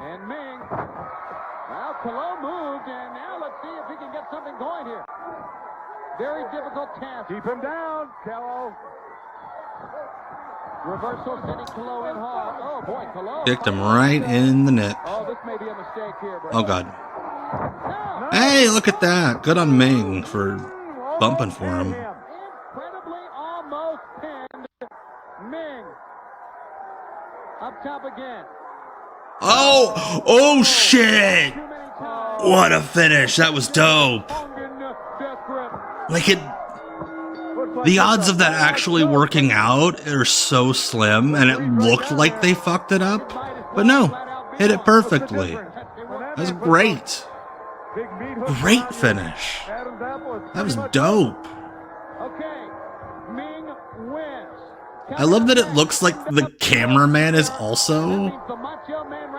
[SPEAKER 6] And Meng. Well, Colo moved, and now let's see if he can get something going here. Very difficult task.
[SPEAKER 7] Keep him down, Kello.
[SPEAKER 6] Reversal sending Colo in hard. Oh boy, Colo.
[SPEAKER 3] Kicked him right in the net.
[SPEAKER 6] Oh, this may be a mistake here, bro.
[SPEAKER 3] Oh, God.
[SPEAKER 6] No.
[SPEAKER 3] Hey, look at that. Good on Meng for bumping for him.
[SPEAKER 6] Incredibly almost pinned. Meng. Up top again.
[SPEAKER 3] Oh shit.
[SPEAKER 6] Too many times.
[SPEAKER 3] What a finish. That was dope.
[SPEAKER 6] Death grip.
[SPEAKER 3] Like the odds of that actually working out are so slim, and it looked like they fucked it up, but no, hit it perfectly. That was great. Great finish. That was dope.
[SPEAKER 6] Okay, Meng wins.
[SPEAKER 3] I love that it looks like the cameraman is also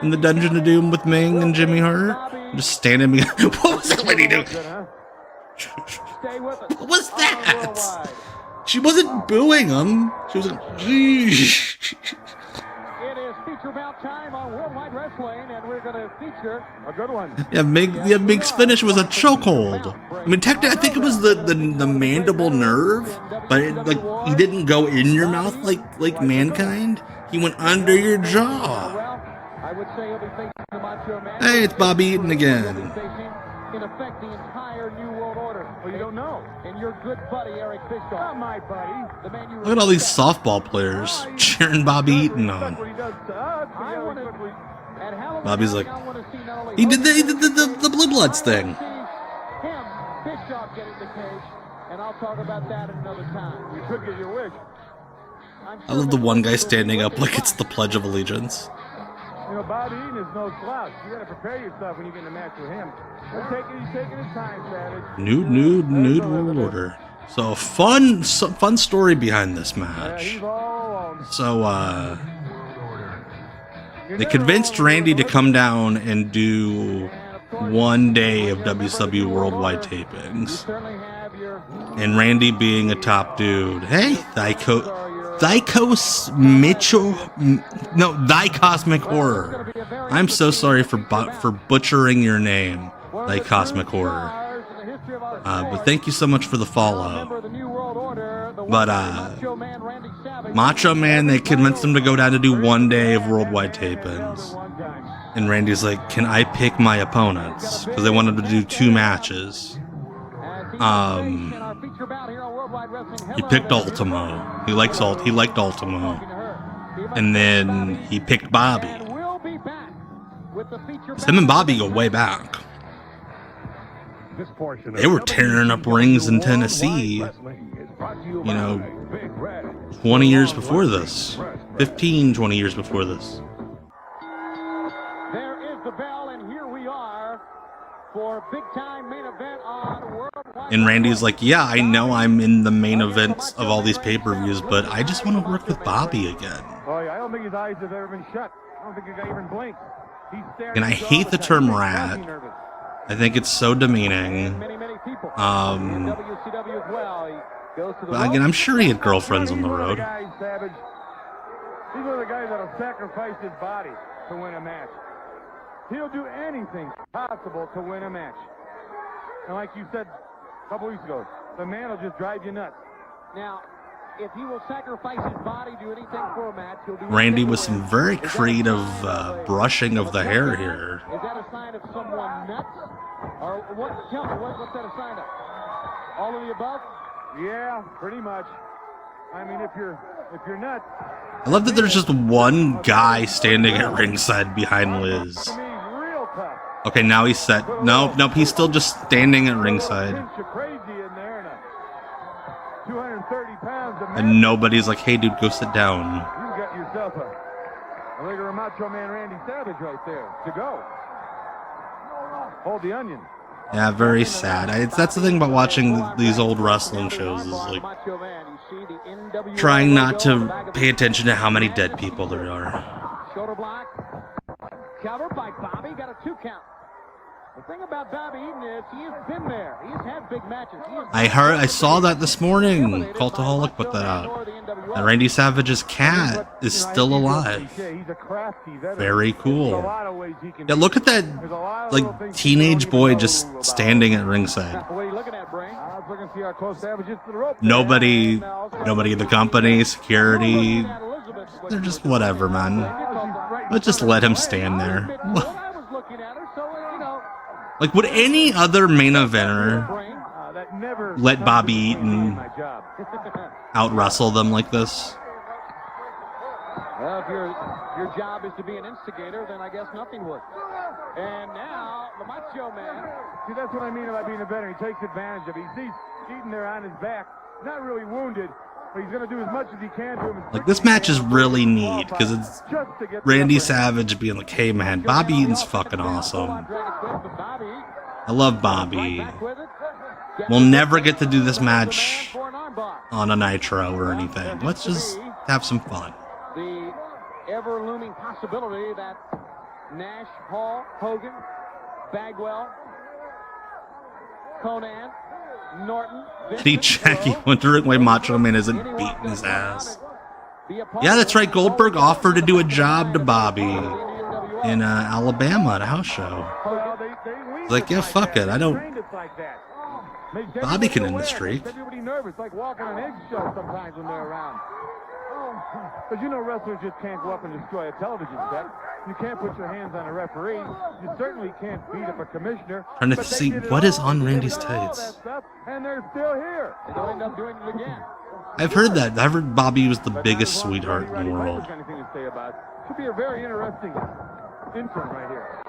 [SPEAKER 3] in the Dungeon of Doom with Meng and Jimmy Hart. Just standing behind. What was that lady doing? What was that? She wasn't booing him. She was like,
[SPEAKER 6] It is feature bout time on Worldwide Wrestling, and we're going to feature
[SPEAKER 7] A good one.
[SPEAKER 3] yeah, Meg's finish was a chokehold. I mean, technically, I think it was the mandible nerve, but like he didn't go in your mouth like Mankind. He went under your jaw.
[SPEAKER 6] I would say he'll be facing the Macho Man.
[SPEAKER 3] Hey, it's Bobby Eaton again.
[SPEAKER 6] In effect, the entire New World Order.
[SPEAKER 7] Well, you don't know.
[SPEAKER 6] And your good buddy, Eric Bischoff.
[SPEAKER 7] Not my buddy.
[SPEAKER 6] The man you
[SPEAKER 3] Look at all these softball players cheering Bobby Eaton on.
[SPEAKER 7] What he does to us.
[SPEAKER 6] I want to, at Halloween,
[SPEAKER 3] Bobby's like,
[SPEAKER 6] I want to see not only
[SPEAKER 3] he did the Blue Bloods thing.
[SPEAKER 6] him, Bischoff get in the cage, and I'll talk about that another time.
[SPEAKER 7] You could get your wish.
[SPEAKER 3] I love the one guy standing up like it's the Pledge of Allegiance.
[SPEAKER 7] You know, Bobby Eaton is no slouch. You got to prepare yourself when you get in a match with him. He's taking his time, Savage.
[SPEAKER 3] Nude World Order. So fun story behind this
[SPEAKER 7] Yeah,
[SPEAKER 3] match.
[SPEAKER 7] he's all alone.
[SPEAKER 3] So they convinced Randy to come down and do one day of WCW worldwide tapings. And Randy being a top dude. Hey, Thykos Mitchell. No, Thy Cosmic Horror. I'm so sorry for butchering your name, Thy Cosmic Horror. But thank you so much for the follow. But Macho Man, they convinced him to go down to do one day of worldwide tapings. And Randy's like, can I pick my opponents? Because they wanted to do 2 matches. He picked Ultimo. He liked Ultimo. And then he picked Bobby. Him and Bobby go way back. They were tearing up rings in Tennessee, 20 years before this. 20 years before this.
[SPEAKER 6] There is the bell, and here we are for big time main event on Worldwide.
[SPEAKER 3] And Randy's like, yeah, I know I'm in the main events of all these pay-per-views, but I just want to work with Bobby again.
[SPEAKER 7] Oh, yeah, I don't think his eyes have ever been shut. I don't think the guy even blinked. He's staring.
[SPEAKER 3] And I hate the term rat. I think it's so demeaning. But again, I'm sure he had girlfriends on the road.
[SPEAKER 7] He's one of the guys that'll sacrifice his body to win a match. He'll do anything possible to win a match. And like you said a couple weeks ago, the man will just drive you nuts.
[SPEAKER 6] Now, if he will sacrifice his body, do anything for a match, he'll do
[SPEAKER 3] Randy with some very creative brushing of the hair here.
[SPEAKER 6] Is that a sign of someone nuts? Or what? Tell me, what's that a sign of? All of the above?
[SPEAKER 7] Yeah, pretty much. I mean, if you're nuts.
[SPEAKER 3] I love that there's just one guy standing at ringside behind Liz. Okay, now he's set. Nope, he's still just standing at ringside. And nobody's like, hey dude, go sit down.
[SPEAKER 7] You got yourself a regular Macho Man Randy Savage right there to go. Hold the onion.
[SPEAKER 3] Yeah, very sad. That's the thing about watching these old wrestling shows is like trying not to pay attention to how many dead people there are.
[SPEAKER 6] Shoulder block. Covered by Bobby. Got a 2 count. The thing about Bobby Eaton is he has been there. He has had big matches.
[SPEAKER 3] I saw that this morning. Cultaholic put that out. And Randy Savage's cat is still alive. Very cool. Yeah, look at that like teenage boy just standing at ringside.
[SPEAKER 6] What are you looking at, Brain?
[SPEAKER 3] Nobody in the company, security, they're just whatever, man. Let's just let him stand there. Like, would any other main eventer let Bobby Eaton out-wrestle them like this?
[SPEAKER 4] Well, if your job is to be an instigator, then I guess nothing would. And now, the Macho Man.
[SPEAKER 7] See, that's what I mean about being a veteran. He takes advantage of it. He sees Eaton there on his back, not really wounded, but he's going to do as much as he can to him.
[SPEAKER 3] Like, this match is really neat, because it's Randy Savage being like, hey, man, Bobby Eaton's fucking awesome. I love Bobby. We'll never get to do this match on a Nitro or anything. Let's just have some fun.
[SPEAKER 4] The ever-looming possibility that Nash, Hall, Hogan, Bagwell, Conan, Norton...
[SPEAKER 3] Eddie Jackie wondering why Macho Man isn't beating his ass. Yeah, that's right. Goldberg offered to do a job to Bobby in Alabama at a house show. He's like, yeah, fuck it. I don't... Bobby can end the streak.
[SPEAKER 7] Like walking on eggshells sometimes when they're around. But you know wrestlers just can't go up and destroy a television set. You can't put your hands on a referee. You certainly can't beat up a commissioner.
[SPEAKER 3] Trying to see what is on Randy's tights.
[SPEAKER 7] And they're still here.
[SPEAKER 4] They'll end up doing it again.
[SPEAKER 3] I've heard that. I've heard Bobby was the biggest sweetheart in the world.
[SPEAKER 7] Should be a very interesting interim right here.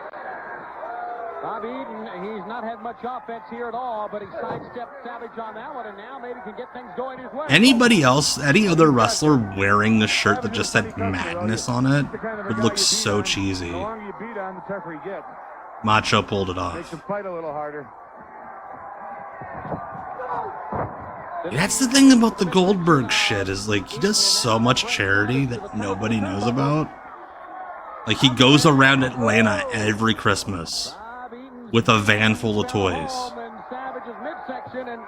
[SPEAKER 4] Bobby Eaton, he's not had much offense here at all, but he sidestepped Savage on that one, and now maybe can get things going his way.
[SPEAKER 3] Anybody else, any other wrestler wearing a shirt that just said Madness on it would look so cheesy. Macho pulled it off. That's the thing about the Goldberg shit, is like, he does so much charity that nobody knows about. Like, he goes around Atlanta every Christmas with a van full of toys.
[SPEAKER 4] Savage's midsection, and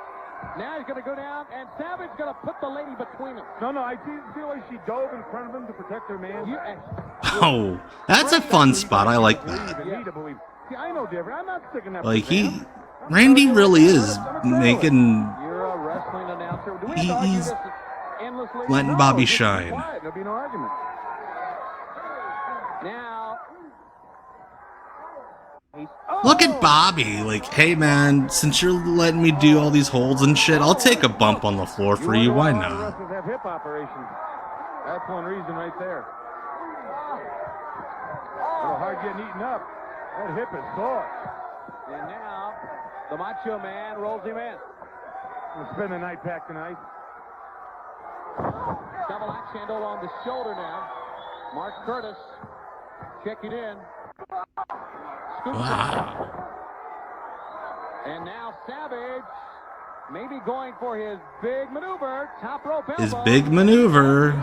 [SPEAKER 4] now he's going to go down, and Savage going to put the lady between them.
[SPEAKER 7] No, I feel like she dove in front of him to protect her man.
[SPEAKER 3] Oh, that's a fun spot. I like that.
[SPEAKER 7] See, I know different. I'm not sticking up.
[SPEAKER 3] Like, Randy really is making...
[SPEAKER 4] You're a wrestling announcer.
[SPEAKER 3] He's letting Bobby shine.
[SPEAKER 7] There'll be no argument.
[SPEAKER 4] Now...
[SPEAKER 3] Look at Bobby, like, hey man, since you're letting me do all these holds and shit, I'll take a bump on the floor for you, why not?
[SPEAKER 7] Have hip operations. That's one reason right there. A little hard getting eaten up. That hip is sore.
[SPEAKER 4] And now, the Macho Man rolls him in.
[SPEAKER 7] We'll spend the night pack tonight.
[SPEAKER 4] Double axe handle on the shoulder now. Mark Curtis checking in.
[SPEAKER 3] Wow.
[SPEAKER 4] And now Savage maybe going for his big maneuver. Top rope elbow.
[SPEAKER 3] His big maneuver.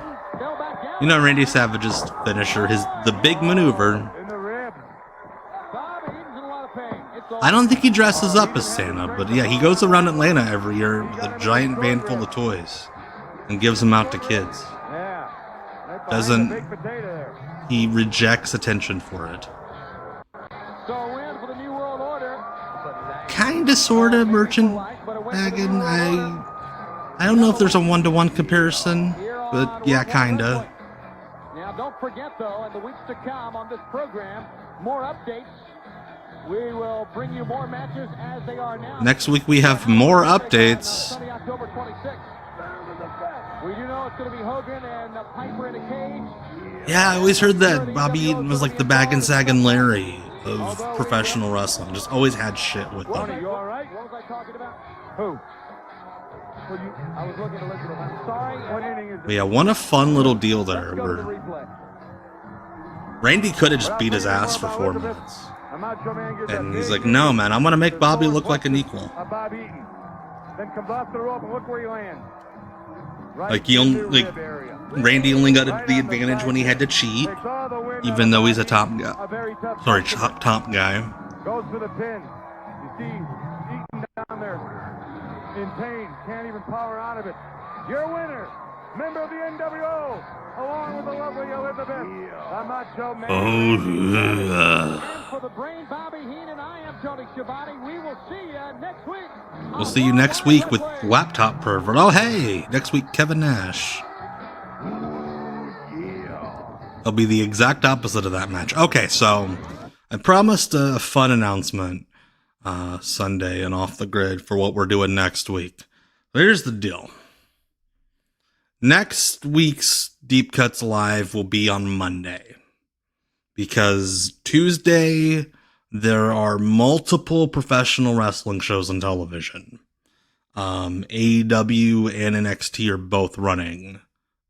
[SPEAKER 3] You know Randy Savage's finisher, the big maneuver.
[SPEAKER 7] In the rib.
[SPEAKER 3] I don't think he dresses up as Santa, but yeah, he goes around Atlanta every year with a giant van full of toys and gives them out to kids. He rejects attention for it. Kinda, sorta, merchant wagon. I don't know if there's a one-to-one comparison, but yeah, kinda.
[SPEAKER 4] Now, don't forget though, in the weeks to come on this program, more updates. We will bring you more matches as they are now.
[SPEAKER 3] Next week we have more updates.
[SPEAKER 4] Sunday, October 26th. We do know it's going to be Hogan and Piper in a cage.
[SPEAKER 3] Yeah, I always heard that Bobby Eaton was like the Baggin' Saggin' Larry of professional wrestling. Just always had shit with them.
[SPEAKER 7] You all right? What was I talking about? Who? I was looking to listen to him. I'm sorry. What inning is it?
[SPEAKER 3] But yeah, what a fun little deal there. Where Randy could have just beat his ass for 4 minutes. And he's like, no, man, I'm going to make Bobby look like an equal.
[SPEAKER 7] Bobby Eaton. Then comes off the rope and look where he lands.
[SPEAKER 3] Like, Randy only got the advantage when he had to cheat, even though he's a top guy. Sorry, top guy.
[SPEAKER 7] Goes for the pin. You see Eaton down there in pain. Can't even power out of it. Your winner, member of the NWO, along with the lovely Elizabeth, the Macho Man.
[SPEAKER 3] Oh, yeah.
[SPEAKER 6] For the brain, Bobby Heenan, I am Tony Schiavone. We will see you next week.
[SPEAKER 3] We'll see you next week with Laptop Pervert. Oh, hey, next week, Kevin Nash. It'll be the exact opposite of that match. Okay, so I promised a fun announcement Sunday and Off the Grid for what we're doing next week. Here's the deal. Next week's Deep Cuts Live will be on Monday, because Tuesday there are multiple professional wrestling shows on television. AEW and NXT are both running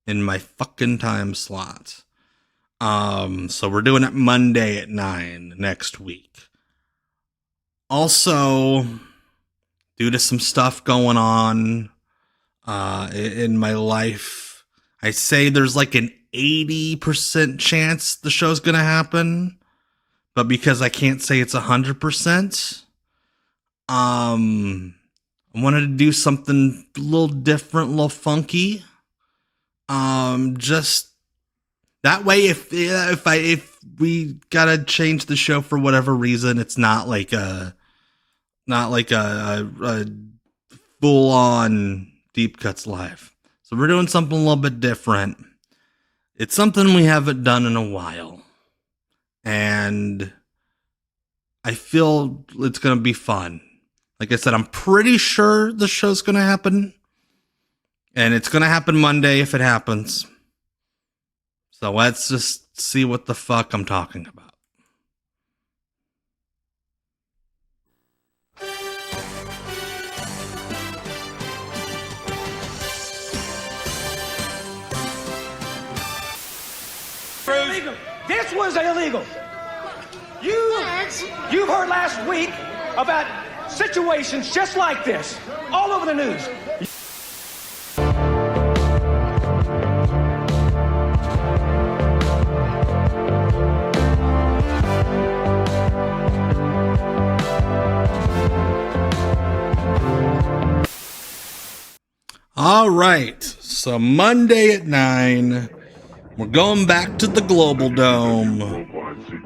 [SPEAKER 3] in my fucking time slot. So we're doing it Monday at 9 next week. Also, due to some stuff going on in my life, I say there's like an 80% chance the show's gonna happen, but because I can't say it's 100%, I wanted to do something a little different, a little funky. Just that way, if we gotta change the show for whatever reason, it's not like a full on Deep Cuts Live. So we're doing something a little bit different. It's something we haven't done in a while, and I feel it's gonna be fun. Like I said, I'm pretty sure the show's gonna happen, and it's gonna happen Monday if it happens. So let's just see what the fuck I'm talking about.
[SPEAKER 10] Illegal. This was illegal. You've heard last week about situations just like this all over the news.
[SPEAKER 3] All right, so Monday at 9, we're going back to the Global Dome.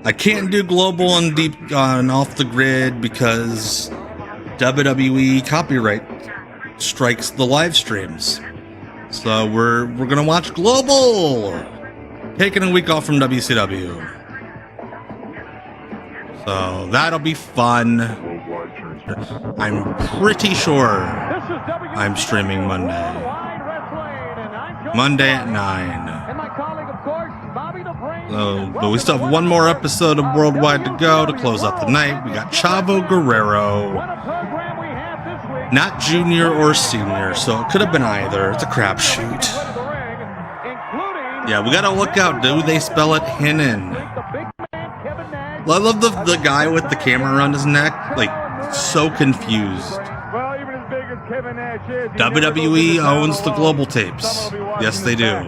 [SPEAKER 3] I can't do Global on Deep on Off the Grid because WWE copyright strikes the live streams. So we're gonna watch Global, taking a week off from WCW. So that'll be fun. I'm pretty sure I'm streaming Monday. Monday at 9. But we still have one more episode of Worldwide to go to close out the night. We got Chavo Guerrero. Not junior or senior, so it could have been either. It's a crapshoot. Yeah, we gotta look out. Do they spell it Heenan? I love the guy with the camera around his neck. Like, so confused. WWE owns the Global tapes. Yes, they do.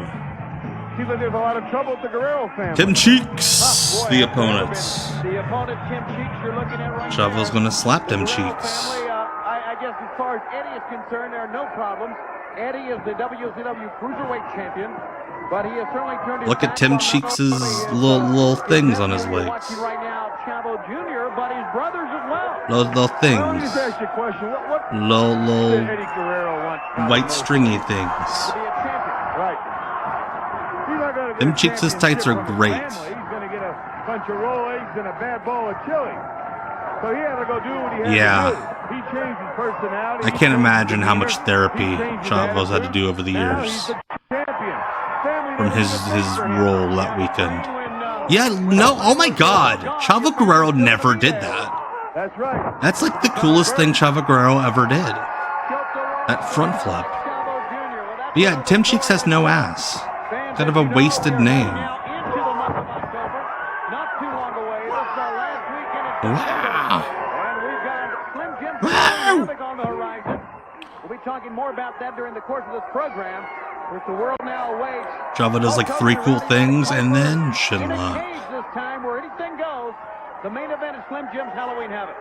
[SPEAKER 7] Seems like there's a lot of trouble with the Guerrero family.
[SPEAKER 3] Tim Cheeks, the opponents.
[SPEAKER 4] The opponent, Tim Cheeks, you're looking at right
[SPEAKER 3] Chavo's
[SPEAKER 4] now.
[SPEAKER 3] gonna slap Tim Cheeks.
[SPEAKER 4] I guess as far as Eddie is concerned, there are no problems. Eddie is the WCW Cruiserweight Champion, but he has certainly turned his
[SPEAKER 3] Look at Tim Cheeks' little things on his legs.
[SPEAKER 4] Watching right now, Chavo Jr., but his brothers as well.
[SPEAKER 3] Those little
[SPEAKER 7] Let me
[SPEAKER 3] things.
[SPEAKER 7] just ask you a question. What
[SPEAKER 3] Little
[SPEAKER 7] did Eddie Guerrero want?
[SPEAKER 3] white stringy things.
[SPEAKER 4] To be a champion.
[SPEAKER 7] Right. He's not gonna get
[SPEAKER 3] Them
[SPEAKER 7] a
[SPEAKER 3] Cheeks' tights are
[SPEAKER 7] championship from his
[SPEAKER 3] great.
[SPEAKER 7] family. He's going to get a bunch of roll eggs and a bad bowl of chili. So he had to go do what he had
[SPEAKER 3] Yeah.
[SPEAKER 7] to do. He changed his personality.
[SPEAKER 3] I can't imagine how much therapy Chavo's had to do over the
[SPEAKER 7] Now
[SPEAKER 3] years
[SPEAKER 7] he's the champion. Family
[SPEAKER 3] from his
[SPEAKER 7] members are
[SPEAKER 3] role that weekend. Yeah, no, oh my god, Chavo Guerrero never did that.
[SPEAKER 7] That's right.
[SPEAKER 3] That's like the coolest thing Chavo Guerrero ever did. That front flip. But yeah, Tim Cheeks has no ass. Kind of a wasted name. Wow. Wow.
[SPEAKER 4] We'll be talking more about that during the course of this program. Which the world now awaits.
[SPEAKER 3] Java does like 3 cool things and then
[SPEAKER 4] In a
[SPEAKER 3] Shinla.
[SPEAKER 4] cage this time where anything goes. The main event is Slim Jim's Halloween Havoc.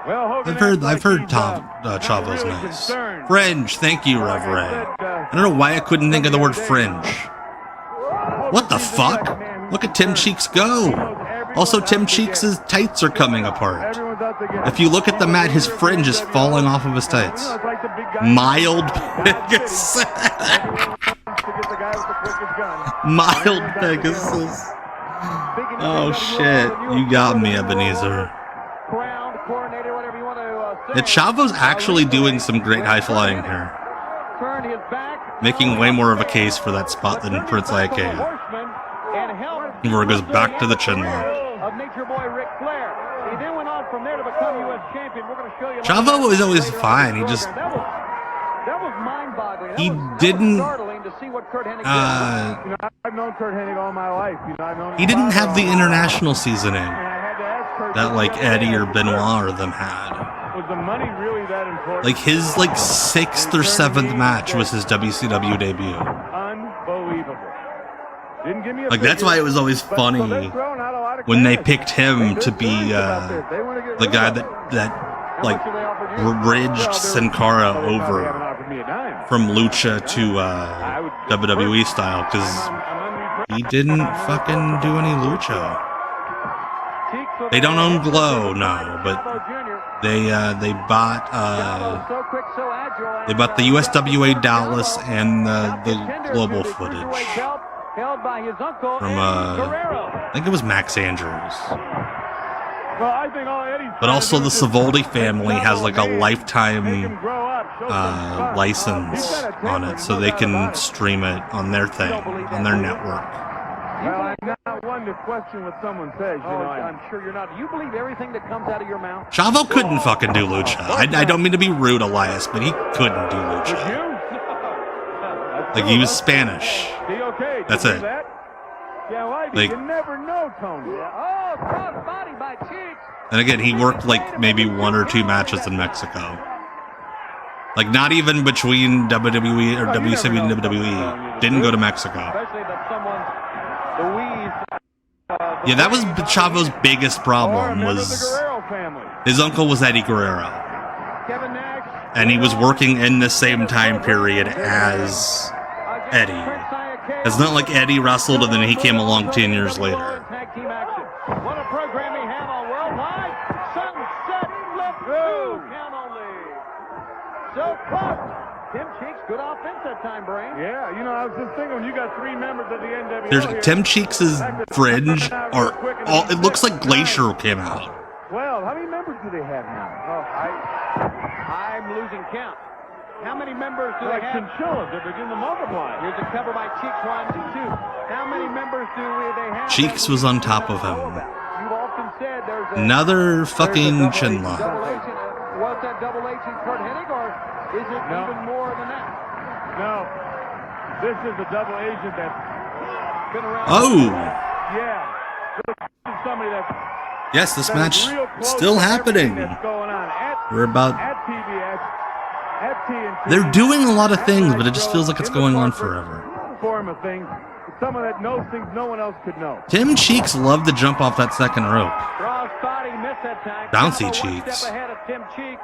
[SPEAKER 7] Well, Hogan
[SPEAKER 3] I've heard
[SPEAKER 7] he's,
[SPEAKER 3] Chavo's
[SPEAKER 7] really
[SPEAKER 3] nice.
[SPEAKER 7] concerned.
[SPEAKER 3] Fringe, thank you, Rev Ray. I don't know why I couldn't think of the word fringe. What the fuck? Look at Tim Cheeks go. Also, Tim Cheeks' tights are coming apart. If you look at the mat, his fringe is falling off of his tights. Mild Pegasus. Mild Pegasus. Oh shit, you got me, Ebenezer. Yeah, Chavo's actually doing some great high flying here. Making way more of a case for that spot than Prince Iaukea. Where it goes back to the chin lock. Chavo was always fine. He just... He didn't...
[SPEAKER 7] I've known Kurt Hennig all my life.
[SPEAKER 3] He didn't have the international seasoning that like Eddie or Benoit or them had.
[SPEAKER 7] Was the money really that important?
[SPEAKER 3] Like his like 6th or 7th match was his WCW debut.
[SPEAKER 7] Unbelievable. Didn't give me a
[SPEAKER 3] like that's why it was always funny when they picked him to be the guy that like bridged Sin Cara over from Lucha to WWE style, because he didn't fucking do any Lucha. They don't own Glow, no, but they bought the USWA Dallas and the global footage from I think it was Max Andrews. But also the Savoldi family has like a lifetime license on it, so they can stream it on their thing, on their network.
[SPEAKER 7] Well, I'm not one to question what someone says.
[SPEAKER 4] I'm sure you're not. You believe everything that comes out of your mouth?
[SPEAKER 3] Chavo couldn't fucking do Lucha. I don't mean to be rude, Elias, but he couldn't do Lucha. Like, he was Spanish. That's it. Like,
[SPEAKER 7] you never know, Tony.
[SPEAKER 4] Oh, cross body by Cheeks.
[SPEAKER 3] and again, he worked like maybe 1 or 2 matches in Mexico. Like, not even between WWE or WCW and WWE. Didn't go to Mexico. Yeah, that was Chavo's biggest problem, was his uncle was Eddie Guerrero. And he was working in the same time period as Eddie. It's not like Eddie wrestled and then he came along 10 years later.
[SPEAKER 4] What a program we have on Worldwide. Sunset flip through. Count only. So close. Tim Cheeks, good offense that time, Brain.
[SPEAKER 7] Yeah, you know, I was just thinking, when you got 3 members of the NWO.
[SPEAKER 3] There's Tim Cheeks' fringe, or all, it looks like Glacier came out.
[SPEAKER 7] Well, how many members do they have now?
[SPEAKER 4] Oh, I'm losing count. How many members do they have?
[SPEAKER 7] Chinchillas, they're beginning to multiply.
[SPEAKER 4] Here's a cover by Cheeks, 1, 2. How many members do they have?
[SPEAKER 3] Cheeks was on top of him.
[SPEAKER 4] You've often said there's
[SPEAKER 3] Another fucking chin lock.
[SPEAKER 4] Was that Double H and Kurt Hennig, or is it even more than that?
[SPEAKER 7] No. This is a double agent that's
[SPEAKER 4] been around.
[SPEAKER 3] Oh!
[SPEAKER 7] Yeah. This is somebody that's
[SPEAKER 3] Yes, this match still happening. We're about... They're doing a lot of things, but it just feels like it's going on forever.
[SPEAKER 7] Form of things. Someone that knows things no one else could know.
[SPEAKER 3] Tim Cheeks loved to jump off that second rope.
[SPEAKER 4] Crossbody missed that time.
[SPEAKER 3] Bouncy Cheeks.
[SPEAKER 4] Step ahead of Tim Cheeks.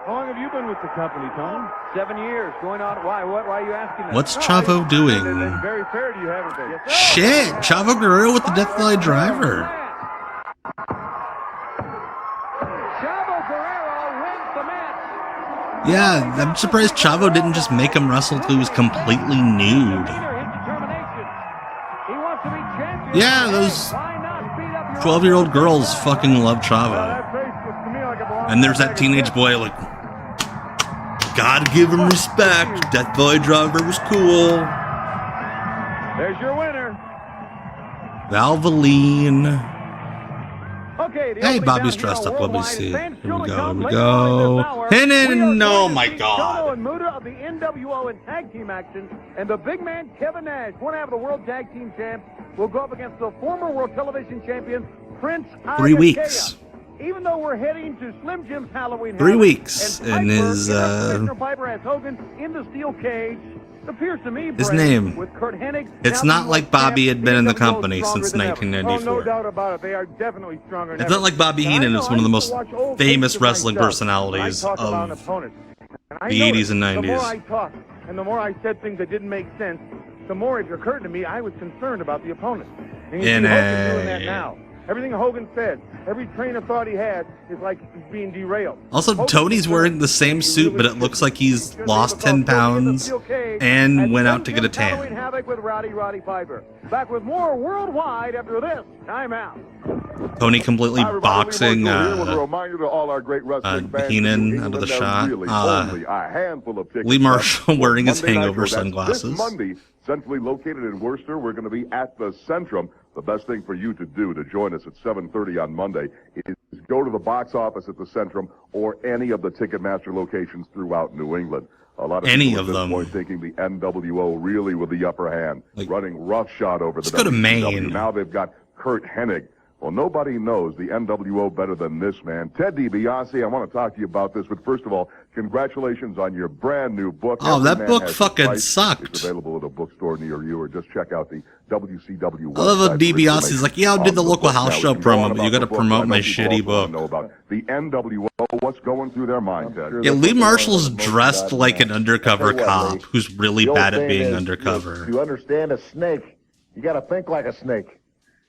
[SPEAKER 7] How long have you been with the company, Tony?
[SPEAKER 4] 7 years. Going on. Why are you asking that?
[SPEAKER 3] What's Chavo doing?
[SPEAKER 7] Very fair to you, haven't they?
[SPEAKER 3] Shit! Chavo Guerrero with the Death Valley Driver.
[SPEAKER 4] Chavo Guerrero wins the match.
[SPEAKER 3] Yeah, I'm surprised Chavo didn't just make him wrestle till he was completely nude. Yeah, those 12-year-old girls fucking love Chavo. And there's that teenage boy like, gotta give him respect. Death Valley Driver was cool.
[SPEAKER 7] There's your winner.
[SPEAKER 3] Valvoline.
[SPEAKER 4] Okay,
[SPEAKER 3] hey, Bobby's dressed up. Let me see. Here we go. Heenan! Oh my God.
[SPEAKER 4] Chono and Muda of the NWO in tag team action, and the big man Kevin Nash, one half of the World Tag Team Champs, will go up against the former World Television Champion Prince Iaukea.
[SPEAKER 3] 3 weeks.
[SPEAKER 4] Even though we're heading to Slim Jim's Halloween,
[SPEAKER 3] 3 weeks, and his
[SPEAKER 4] Piper has Hogan in the steel cage. It appears to me,
[SPEAKER 3] his name.
[SPEAKER 4] With Kurt Hennig,
[SPEAKER 3] it's not like Bobby had been in the company since 1994.
[SPEAKER 7] Oh, no doubt about it. They are definitely stronger.
[SPEAKER 3] It's not like Bobby Heenan is one of the most famous wrestling personalities of the 80s and 90s.
[SPEAKER 7] The more I talked and the more I said things that didn't make sense, the more it occurred to me I was concerned about the opponent. And you see Hogan doing that now. Everything Hogan said, every train of thought he had is like he's being derailed.
[SPEAKER 3] Also, Tony's wearing the same suit, but it looks like he's lost 10 pounds and went out to get a tan.
[SPEAKER 6] Havoc with Roddy Piper. Back with more worldwide after this time out.
[SPEAKER 3] Tony completely boxing
[SPEAKER 8] Heenan
[SPEAKER 3] under the shot. Lee Marshall wearing his hangover sunglasses.
[SPEAKER 8] Monday, centrally located in Worcester. We're going to be at the Centrum. The best thing for you to do to join us at 7:30 on Monday is go to the box office at the Centrum or any of the Ticketmaster locations throughout New England. A lot of
[SPEAKER 3] any
[SPEAKER 8] people
[SPEAKER 3] of
[SPEAKER 8] at this
[SPEAKER 3] them
[SPEAKER 8] point thinking the NWO really with the upper hand,
[SPEAKER 3] like,
[SPEAKER 8] running roughshod over the
[SPEAKER 3] WCW. Go to Maine.
[SPEAKER 8] Now they've got Kurt Hennig. Well, nobody knows the NWO better than this man. Ted DiBiase, I want to talk to you about this, but first of all, congratulations on your brand new book.
[SPEAKER 3] Oh,
[SPEAKER 8] Every
[SPEAKER 3] that
[SPEAKER 8] Man
[SPEAKER 3] book
[SPEAKER 8] Has
[SPEAKER 3] fucking
[SPEAKER 8] His Price.
[SPEAKER 3] sucked.
[SPEAKER 8] It's available at a bookstore near you, or just check out the WCW website.
[SPEAKER 3] I love DiBiase's like, yeah, I'll do the local house show promo, but you got to promote my shitty book.
[SPEAKER 8] Know about the NWO, what's going through their mind, Ted?
[SPEAKER 3] Yeah, Lee Marshall's dressed like an undercover cop who's really bad at being undercover.
[SPEAKER 11] To understand a snake, you got to think like a snake.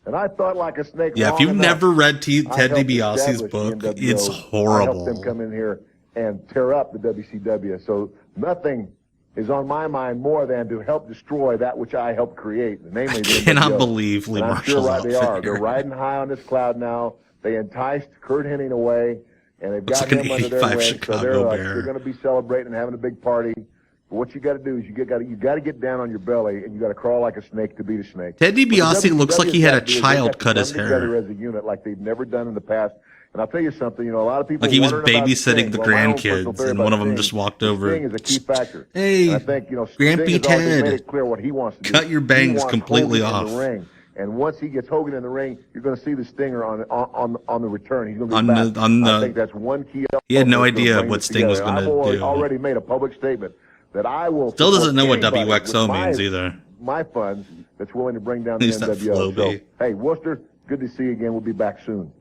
[SPEAKER 11] And I thought like a snake.
[SPEAKER 3] Yeah, if you've never read Ted DiBiase's book, it's horrible.
[SPEAKER 11] I helped them come in here and tear up the WCW. So nothing is on my mind more than to help destroy that which I helped create. Namely,
[SPEAKER 3] I cannot believe Lee Marshall's
[SPEAKER 11] outfit. They are. They're riding high on this cloud now. They enticed Kurt Hennig away, and they've got him under their wing. So they're going to be celebrating and having a big party. But what you got to do is you got to get down on your belly and you got to crawl like a snake to beat a snake.
[SPEAKER 3] Ted DiBiase looks like he had a child cut his hair.
[SPEAKER 11] Together as a unit like they've never done in the past. And I'll tell you something, a lot of people
[SPEAKER 3] like he was babysitting the grandkids, and one of them just walked over.
[SPEAKER 11] Sting is a key factor.
[SPEAKER 3] Hey,
[SPEAKER 11] I think,
[SPEAKER 3] Grampy Ted,
[SPEAKER 11] made it clear what he wants to do.
[SPEAKER 3] Cut your bangs completely off.
[SPEAKER 11] In the ring. And once he gets Hogan in the ring, you're going to see the Stinger on the return. He's going to be back. I think that's one key.
[SPEAKER 3] He had no idea what Sting was going to do.
[SPEAKER 11] I've already made a public statement that I will.
[SPEAKER 3] Still doesn't know what WXO means either.
[SPEAKER 11] My funds that's willing to bring down the NWO. So, hey, Worcester, good to see you again. We'll be back soon.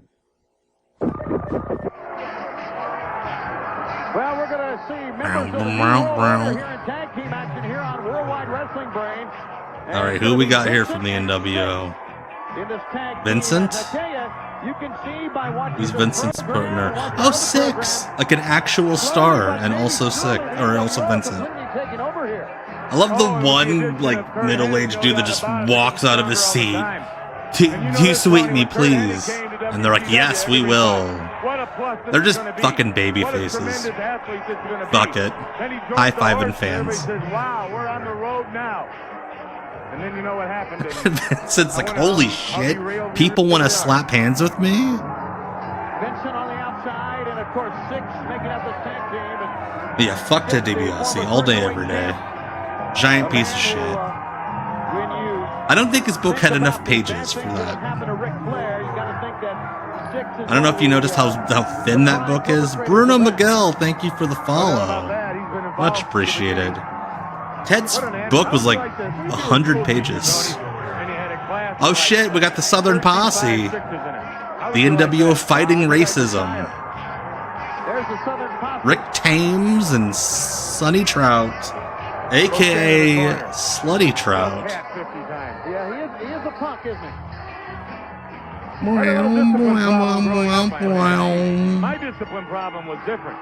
[SPEAKER 6] Well, we're going to see members of the here in tag team action here on Worldwide Wrestling Brain.
[SPEAKER 3] All right, who we got here from the NWO? Vincent?
[SPEAKER 6] You can see by what
[SPEAKER 3] he's Vincent's partner. Oh, Six! Like an actual star, and also also Vincent. I love the one, like, middle-aged dude that just walks out of his seat. Do you sweet me, please? And they're like, yes, we will. They're just fucking baby faces. Fuck it. High-fiving fans.
[SPEAKER 2] Wow, we're on the road now. And then you know what happened.
[SPEAKER 3] Vincent's like, holy shit, people want to slap hands with me?
[SPEAKER 6] Vincent on the outside, and of course, Six making up the tag team.
[SPEAKER 3] Yeah, fuck Ted DiBiase all day, every day. Giant piece of shit. I don't think his book had enough pages for that. I don't know if you noticed how thin that book is. Bruno Miguel, thank you for the follow. Much appreciated. Ted's book was like 100 pages. Oh shit, we got the Southern Posse. The NWO fighting racism. Rick Thames and Sonny Trout, a.k.a. Slutty Trout.
[SPEAKER 6] Yeah, he is a punk, isn't he?
[SPEAKER 2] My discipline problem was different.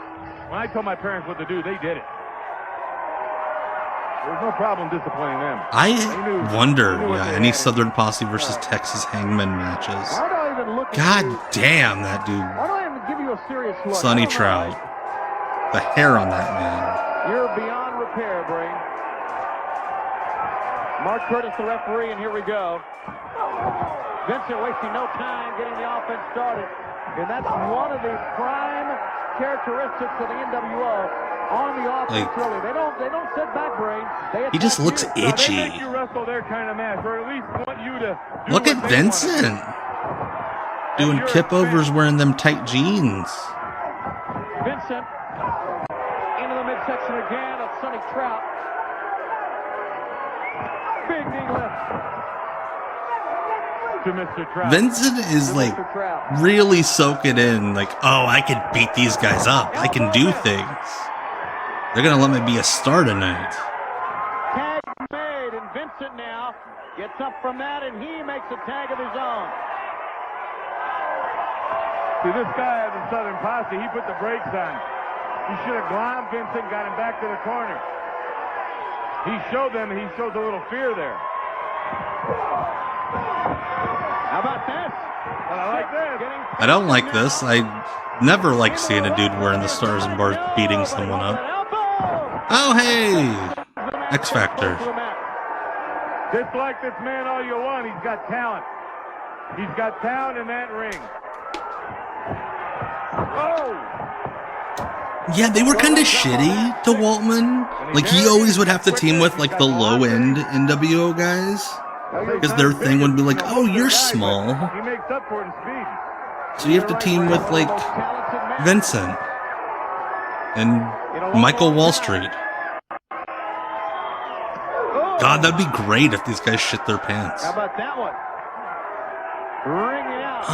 [SPEAKER 2] When I told my parents what to do, they did it. There's no problem disciplining them.
[SPEAKER 3] I wonder, any Southern Posse versus Texas Hangmen matches. God damn, that dude.
[SPEAKER 6] Why don't I even give you a serious look?
[SPEAKER 3] Sonny Trout. The hair on that man.
[SPEAKER 6] You're beyond repair, Brain. Mark Curtis, the referee, and here we go. Vincent wasting no time getting the offense started. And that's one of the prime characteristics of the NWO. On the offense, really. They don't sit back, Brain.
[SPEAKER 3] He just looks itchy.
[SPEAKER 2] They make you wrestle their kind of match, or at least want you to do
[SPEAKER 3] look at Vincent doing kip-overs wearing them tight jeans.
[SPEAKER 6] Vincent into the midsection again of Sonny Trout. Big knee lift to Mr. Trout.
[SPEAKER 3] Vincent is like really soaking in, like, oh, I can beat these guys up. I can do things. They're going to let me be a star tonight.
[SPEAKER 6] Tag made, and Vincent now gets up from that, and he makes a tag of his own.
[SPEAKER 2] See, this guy has a Southern Posse. He put the brakes on. He should have glommed Vincent, got him back to the corner. He showed them, he shows a little fear there.
[SPEAKER 4] How about this?
[SPEAKER 2] I like this.
[SPEAKER 3] I don't like this. I never like seeing a dude wearing the Stars and Bars beating someone up. Oh, hey! X Factor.
[SPEAKER 2] Dislike this man all you want. He's got talent. He's got talent in that ring. Oh!
[SPEAKER 3] Yeah, they were kind of shitty to Waltman. Like, he always would have to team with, like, the low-end NWO guys. Because their thing would be like, oh, you're small.
[SPEAKER 2] He makes up for it in speed.
[SPEAKER 3] So you have to team with, like, Vincent. And Michael Wall Street. God, that'd be great if these guys shit their pants.
[SPEAKER 4] How about that one? Ring it out.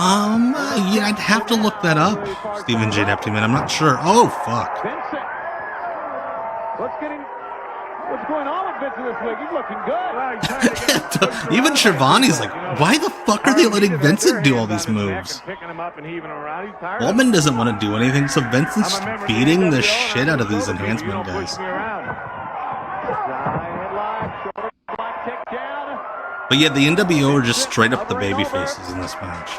[SPEAKER 3] Yeah, I'd have to look that up. Stephen J. Neptune, I'm not sure. Oh, fuck.
[SPEAKER 4] Vincent. What's going on with Vincent this week? He's looking good.
[SPEAKER 3] Even Shivani's like, why the fuck are they letting Vincent do all these moves? Waltman doesn't want to do anything, so Vincent's beating the shit out of these enhancement guys. But yeah, the NWO are just straight up the baby faces in this match.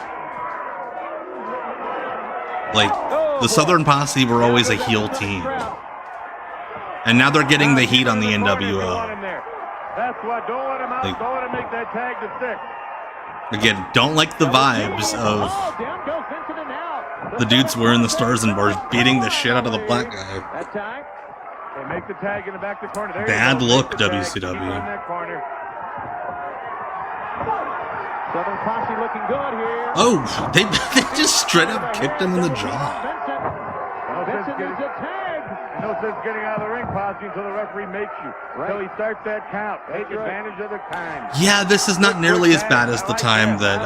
[SPEAKER 3] Like, the Southern Posse were always a heel team. And now they're getting the heat on the NWO.
[SPEAKER 2] That's what, don't let him out, don't let him make that tag to stick.
[SPEAKER 3] Again, don't like the vibes of the dudes wearing the Stars and Bars beating the shit out of the black guy.
[SPEAKER 2] They make the tag in the back of the corner.
[SPEAKER 3] Bad look, WCW.
[SPEAKER 4] Southern Posse looking good here.
[SPEAKER 3] Oh, they just straight up kicked him in the jaw.
[SPEAKER 4] Vincent needs a tag.
[SPEAKER 2] No sense getting out of the ring, Posse, until the referee makes you. Until he starts that count. Take advantage of the time.
[SPEAKER 3] Yeah, this is not nearly as bad as the time that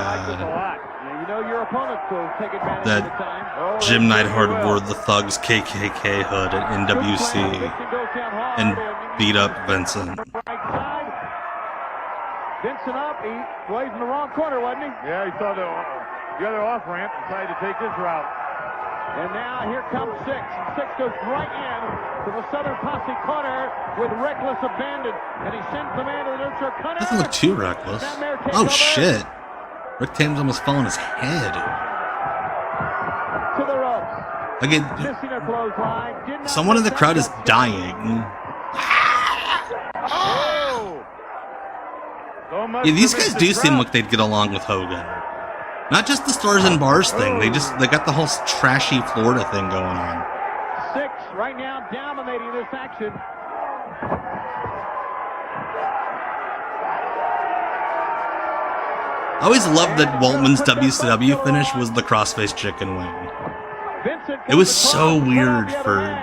[SPEAKER 3] Jim Neidhart wore the Thugs KKK hood at NWC and beat up Vincent.
[SPEAKER 4] Vincent up, he was in the wrong corner, wasn't he?
[SPEAKER 2] Yeah, he saw the other off-ramp, decided to take this route.
[SPEAKER 4] And now here comes Six. Six goes right in to the Southern Posse corner with reckless abandon. And he sends the man to the neutral corner.
[SPEAKER 3] Doesn't look too reckless. Oh, shit. Rick Tames almost fell on his head.
[SPEAKER 4] To the ropes.
[SPEAKER 3] Again, someone in the crowd is dying. Yeah, these guys do seem like they'd get along with Hogan. Not just the Stars and Bars thing, they got the whole trashy Florida thing going on.
[SPEAKER 4] Six right now dominating this action.
[SPEAKER 3] I always loved that Waltman's WCW finish was the crossface chicken wing. It was so weird for him.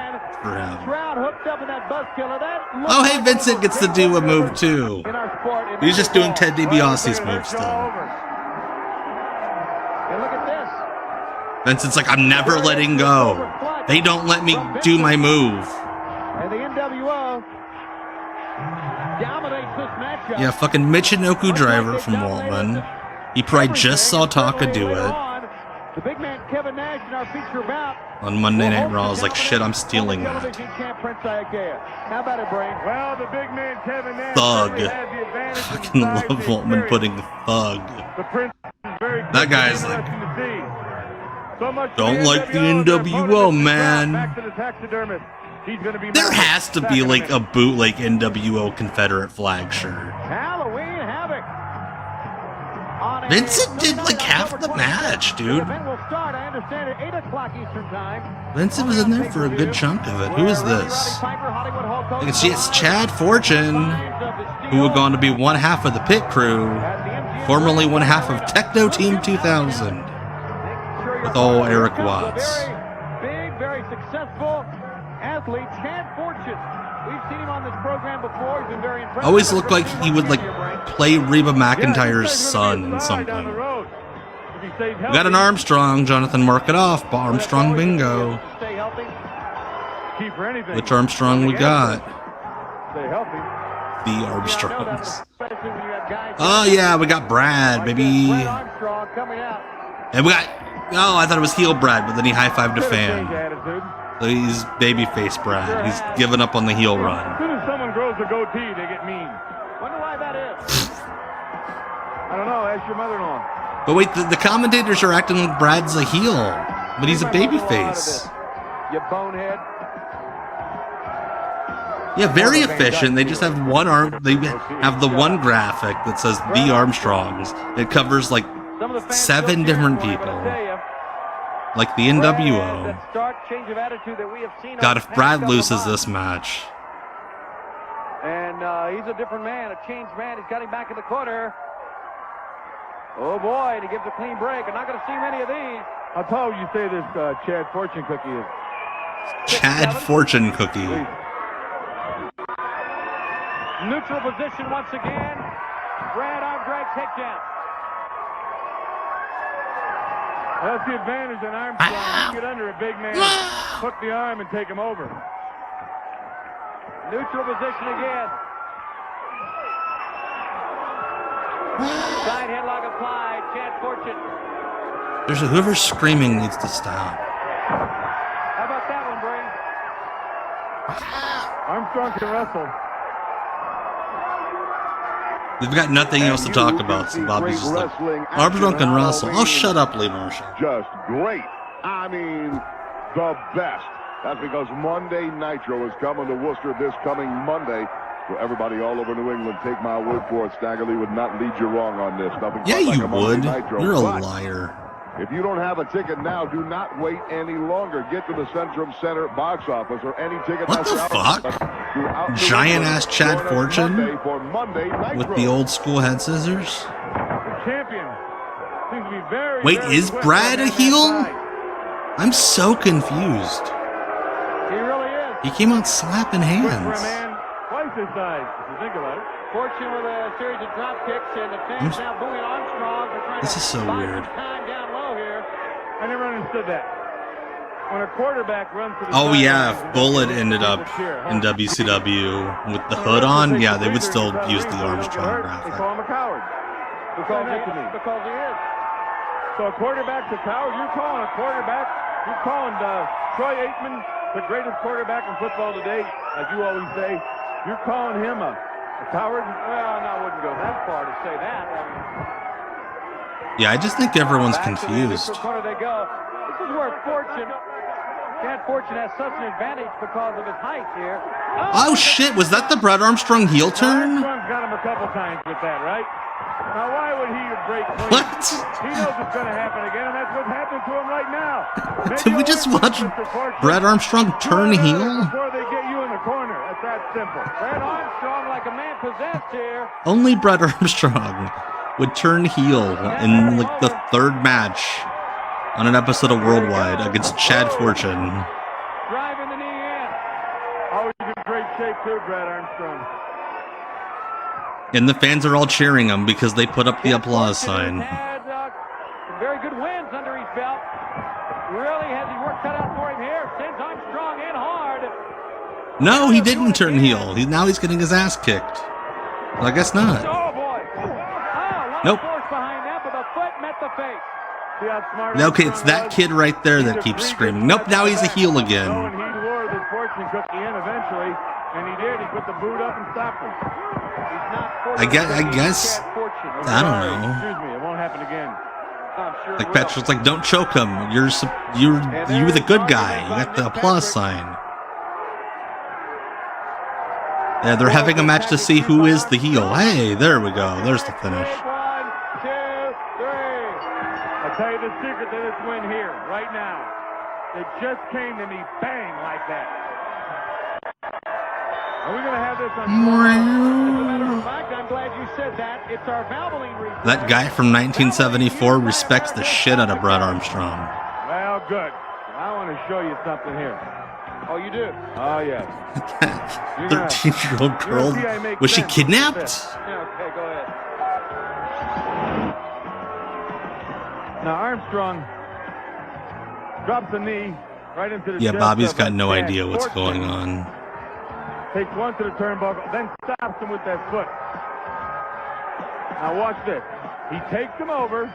[SPEAKER 3] Oh, hey, Vincent gets to do a move too. He's just doing Ted DiBiase's move still. Vincent's like, I'm never letting go. They don't let me do my move.
[SPEAKER 4] And the NWO dominates this matchup.
[SPEAKER 3] Yeah, fucking Michinoku Driver from Waltman. He probably just saw Taka do it.
[SPEAKER 4] The big man Kevin Nash in our feature bout.
[SPEAKER 3] On Monday Night Raw, I was like, shit, I'm stealing that.
[SPEAKER 4] How about it, Brain?
[SPEAKER 2] Well, the big man Kevin Nash
[SPEAKER 3] Thug. Fucking love Waltman putting Thug. That guy's like, don't like the NWO, man. There has to be like a bootleg NWO Confederate flag shirt.
[SPEAKER 4] Halloween Havoc.
[SPEAKER 3] Vincent did like half the match, dude. Vincent was in there for a good chunk of it. Who is this? You can see it's Chad Fortune, who would go on to be one half of the Pit Crew, formerly one half of Techno Team 2000, with old Eric Watts.
[SPEAKER 4] Big, very successful athlete, Chad Fortune. We've seen him on this program before. He's been very impressive.
[SPEAKER 3] Always looked like he would like play Reba McEntire's son in something. We got an Armstrong. Jonathan, mark it off. Armstrong bingo. Which Armstrong we got? The Armstrongs. Oh yeah, we got Brad, baby. And we got Oh, I thought it was heel Brad, but then he high-fived a fan. So he's babyface Brad. He's given up on the heel run.
[SPEAKER 2] As soon as someone grows a goatee, they get mean.
[SPEAKER 4] Wonder why that is.
[SPEAKER 2] I don't know. Ask your mother-in-law.
[SPEAKER 3] But wait, the commentators are acting like Brad's a heel, but he's a babyface.
[SPEAKER 4] You bonehead.
[SPEAKER 3] Yeah, very efficient. They just have one arm. They have the one graphic that says the Armstrongs. It covers like 7 different people, like the NWO. God, if Brad loses this match.
[SPEAKER 4] And he's a different man, a changed man. He's got him back in the corner. Oh boy, and he gives a clean break. I'm not going to see many of these.
[SPEAKER 2] How tall would you say this Chad Fortune cookie is?
[SPEAKER 3] Chad Fortune cookie.
[SPEAKER 4] Neutral position once again. Brad arm drag takedown.
[SPEAKER 2] That's the advantage in Armstrong. You get under a big man, hook the arm, and take him over.
[SPEAKER 4] Neutral position again. Side headlock applied. Chad Fortune.
[SPEAKER 3] There's whoever's screaming needs to stop.
[SPEAKER 4] How about that one, Bray?
[SPEAKER 2] Armstrong can wrestle.
[SPEAKER 3] They've got nothing else to talk about, so Bobby's just like, Armstrong can wrestle. Oh, shut up, Lee Marshall.
[SPEAKER 8] Just great. I mean, the best. That's because Monday Nitro is coming to Worcester this coming Monday. So everybody all over New England, take my word for it, Staggerly would not lead you wrong on this. Nothing
[SPEAKER 3] Yeah,
[SPEAKER 8] like
[SPEAKER 3] you
[SPEAKER 8] a Monday
[SPEAKER 3] would.
[SPEAKER 8] Nitro.
[SPEAKER 3] You're a
[SPEAKER 8] But
[SPEAKER 3] liar.
[SPEAKER 8] if you don't have a ticket now, do not wait any longer. Get to the Centrum Center box office or any ticket.
[SPEAKER 3] What the fuck? Giant-ass Chad Fortune with the old school head scissors?
[SPEAKER 2] The champion seems to be very,
[SPEAKER 3] Wait,
[SPEAKER 2] very
[SPEAKER 3] is
[SPEAKER 2] quick
[SPEAKER 3] Brad
[SPEAKER 2] on
[SPEAKER 3] a
[SPEAKER 2] that
[SPEAKER 3] heel?
[SPEAKER 2] side.
[SPEAKER 3] I'm so confused.
[SPEAKER 4] He really is.
[SPEAKER 3] He came out slapping
[SPEAKER 2] Quick for a
[SPEAKER 3] hands.
[SPEAKER 2] man twice his size, if you think about it.
[SPEAKER 4] Fortune with a series of drop kicks, and the fans now booing Armstrong for trying
[SPEAKER 3] This
[SPEAKER 4] to
[SPEAKER 3] is so
[SPEAKER 4] buy
[SPEAKER 3] weird.
[SPEAKER 4] some time down low here.
[SPEAKER 2] I never understood that. When a quarterback runs to the
[SPEAKER 3] Oh yeah,
[SPEAKER 2] sideline,
[SPEAKER 3] if Bullet ended
[SPEAKER 2] people
[SPEAKER 3] up
[SPEAKER 2] cheer, huh?
[SPEAKER 3] in WCW with the hood on, yeah, they would still use the Armstrong
[SPEAKER 2] They
[SPEAKER 3] graphic.
[SPEAKER 2] call him a coward.
[SPEAKER 4] Because
[SPEAKER 2] that to me.
[SPEAKER 4] because he is.
[SPEAKER 2] So a quarterback's a coward. You're calling a quarterback. You're calling Troy Aikman the greatest quarterback in football today, like you always say. You're calling him a coward.
[SPEAKER 4] Well, no, I wouldn't go that far to say that. I mean,
[SPEAKER 3] Yeah, I just think everyone's
[SPEAKER 4] back to the
[SPEAKER 3] confused.
[SPEAKER 4] neutral corner they go. This is where Chad Fortune has such an advantage because of his height here.
[SPEAKER 3] Oh shit, was that the Brad Armstrong heel turn?
[SPEAKER 2] Armstrong's got him a couple times with that, right? Now, why would he break clean?
[SPEAKER 3] What?
[SPEAKER 2] He knows it's going to happen again, and that's what's happening to him right now.
[SPEAKER 3] Did we just watch Brad Armstrong turn heel?
[SPEAKER 2] Before they get you in the corner. That's that simple.
[SPEAKER 4] Brad Armstrong like a man possessed here.
[SPEAKER 3] Only Brad Armstrong would turn heel in like the 3rd match on an episode of Worldwide against Chad Fortune.
[SPEAKER 4] Driving the knee in.
[SPEAKER 2] Always in great shape, too, Brad Armstrong.
[SPEAKER 3] And the fans are all cheering him because they put up the applause sign.
[SPEAKER 4] Had some very good wins under his belt. Really has his work cut out for him here. Sends Armstrong in hard.
[SPEAKER 3] No, he didn't turn heel. Now he's getting his ass kicked. Well, I guess not.
[SPEAKER 4] Oh boy. Oh,
[SPEAKER 3] Nope.
[SPEAKER 4] force behind that, but the foot met the face.
[SPEAKER 2] See how smart
[SPEAKER 3] Okay, it's
[SPEAKER 2] Armstrong
[SPEAKER 3] that
[SPEAKER 2] was?
[SPEAKER 3] kid right there that keeps screaming. Nope, now he's a heel
[SPEAKER 2] Knowing
[SPEAKER 3] again.
[SPEAKER 2] he'd lure the fortune cookie in eventually, and he did. He put the boot up and stopped him.
[SPEAKER 4] He's not
[SPEAKER 3] I guess.
[SPEAKER 4] Chad Fortune.
[SPEAKER 3] I don't know.
[SPEAKER 2] Excuse me, it won't happen again.
[SPEAKER 4] I'm sure it
[SPEAKER 3] Like
[SPEAKER 4] will.
[SPEAKER 3] Patrick's like, don't choke him. You're the good guy. You got the applause sign. Yeah, they're having a match to see who is the heel. Hey, there we go. There's the finish.
[SPEAKER 4] 1, 2, 3.
[SPEAKER 2] I'll tell you the secret to this win here, right now. It just came to me, bang, like that. Are we going to have this on?
[SPEAKER 4] As a matter of fact, I'm glad you said that. It's our Valvoline replay.
[SPEAKER 3] That guy from 1974 respects the shit out of Brad Armstrong.
[SPEAKER 2] Well, good. I want to show you something here.
[SPEAKER 4] Oh, you do?
[SPEAKER 2] Oh, yes.
[SPEAKER 3] 13-year-old girl. Was she kidnapped?
[SPEAKER 4] Yeah, okay, go ahead.
[SPEAKER 2] Now, Armstrong drops a knee right into the
[SPEAKER 3] Yeah,
[SPEAKER 2] chest
[SPEAKER 3] Bobby's
[SPEAKER 2] of
[SPEAKER 3] got no
[SPEAKER 2] Chad
[SPEAKER 3] idea what's
[SPEAKER 2] Fortune.
[SPEAKER 3] going on.
[SPEAKER 2] Takes one to the turnbuckle, then stops him with that foot. Now watch this. He takes him over,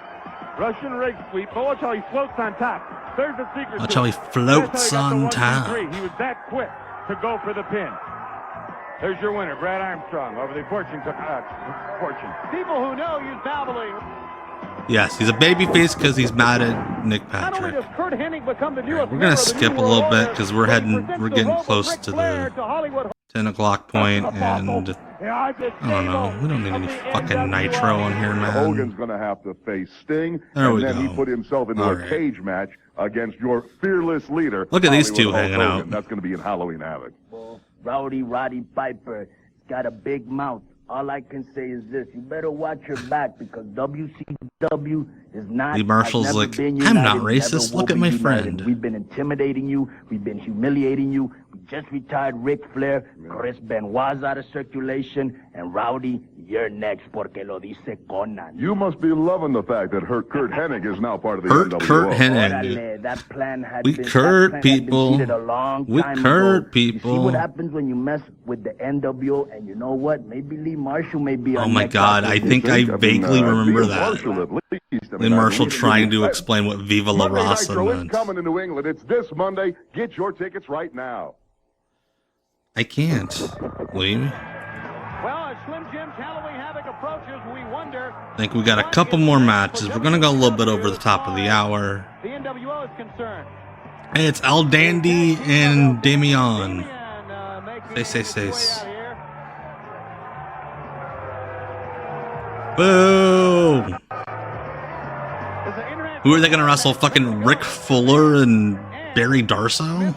[SPEAKER 2] Russian rig sweep. But watch how he floats on top. There's the secret.
[SPEAKER 3] Watch how he floats on top.
[SPEAKER 2] He was that quick to go for the pin. There's your winner, Brad Armstrong, over the fortune.
[SPEAKER 4] People who know use Valvoline.
[SPEAKER 3] Yes, he's a babyface because he's mad at Nick
[SPEAKER 6] Not only
[SPEAKER 3] Patrick.
[SPEAKER 6] does Kurt Hennig become the newest
[SPEAKER 3] We're
[SPEAKER 6] member
[SPEAKER 3] gonna
[SPEAKER 6] of the
[SPEAKER 3] skip a
[SPEAKER 6] New
[SPEAKER 3] little
[SPEAKER 6] World
[SPEAKER 3] bit
[SPEAKER 6] Order,
[SPEAKER 3] because
[SPEAKER 6] but presents
[SPEAKER 3] getting
[SPEAKER 6] vocal
[SPEAKER 3] close
[SPEAKER 6] Ric
[SPEAKER 3] to
[SPEAKER 6] Flair
[SPEAKER 3] the
[SPEAKER 6] to Hollywood.
[SPEAKER 3] 10 o'clock point, and I don't know. We don't need any fucking nitro on here, man.
[SPEAKER 8] Hogan's going to have to face Sting,
[SPEAKER 3] There
[SPEAKER 8] and
[SPEAKER 3] we
[SPEAKER 8] then
[SPEAKER 3] go.
[SPEAKER 8] he put himself into
[SPEAKER 3] All
[SPEAKER 8] a
[SPEAKER 3] right.
[SPEAKER 8] cage match against your fearless leader.
[SPEAKER 3] Look at these
[SPEAKER 8] Hollywood
[SPEAKER 3] two
[SPEAKER 8] Hulk
[SPEAKER 3] hanging
[SPEAKER 8] Hogan.
[SPEAKER 3] out.
[SPEAKER 8] That's going to be in Halloween Havoc.
[SPEAKER 12] Roddy Piper got a big mouth. All I can say is this: you better watch your back because WCW is not.
[SPEAKER 3] Lee Marshall's
[SPEAKER 12] has never
[SPEAKER 3] like,
[SPEAKER 12] been
[SPEAKER 3] I'm
[SPEAKER 12] united,
[SPEAKER 3] not
[SPEAKER 12] never
[SPEAKER 3] racist.
[SPEAKER 12] will
[SPEAKER 3] Look at
[SPEAKER 12] be
[SPEAKER 3] my
[SPEAKER 12] united.
[SPEAKER 3] friend.
[SPEAKER 12] We've been intimidating you. We've been humiliating you. We just retired Ric Flair. Chris Benoit's out of circulation, and Rowdy, you're next porque lo dice Conan.
[SPEAKER 8] You must be loving the fact that Kurt Hennig is now part of the
[SPEAKER 3] Kurt
[SPEAKER 8] NWO.
[SPEAKER 3] Hennig.
[SPEAKER 12] That plan had
[SPEAKER 3] We
[SPEAKER 12] been,
[SPEAKER 3] Kurt
[SPEAKER 12] that plan had been
[SPEAKER 3] people.
[SPEAKER 12] seeded a long
[SPEAKER 3] We
[SPEAKER 12] time
[SPEAKER 3] Kurt
[SPEAKER 12] ago.
[SPEAKER 3] people.
[SPEAKER 12] You see what happens when you mess with the NWO, and you know what? Maybe Lee Marshall may be.
[SPEAKER 3] Oh my God, I think I vaguely remember that. Lee Marshall trying to explain what Viva La
[SPEAKER 8] Monday
[SPEAKER 3] Raza
[SPEAKER 8] Nitro is
[SPEAKER 3] meant.
[SPEAKER 8] coming to New England. It's this Monday. Get your tickets right now.
[SPEAKER 3] I can't. Lee.
[SPEAKER 6] Well, as Slim Jim's Halloween Havoc approaches, we wonder.
[SPEAKER 3] I think we got a couple more matches. We're gonna go a little bit over the top of the hour.
[SPEAKER 6] The NWO is concerned.
[SPEAKER 3] Hey, it's El Dandy and Damian. Say. Boo! Who are they gonna wrestle? Fucking Rick Fuller and Barry Darso?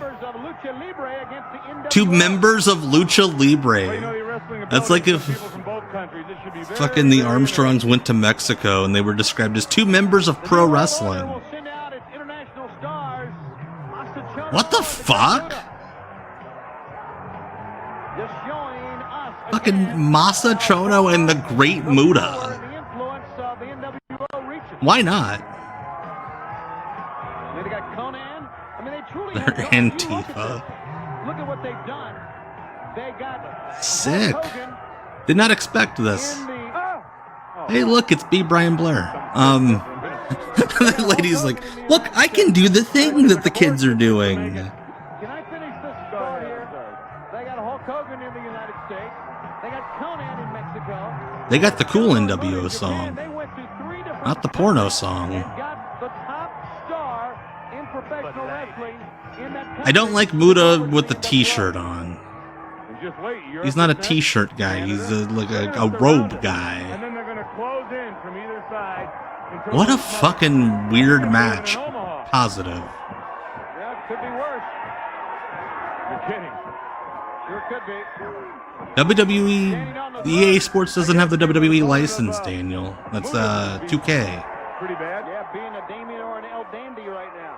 [SPEAKER 3] Two members of Lucha Libre. That's like if fucking the Armstrongs went to Mexico and they were described as two members of pro wrestling. What the fuck? Fucking Masa Chono and the Great Muda. Why not?
[SPEAKER 6] They got Conan. I mean, they truly
[SPEAKER 3] They're
[SPEAKER 6] have
[SPEAKER 3] Antifa.
[SPEAKER 6] Look at what they've done. They got
[SPEAKER 3] Sick. Did not expect this. Hey, look, it's B. Brian Blair. The lady's like, look, I can do the thing that the kids are doing.
[SPEAKER 6] Can I finish this thought here? They got Hulk Hogan in the United States. They got Conan in Mexico.
[SPEAKER 3] They got the cool NWO song, not the porno song.
[SPEAKER 6] Got the top star in professional wrestling in that.
[SPEAKER 3] I don't like Muda with the t-shirt on.
[SPEAKER 2] Just wait.
[SPEAKER 3] He's not a t-shirt guy. He's like a robe guy.
[SPEAKER 2] And then they're going to close in from either side.
[SPEAKER 3] What a fucking weird match. Positive.
[SPEAKER 6] Yeah, it could be worse.
[SPEAKER 2] You're kidding.
[SPEAKER 6] Sure could be.
[SPEAKER 3] WWE, EA Sports doesn't have the WWE license, Daniel. That's 2K.
[SPEAKER 6] Pretty bad. Yeah, being a Damien or an El Dandy right now.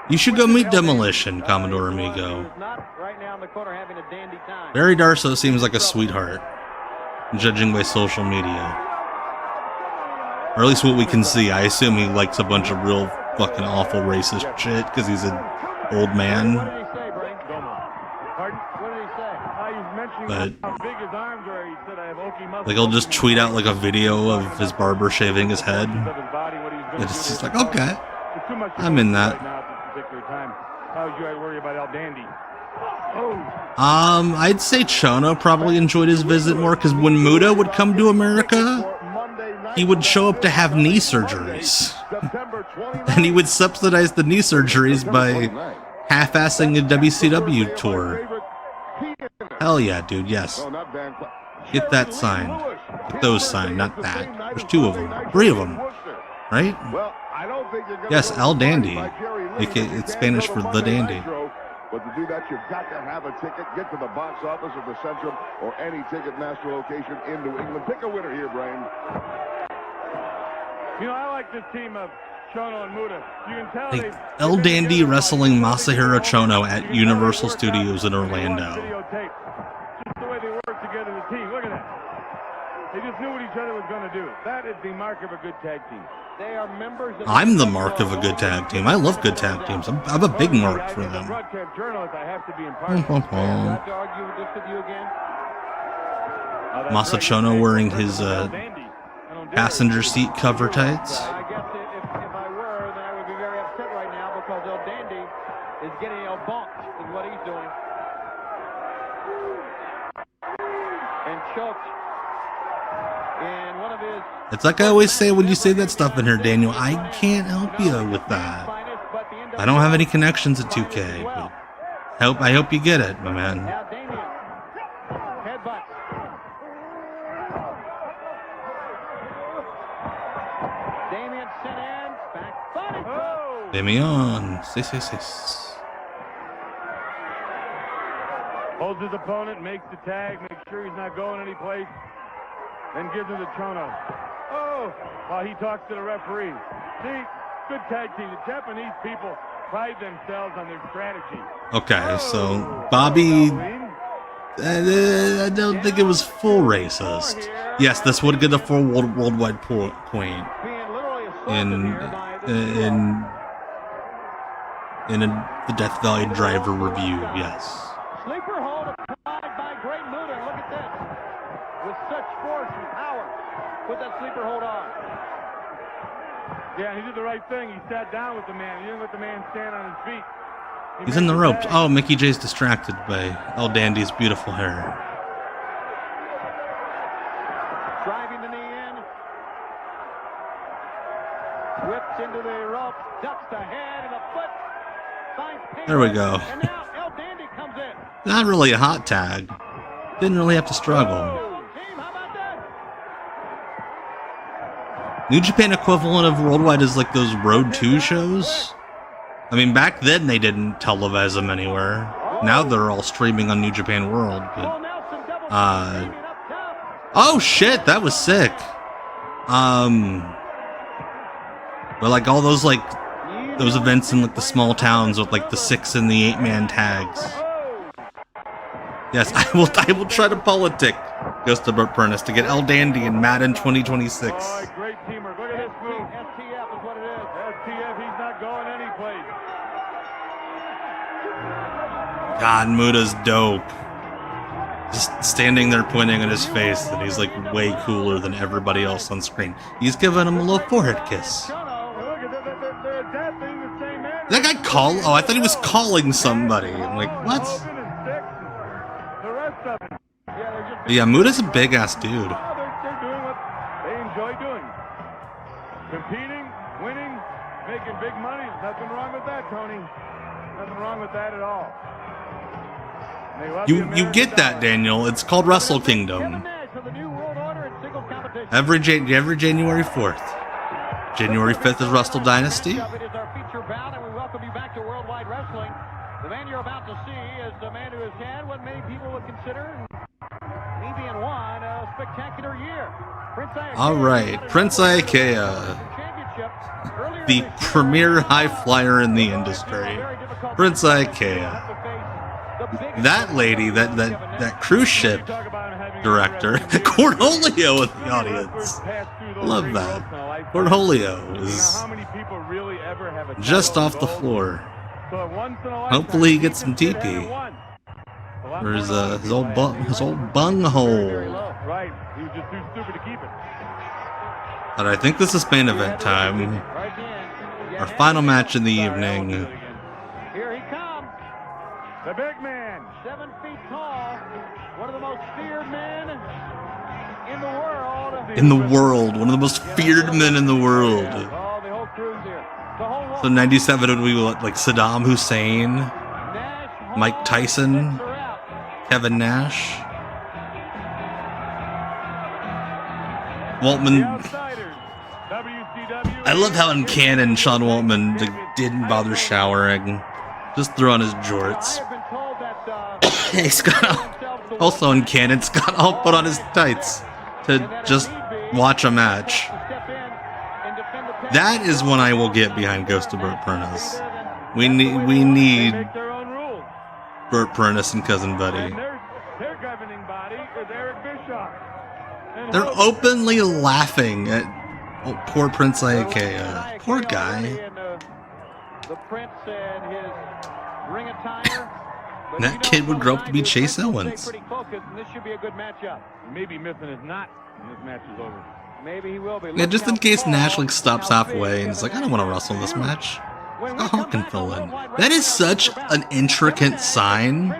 [SPEAKER 3] You should go meet Demolition, Commodore Amigo.
[SPEAKER 6] Not right now in the corner having a dandy time.
[SPEAKER 3] Barry Darso seems like a sweetheart, judging by social media. Or at least what we can see. I assume he likes a bunch of real fucking awful racist shit because he's an old man.
[SPEAKER 6] What did he say, Brain? Pardon? What did he say?
[SPEAKER 2] He's mentioning
[SPEAKER 3] But
[SPEAKER 2] how big his arms are. He said, I have Okie muscles.
[SPEAKER 3] like he'll just tweet out like a video of his barber shaving his head. And it's just like, okay, I'm in that.
[SPEAKER 2] How would you worry about El Dandy?
[SPEAKER 3] I'd say Chono probably enjoyed his visit more because when Muda would come to America, he would show up to have knee surgeries. And he would subsidize the knee surgeries by half-assing a WCW tour. Hell yeah, dude, yes. Get that signed. Get those signed, not that. There's two of them. Three of them. Right? Yes, El Dandy. It's Spanish for the dandy.
[SPEAKER 8] But to do that, you've got to have a ticket. Get to the box office of the Centrum or any Ticketmaster location in New England. Pick a winner here, Brain.
[SPEAKER 2] You know, I like this team of Chono and Muda. You can tell
[SPEAKER 3] Like El Dandy wrestling Masahiro Chono at Universal Studios in Orlando.
[SPEAKER 2] Just the way they work together as a team. Look at that. They just knew what each other was going to do. That is the mark of a good tag team.
[SPEAKER 6] They are members of
[SPEAKER 3] I'm the mark of a good tag team. I love good tag teams. I have a big mark for them.
[SPEAKER 2] Broadcast journalist, I have to be impartial.
[SPEAKER 6] to argue this with you again.
[SPEAKER 3] Masa Chono wearing his passenger seat cover tights.
[SPEAKER 6] I guess if
[SPEAKER 4] is what he's doing. And choked in one of his...
[SPEAKER 3] It's like I always say when you say that stuff in here, Daniel, I can't help you with that. I don't have any connections at 2K, but I hope you get it, my man.
[SPEAKER 4] Now Damien. Headbutt. Damien sent in. Back body. Oh!
[SPEAKER 3] Damien.
[SPEAKER 2] Holds his opponent, makes the tag, makes sure he's not going anyplace, then gives him the Chono. Oh! While he talks to the referee. See, good tag team. The Japanese people pride themselves on their strategy.
[SPEAKER 3] Okay, so Bobby, I don't think it was full racist. Yes, this would get a full worldwide point in the Death Valley Driver review. Yes.
[SPEAKER 4] Sleeper hold applied by Great Muda. Look at this. With such force and power. Put that sleeper hold on.
[SPEAKER 2] Yeah, he did the right thing. He sat down with the man. He didn't let the man stand on his feet.
[SPEAKER 3] He's in the ropes. Oh, Mickey J's distracted by El Dandy's beautiful hair.
[SPEAKER 4] Driving the knee in. Whips into the rope. Ducks the head and the foot.
[SPEAKER 3] There we go.
[SPEAKER 4] And now El Dandy comes in.
[SPEAKER 3] Not really a hot tag. Didn't really have to struggle. New Japan equivalent of Worldwide is like those Road 2 shows. I mean, back then they didn't televise them anywhere. Now they're all streaming on New Japan World. But, oh shit, that was sick. But like all those those events in like the small towns with like the 6 and the 8-man tags. Yes, I will try to politic Ghost of Burt Prentice to get El Dandy in Madden 2026.
[SPEAKER 2] Oh, great teamwork. Look at this move.
[SPEAKER 4] STF is what it is.
[SPEAKER 2] STF, he's not going anyplace.
[SPEAKER 3] God, Muda's dope. Just standing there pointing at his face that he's like way cooler than everybody else on screen. He's giving him a little forehead kiss. That guy call? Oh, I thought he was calling somebody. I'm like, what? Yeah, Muda's a big ass dude.
[SPEAKER 2] They're doing what they enjoy doing. Competing, winning, making big money. Nothing wrong with that, Tony. Nothing wrong with that at all.
[SPEAKER 3] You get that, Daniel. It's called Wrestle Kingdom. Every January 4th. January 5th is Wrestle Dynasty.
[SPEAKER 4] It is our feature bout, and we welcome you back to Worldwide Wrestling. The man you're about to see is a man who has had what many people would consider, me being one, a spectacular year.
[SPEAKER 3] All right, Prince Iaukea, the premier high flyer in the industry. Prince Iaukea. That lady, that cruise ship director, Cornholio in the audience. Love that. Cornholio is just off the floor. Hopefully he gets some TP. Where's his old bung hole? But I think this is main event time. Our final match in the evening.
[SPEAKER 4] Here he comes.
[SPEAKER 2] The big man.
[SPEAKER 4] 7 feet tall. One of the most feared men in the world.
[SPEAKER 3] One of the most feared men in the world.
[SPEAKER 4] Oh, the whole crew's here.
[SPEAKER 3] So 97 would be what, like Saddam Hussein, Mike Tyson, Kevin Nash, Waltman. I love how in canon Sean Waltman didn't bother showering, just threw on his jorts. He's got also in canon Scott all put on his tights to just watch a match. That is when I will get behind Ghost of Burt Prentice. We need Burt Prentice and Cousin Buddy.
[SPEAKER 2] Their governing body is Eric Bischoff.
[SPEAKER 3] They're openly laughing at poor Prince Iaukea. Poor guy.
[SPEAKER 4] The Prince and his ring attire.
[SPEAKER 3] And that kid would grow up to be Chase Owens.
[SPEAKER 4] Pretty focused, and this should be a good matchup.
[SPEAKER 2] Maybe missing his knot when this match is over.
[SPEAKER 4] Maybe he will be.
[SPEAKER 3] Yeah, just in case Nash stops halfway and is like, I don't want to wrestle this match. A honkin' villain. That is such an intricate sign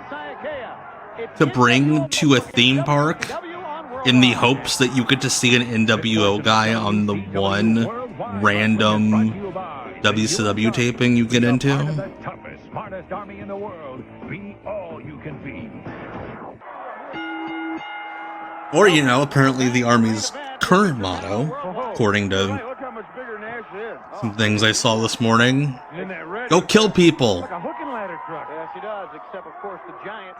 [SPEAKER 3] to bring to a theme park in the hopes that you get to see an NWO guy on the one random WCW taping you get into.
[SPEAKER 5] The toughest, smartest army in the world. Be all you can be.
[SPEAKER 3] Or, you know, apparently the Army's current motto, according to some things I saw this morning, go kill people.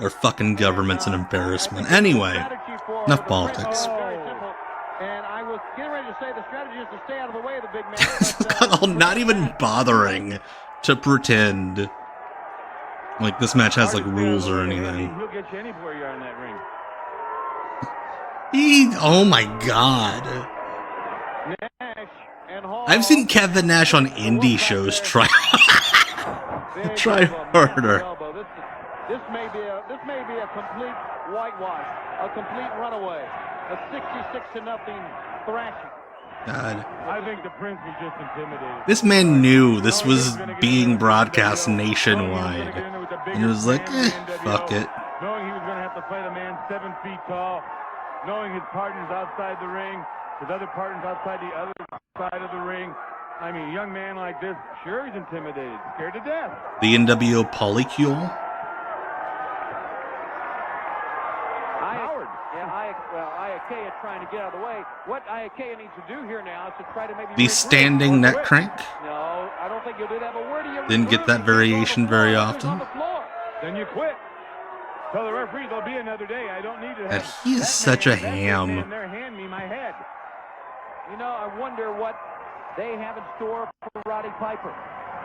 [SPEAKER 3] Our fucking government's an embarrassment. Anyway, enough politics.
[SPEAKER 4] And I was getting ready to say the strategy is to stay out of the way of the big man.
[SPEAKER 3] I'm not even bothering to pretend like this match has like rules or anything.
[SPEAKER 2] He'll get you anywhere you are in that ring.
[SPEAKER 3] Oh my god. I've seen Kevin Nash on indie shows try harder.
[SPEAKER 4] This may be a complete whitewash, a complete runaway, a 66-0 thrashing.
[SPEAKER 3] God.
[SPEAKER 2] I think the Prince was just intimidated.
[SPEAKER 3] This man knew this was being broadcast nationwide, and he was like, fuck it.
[SPEAKER 2] Knowing he was going to have to fight a man 7 feet tall, knowing his partner's outside the ring, his other partner's outside the other side of the ring. I mean, a young man like this, sure he's intimidated, scared to death.
[SPEAKER 3] The NWO polycule.
[SPEAKER 4] Iaukea trying to get out of the way. What Iaukea needs to do here now is to try to maybe...
[SPEAKER 3] The standing neck crank.
[SPEAKER 4] No, I don't think you'll do that, but where do you...
[SPEAKER 3] Didn't get that variation very often.
[SPEAKER 2] Then you quit. Tell the referee there'll be another day. I don't need to
[SPEAKER 3] And
[SPEAKER 2] have...
[SPEAKER 3] he is such a ham.
[SPEAKER 2] Hand me my head.
[SPEAKER 4] You know, I wonder what they have in store for Roddy Piper.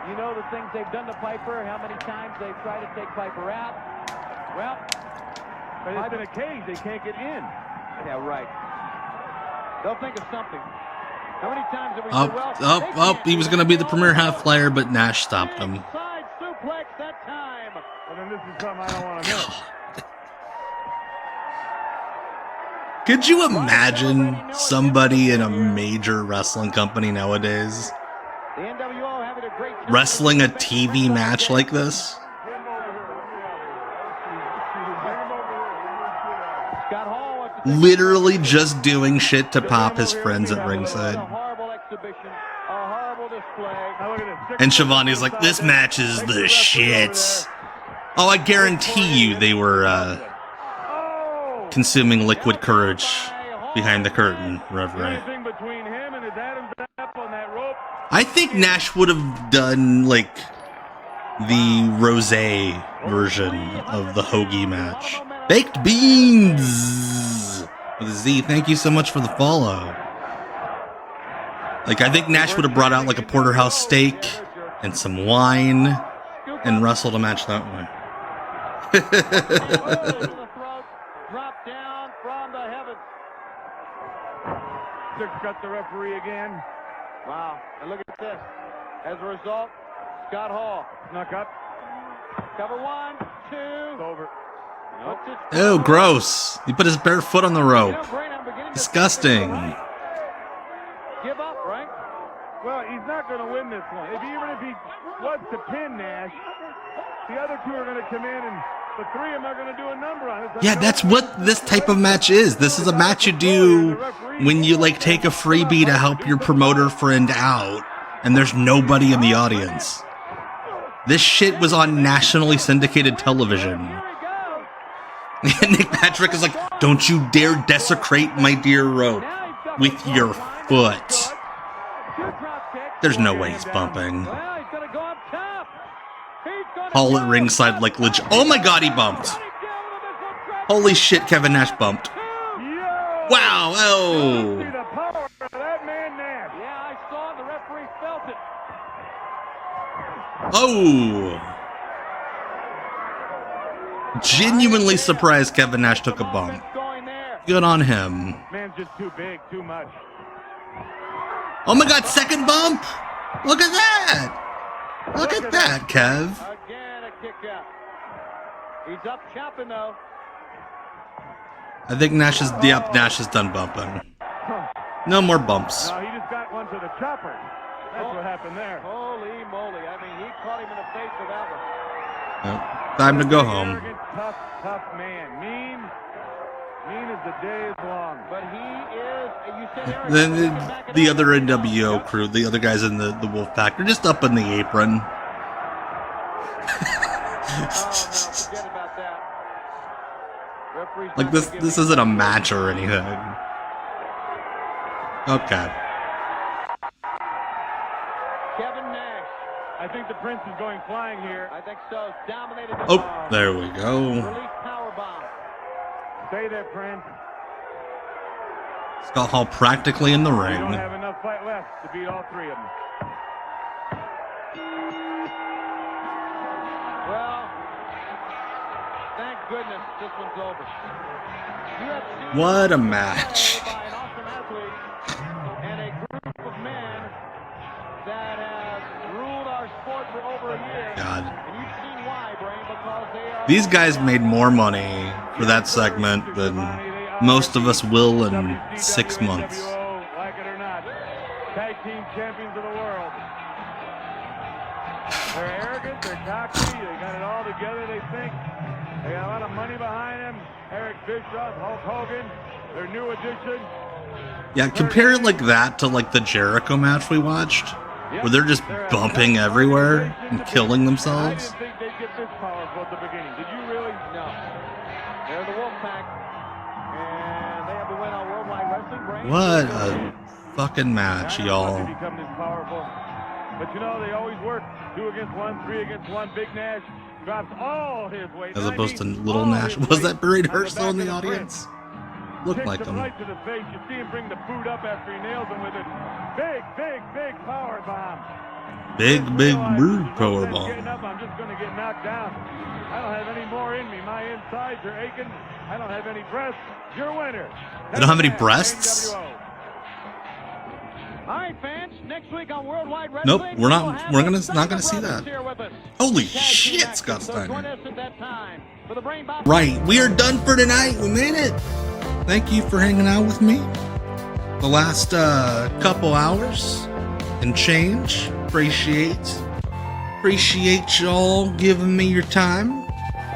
[SPEAKER 4] You know the things they've done to Piper, how many times they've tried to take Piper out. Well...
[SPEAKER 2] But it's in a cage. They can't get in.
[SPEAKER 4] Yeah, right. They'll think of something. How many times have we
[SPEAKER 3] He was going to be the premier half flyer, but Nash stopped him.
[SPEAKER 4] Side suplex that time.
[SPEAKER 2] Well, then this is something I don't want to miss.
[SPEAKER 3] Could you imagine somebody in a major wrestling company nowadays
[SPEAKER 4] The NWO having a great time.
[SPEAKER 3] wrestling a TV match like this? Literally just doing shit to pop his friends at ringside. And Shivani's like, this match is the shit. Oh, I guarantee you they were consuming liquid courage behind the curtain, Reverend. I think Nash would have done like the rosé version of the hoagie match. Baked beans with a Z. Thank you so much for the follow. Like, I think Nash would have brought out like a porterhouse steak and some wine and wrestled a match that way.
[SPEAKER 4] Drop down from the heavens.
[SPEAKER 2] Six got the referee again.
[SPEAKER 4] Wow. And look at this. As a result, Scott Hall
[SPEAKER 2] snuck up.
[SPEAKER 4] Cover 1, 2.
[SPEAKER 2] It's over.
[SPEAKER 3] Oh, gross. He put his bare foot on the rope. Disgusting.
[SPEAKER 4] Give up, right?
[SPEAKER 2] Well, he's not going to win this one. Even if he was to pin Nash, the other two are going to come in and the three of them are going to do a number on it.
[SPEAKER 3] Yeah, that's what this type of match is. This is a match you do when you like take a freebie to help your promoter friend out and there's nobody in the audience. This shit was on nationally syndicated television. Nick Patrick is like, don't you dare desecrate my dear rope with your foot. There's no way he's bumping. Hall at ringside like legit. Oh my god, he bumped. Holy shit, Kevin Nash bumped. Wow, oh. Oh. Genuinely surprised Kevin Nash took a bump. Good on him.
[SPEAKER 2] Man's just too big, too much.
[SPEAKER 3] Oh my god, second bump! Look at that! Look at that, Kev.
[SPEAKER 4] Again, a kick out. He's up chopping though.
[SPEAKER 3] I think Nash is Nash is done bumping. No more bumps.
[SPEAKER 2] No, he just got one to the chopper. That's what happened there.
[SPEAKER 4] Holy moly. I mean, he caught him in the face with that one.
[SPEAKER 3] Time to go home.
[SPEAKER 2] Arrogant, tough man. Mean as the day is long.
[SPEAKER 4] But he is, you said Eric,
[SPEAKER 3] Then the other NWO crew, the other guys in the Wolf Pack, are just up in the apron.
[SPEAKER 4] Oh, no, forget about that. Referee's
[SPEAKER 3] Like this isn't a match or anything. Okay.
[SPEAKER 4] Kevin Nash.
[SPEAKER 2] I think the Prince is going flying here.
[SPEAKER 4] I think so. Dominated the
[SPEAKER 3] Oh, there we go.
[SPEAKER 4] Release power bomb.
[SPEAKER 2] Stay there, Prince.
[SPEAKER 3] Scott Hall practically in the
[SPEAKER 2] You
[SPEAKER 3] ring.
[SPEAKER 2] don't have enough fight left to beat all three of them.
[SPEAKER 4] Well, thank goodness this one's over.
[SPEAKER 3] What a match.
[SPEAKER 4] By an awesome athlete and a group of men that have ruled our sport for over a year.
[SPEAKER 3] God.
[SPEAKER 4] And you've seen why, Brain, because they are...
[SPEAKER 3] These guys made more money for that segment than most of us will in 6 months.
[SPEAKER 2] Like it or not, tag team champions of the world. They're arrogant, they're cocky, they got it all together, they think. They got a lot of money behind them. Eric Bischoff, Hulk Hogan, their new addition.
[SPEAKER 3] Yeah, compare it like that to like the Jericho match we watched, where they're just bumping everywhere and killing themselves.
[SPEAKER 2] I didn't think they'd get this powerful at the beginning. Did you really?
[SPEAKER 4] No. They're the Wolfpack, and they have the win on Worldwide Wrestling. Brain.
[SPEAKER 3] What a fucking match, y'all.
[SPEAKER 2] Become this powerful. But you know, they always work 2 against 1, 3 against 1. Big Nash drops all his weight.
[SPEAKER 3] As opposed to Little Nash. Was that Buried Herschel in the audience? Looked like him.
[SPEAKER 2] Right to the face. You see him bring the boot up after he nails him with it. Big power bomb.
[SPEAKER 3] Big brood power bomb.
[SPEAKER 2] Getting up, I'm just going to get knocked down. I don't have any more in me. My insides are aching. I don't have any breasts. Your winner.
[SPEAKER 3] I don't have any breasts?
[SPEAKER 4] All right, fans. Next week on Worldwide Wrestling.
[SPEAKER 3] Nope, we're not gonna see that. Holy shit, Scott Steiner. Right, we are done for tonight. We made it. Thank you for hanging out with me the last couple hours and change. Appreciate y'all giving me your time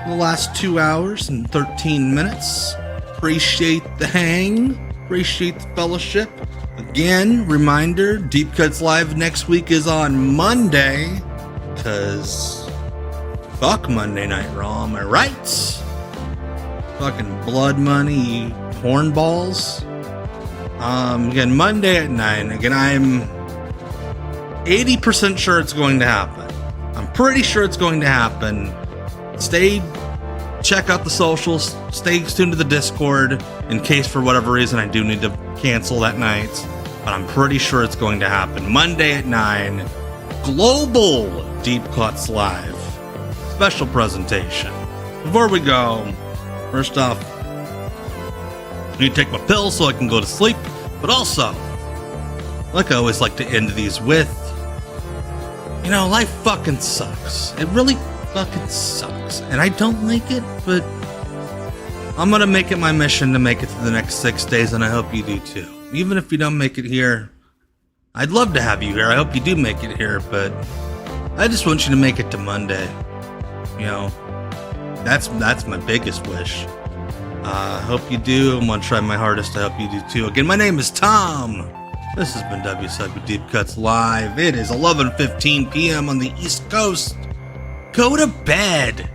[SPEAKER 3] the last 2 hours and 13 minutes. Appreciate the hang. Appreciate the fellowship. Again, reminder, Deep Cuts Live next week is on Monday, because fuck Monday Night Raw, am I right? Fucking blood money, hornballs. Again, Monday at 9. Again, I'm 80% sure it's going to happen. I'm pretty sure it's going to happen. Check out the socials, stay tuned to the Discord, in case for whatever reason I do need to cancel that night, but I'm pretty sure it's going to happen. Monday at 9, Global Deep Cuts Live, special presentation. Before we go, first off, I need to take my pill so I can go to sleep, but also, like I always like to end these with, you know, life fucking sucks. It really fucking sucks, and I don't like it, but I'm gonna make it my mission to make it to the next 6 days, and I hope you do too. Even if you don't make it here, I'd love to have you here. I hope you do make it here, but I just want you to make it to Monday. You know, that's my biggest wish. I hope you do. I'm gonna try my hardest to help you do too. Again, my name is Tom. This has been WCW Deep Cuts Live. It is 11:15 p.m. on the East Coast. Go to bed.